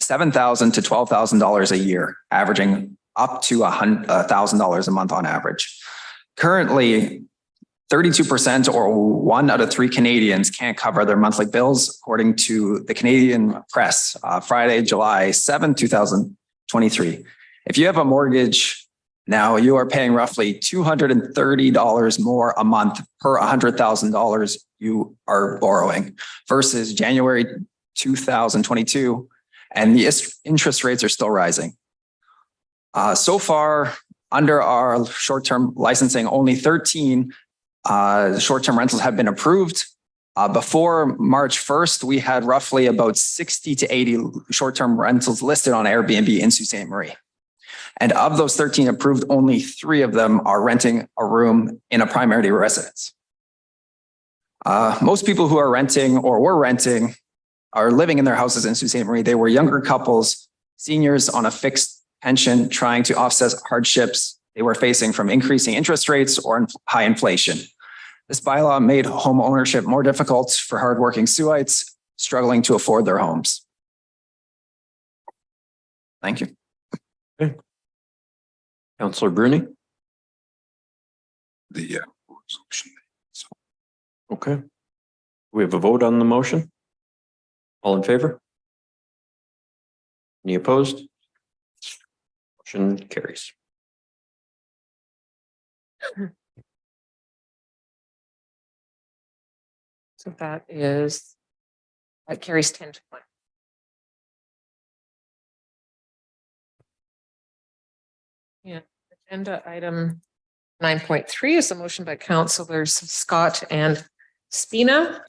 $7,000 to $12,000 a year, averaging up to $1,000 a month on average. Currently, 32% or 1 out of 3 Canadians can't cover their monthly bills, according to the Canadian Press, Friday, July 7, 2023. If you have a mortgage now, you are paying roughly $230 more a month per $100,000 you are borrowing versus January 2022, and the interest rates are still rising. So far, under our short-term licensing, only 13 short-term rentals have been approved. Before March 1st, we had roughly about 60 to 80 short-term rentals listed on Airbnb in Sault Ste. Marie. And of those 13 approved, only 3 of them are renting a room in a primary residence. Most people who are renting or were renting are living in their houses in Sault Ste. Marie. They were younger couples, seniors on a fixed pension trying to offset hardships they were facing from increasing interest rates or high inflation. This bylaw made home ownership more difficult for hardworking Saultites struggling to afford their homes. Thank you. Okay. Councillor Bruni. The resolution. Okay. We have a vote on the motion. All in favor? Any opposed? Motion carries. So that carries 10 to 1. Yeah, agenda item 9.3 is a motion by councillors Scott and Spina.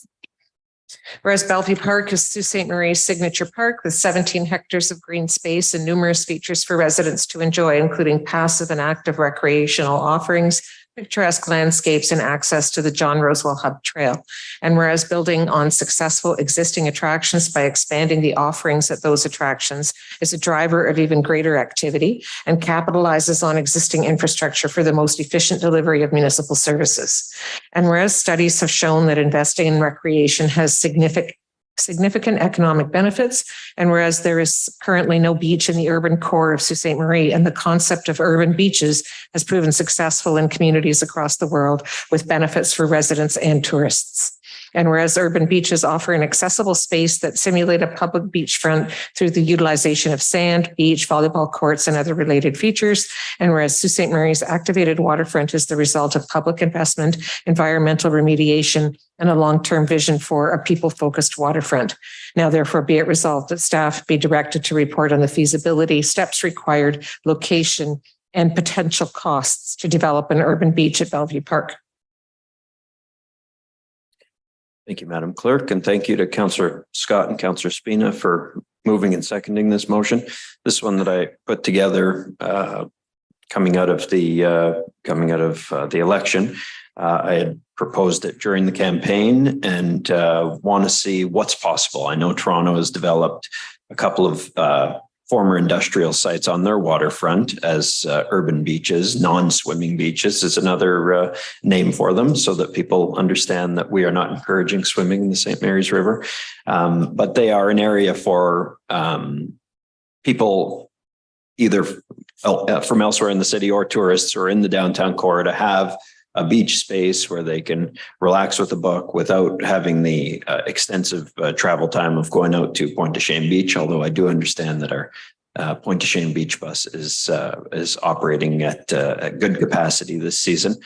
Whereas Bellevue Park is Sault Ste. Marie's signature park with 17 hectares of green space and numerous features for residents to enjoy, including passive and active recreational offerings, picturesque landscapes, and access to the John Rosewell Hub Trail. And whereas building on successful existing attractions by expanding the offerings at those attractions is a driver of even greater activity and capitalizes on existing infrastructure for the most efficient delivery of municipal services. And whereas studies have shown that investing in recreation has significant economic benefits, and whereas there is currently no beach in the urban core of Sault Ste. Marie, and the concept of urban beaches has proven successful in communities across the world with benefits for residents and tourists. And whereas urban beaches offer an accessible space that simulate a public beachfront through the utilization of sand, beach, volleyball courts, and other related features. And whereas Sault Ste. Marie's activated waterfront is the result of public investment, environmental remediation, and a long-term vision for a people-focused waterfront. Now, therefore, be it resolved that staff be directed to report on the feasibility, steps required, location, and potential costs to develop an urban beach at Bellevue Park. Thank you, Madam Clerk, and thank you to Councillor Scott and Councillor Spina for moving and seconding this motion. This one that I put together coming out of the election. I had proposed it during the campaign and want to see what's possible. I know Toronto has developed a couple of former industrial sites on their waterfront as urban beaches. Non-swimming beaches is another name for them, so that people understand that we are not encouraging swimming in the St. Mary's River. But they are an area for people either from elsewhere in the city or tourists or in the downtown core to have a beach space where they can relax with a book without having the extensive travel time of going out to Pointe du Chêne Beach. Although I do understand that our Pointe du Chêne Beach bus is operating at a good capacity this season.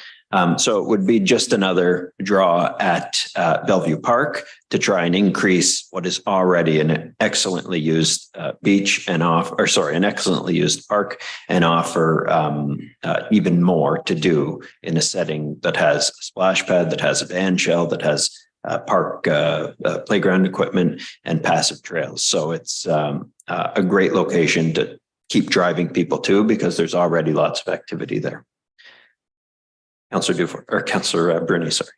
So it would be just another draw at Bellevue Park to try and increase what is already an excellently used beach and an excellently used park, and offer even more to do in a setting that has a splash pad, that has a band shell, that has park playground equipment and passive trails. So it's a great location to keep driving people to, because there's already lots of activity there. Councillor Bruni, sorry.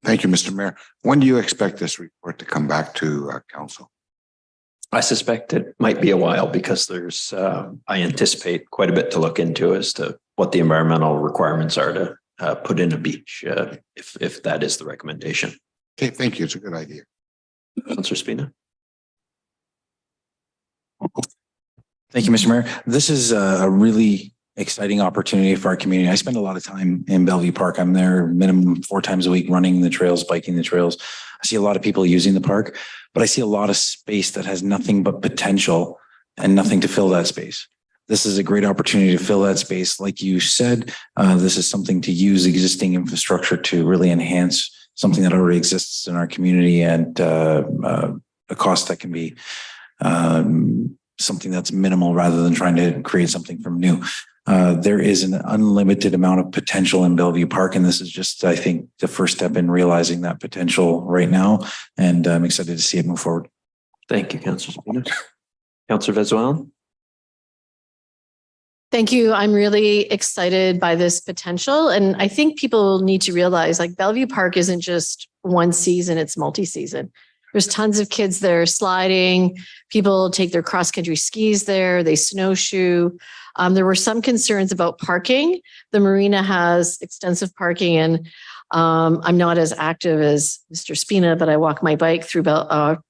Thank you, Mr. Mayor. When do you expect this report to come back to council? I suspect it might be a while, because there's, I anticipate quite a bit to look into as to what the environmental requirements are to put in a beach, if that is the recommendation. Okay, thank you. It's a good idea. Councillor Spina. Thank you, Mr. Mayor. This is a really exciting opportunity for our community. I spend a lot of time in Bellevue Park. I'm there minimum 4 times a week, running the trails, biking the trails. I see a lot of people using the park, but I see a lot of space that has nothing but potential and nothing to fill that space. This is a great opportunity to fill that space. Like you said, this is something to use existing infrastructure to really enhance something that already exists in our community and a cost that can be something that's minimal rather than trying to create something from new. There is an unlimited amount of potential in Bellevue Park, and this is just, I think, the first step in realizing that potential right now. And I'm excited to see it move forward. Thank you, Councillor Spina. Councillor Venezuelan. Thank you. I'm really excited by this potential. And I think people need to realize like Bellevue Park isn't just one season, it's multi-season. There's tons of kids there sliding. People take their cross-country skis there. They snowshoe. There were some concerns about parking. The marina has extensive parking, and I'm not as active as Mr. Spina, but I walk my bike through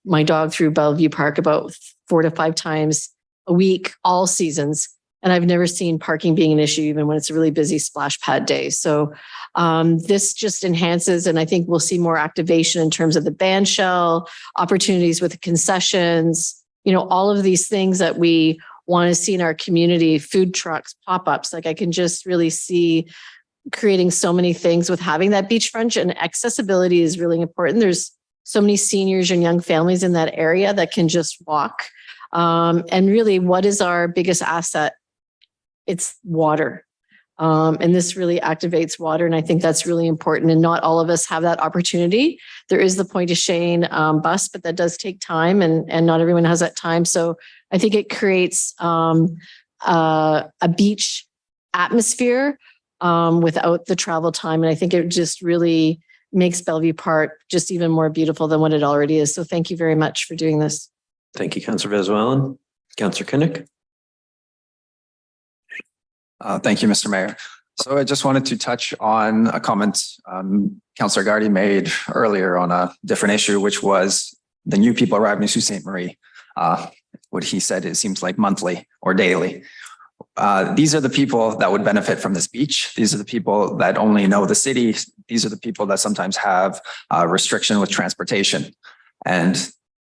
my dog through Bellevue Park about 4 to 5 times a week, all seasons. And I've never seen parking being an issue, even when it's a really busy splash pad day. So this just enhances, and I think we'll see more activation in terms of the band shell, opportunities with the concessions, all of these things that we want to see in our community, food trucks, pop-ups. Like I can just really see creating so many things with having that beachfront, and accessibility is really important. There's so many seniors and young families in that area that can just walk. And really, what is our biggest asset? It's water. And this really activates water. And I think that's really important. And not all of us have that opportunity. There is the Point of Shane bus, but that does take time, and not everyone has that time. So I think it creates a beach atmosphere without the travel time. And I think it just really makes Bellevue Park just even more beautiful than what it already is. So thank you very much for doing this. Thank you, Councillor Venezuelan. Councillor Kinnick. Thank you, Mr. Mayor. So I just wanted to touch on a comment Councillor Gardy made earlier on a different issue, which was the new people arriving to Sainte Marie. What he said, it seems like monthly or daily. These are the people that would benefit from this beach. These are the people that only know the city. These are the people that sometimes have restriction with transportation. And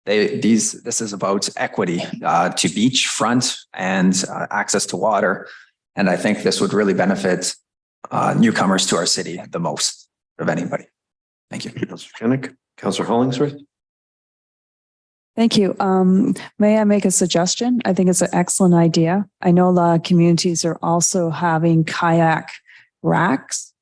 this is about equity to beachfront and access to water. And I think this would really benefit newcomers to our city the most of anybody. Thank you. Councillor Kinnick. Councillor Hollingsworth. Thank you. May I make a suggestion? I think it's an excellent idea. I know a lot of communities are also having kayak racks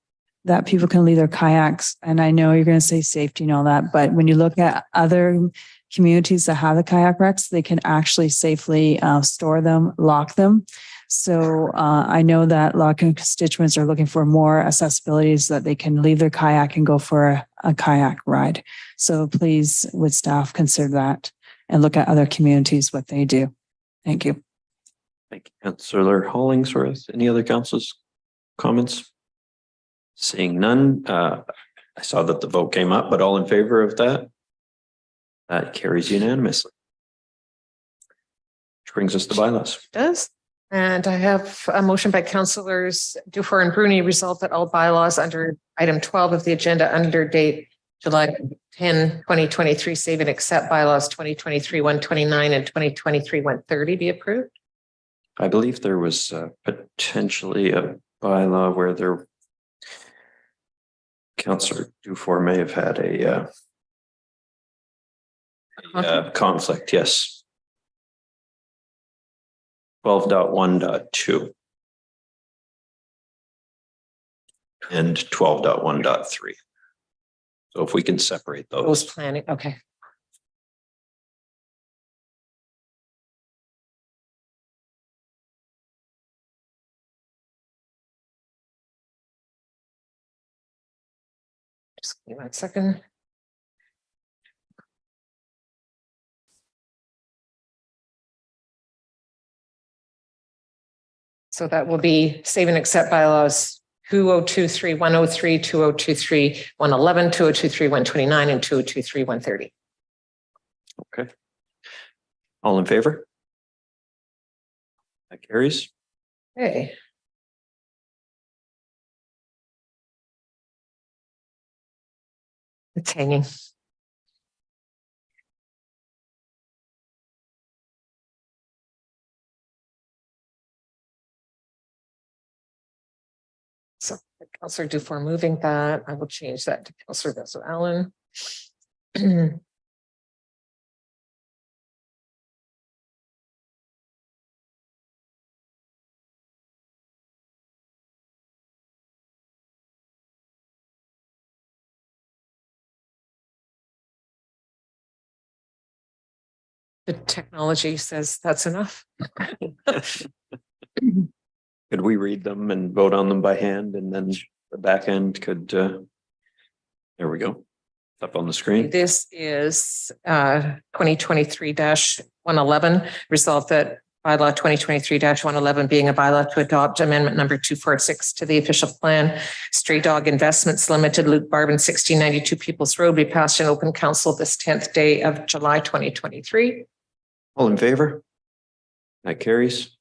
that people can leave their kayaks. And I know you're going to say safety and all that, but when you look at other communities that have the kayak racks, they can actually safely store them, lock them. So I know that a lot of constituents are looking for more accessibility so that they can leave their kayak and go for a kayak ride. So please, would staff consider that and look at other communities, what they do. Thank you. Thank you, Councillor Hollingsworth. Any other councilors' comments? Seeing none, I saw that the vote came up, but all in favor of that? That carries unanimously. Which brings us to bylaws. It does. And I have a motion by councillors Dufour and Bruni resolved that all bylaws under item 12 of the agenda under date July 10, 2023, save and accept bylaws 2023-129 and 2023-130 be approved. I believe there was potentially a bylaw where there Councillor Dufour may have had a conflict, yes. 12.1.2 and 12.1.3. So if we can separate those. Planning, okay. Just give me 1 second. So that will be save and accept bylaws 2023, 103, 2023, 111, 2023, 129, and 2023, 130. Okay. All in favor? That carries. Okay. It's hanging. So Councillor Dufour moving that. I will change that to Councillor Basil Allen. The technology says that's enough. Could we read them and vote on them by hand, and then the back end could, there we go. Up on the screen. This is 2023-111. Resolved that bylaw 2023-111 being a bylaw to adopt amendment number 246 to the official plan. Stray Dog Investments Limited, Luke Barbin, 1692 Peoples Road, be passed in open council this 10th day of July 2023. All in favor? That carries.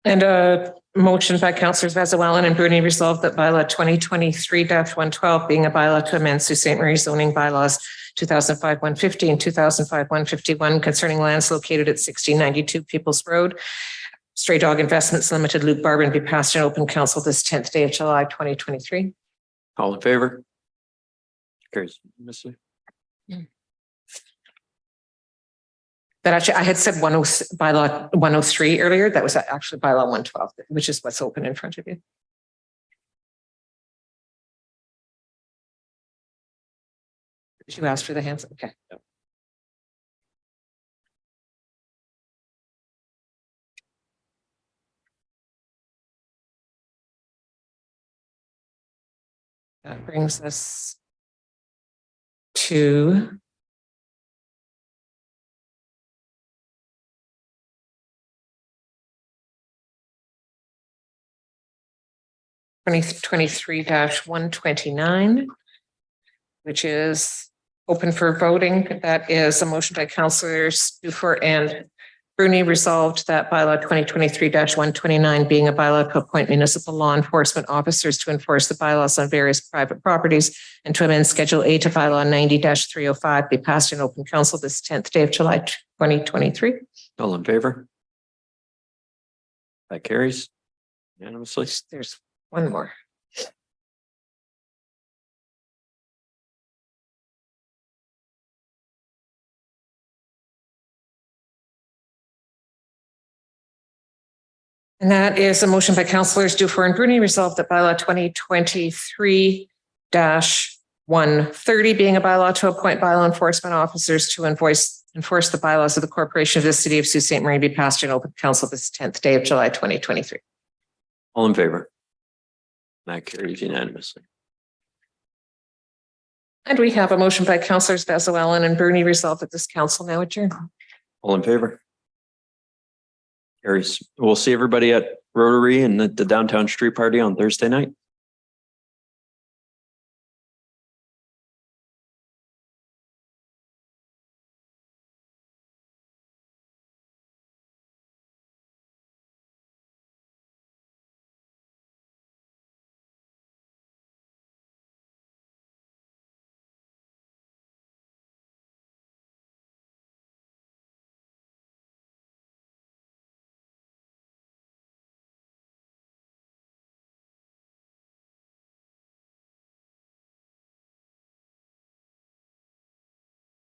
And a motion by councillors Vazzawellan and Bruni resolved that bylaw 2023-112 being a bylaw to amend Sault Ste. Marie zoning bylaws 2005-150 and 2005-151 concerning lands located at 1692 Peoples Road. Stray Dog Investments Limited, Luke Barbin, be passed in open council this 10th day of July 2023. All in favor? Carries. That actually, I had said bylaw 103 earlier. That was actually bylaw 112, which is what's open in front of you. Did you ask for the hands? Okay. Yep. That brings us to (2023-129), which is open for voting. That is a motion by councillors Dufour and Bruni resolved that bylaw 2023-129 being a bylaw to appoint municipal law enforcement officers to enforce the bylaws on various private properties and to amend Schedule A to bylaw 90-305 be passed in open council this 10th day of July 2023. All in favor? That carries unanimously. There's one more. And that is a motion by councillors Dufour and Bruni resolved that bylaw 2023-130 being a bylaw to appoint bylaw enforcement officers to enforce the bylaws of the corporation of the city of Sault Ste. Marie be passed in open council this 10th day of July 2023. All in favor? That carries unanimously. And we have a motion by councillors Vazzawellan and Bruni resolved that this council now adjourn. All in favor? Carries. We'll see everybody at Rotary and at the downtown street party on Thursday night.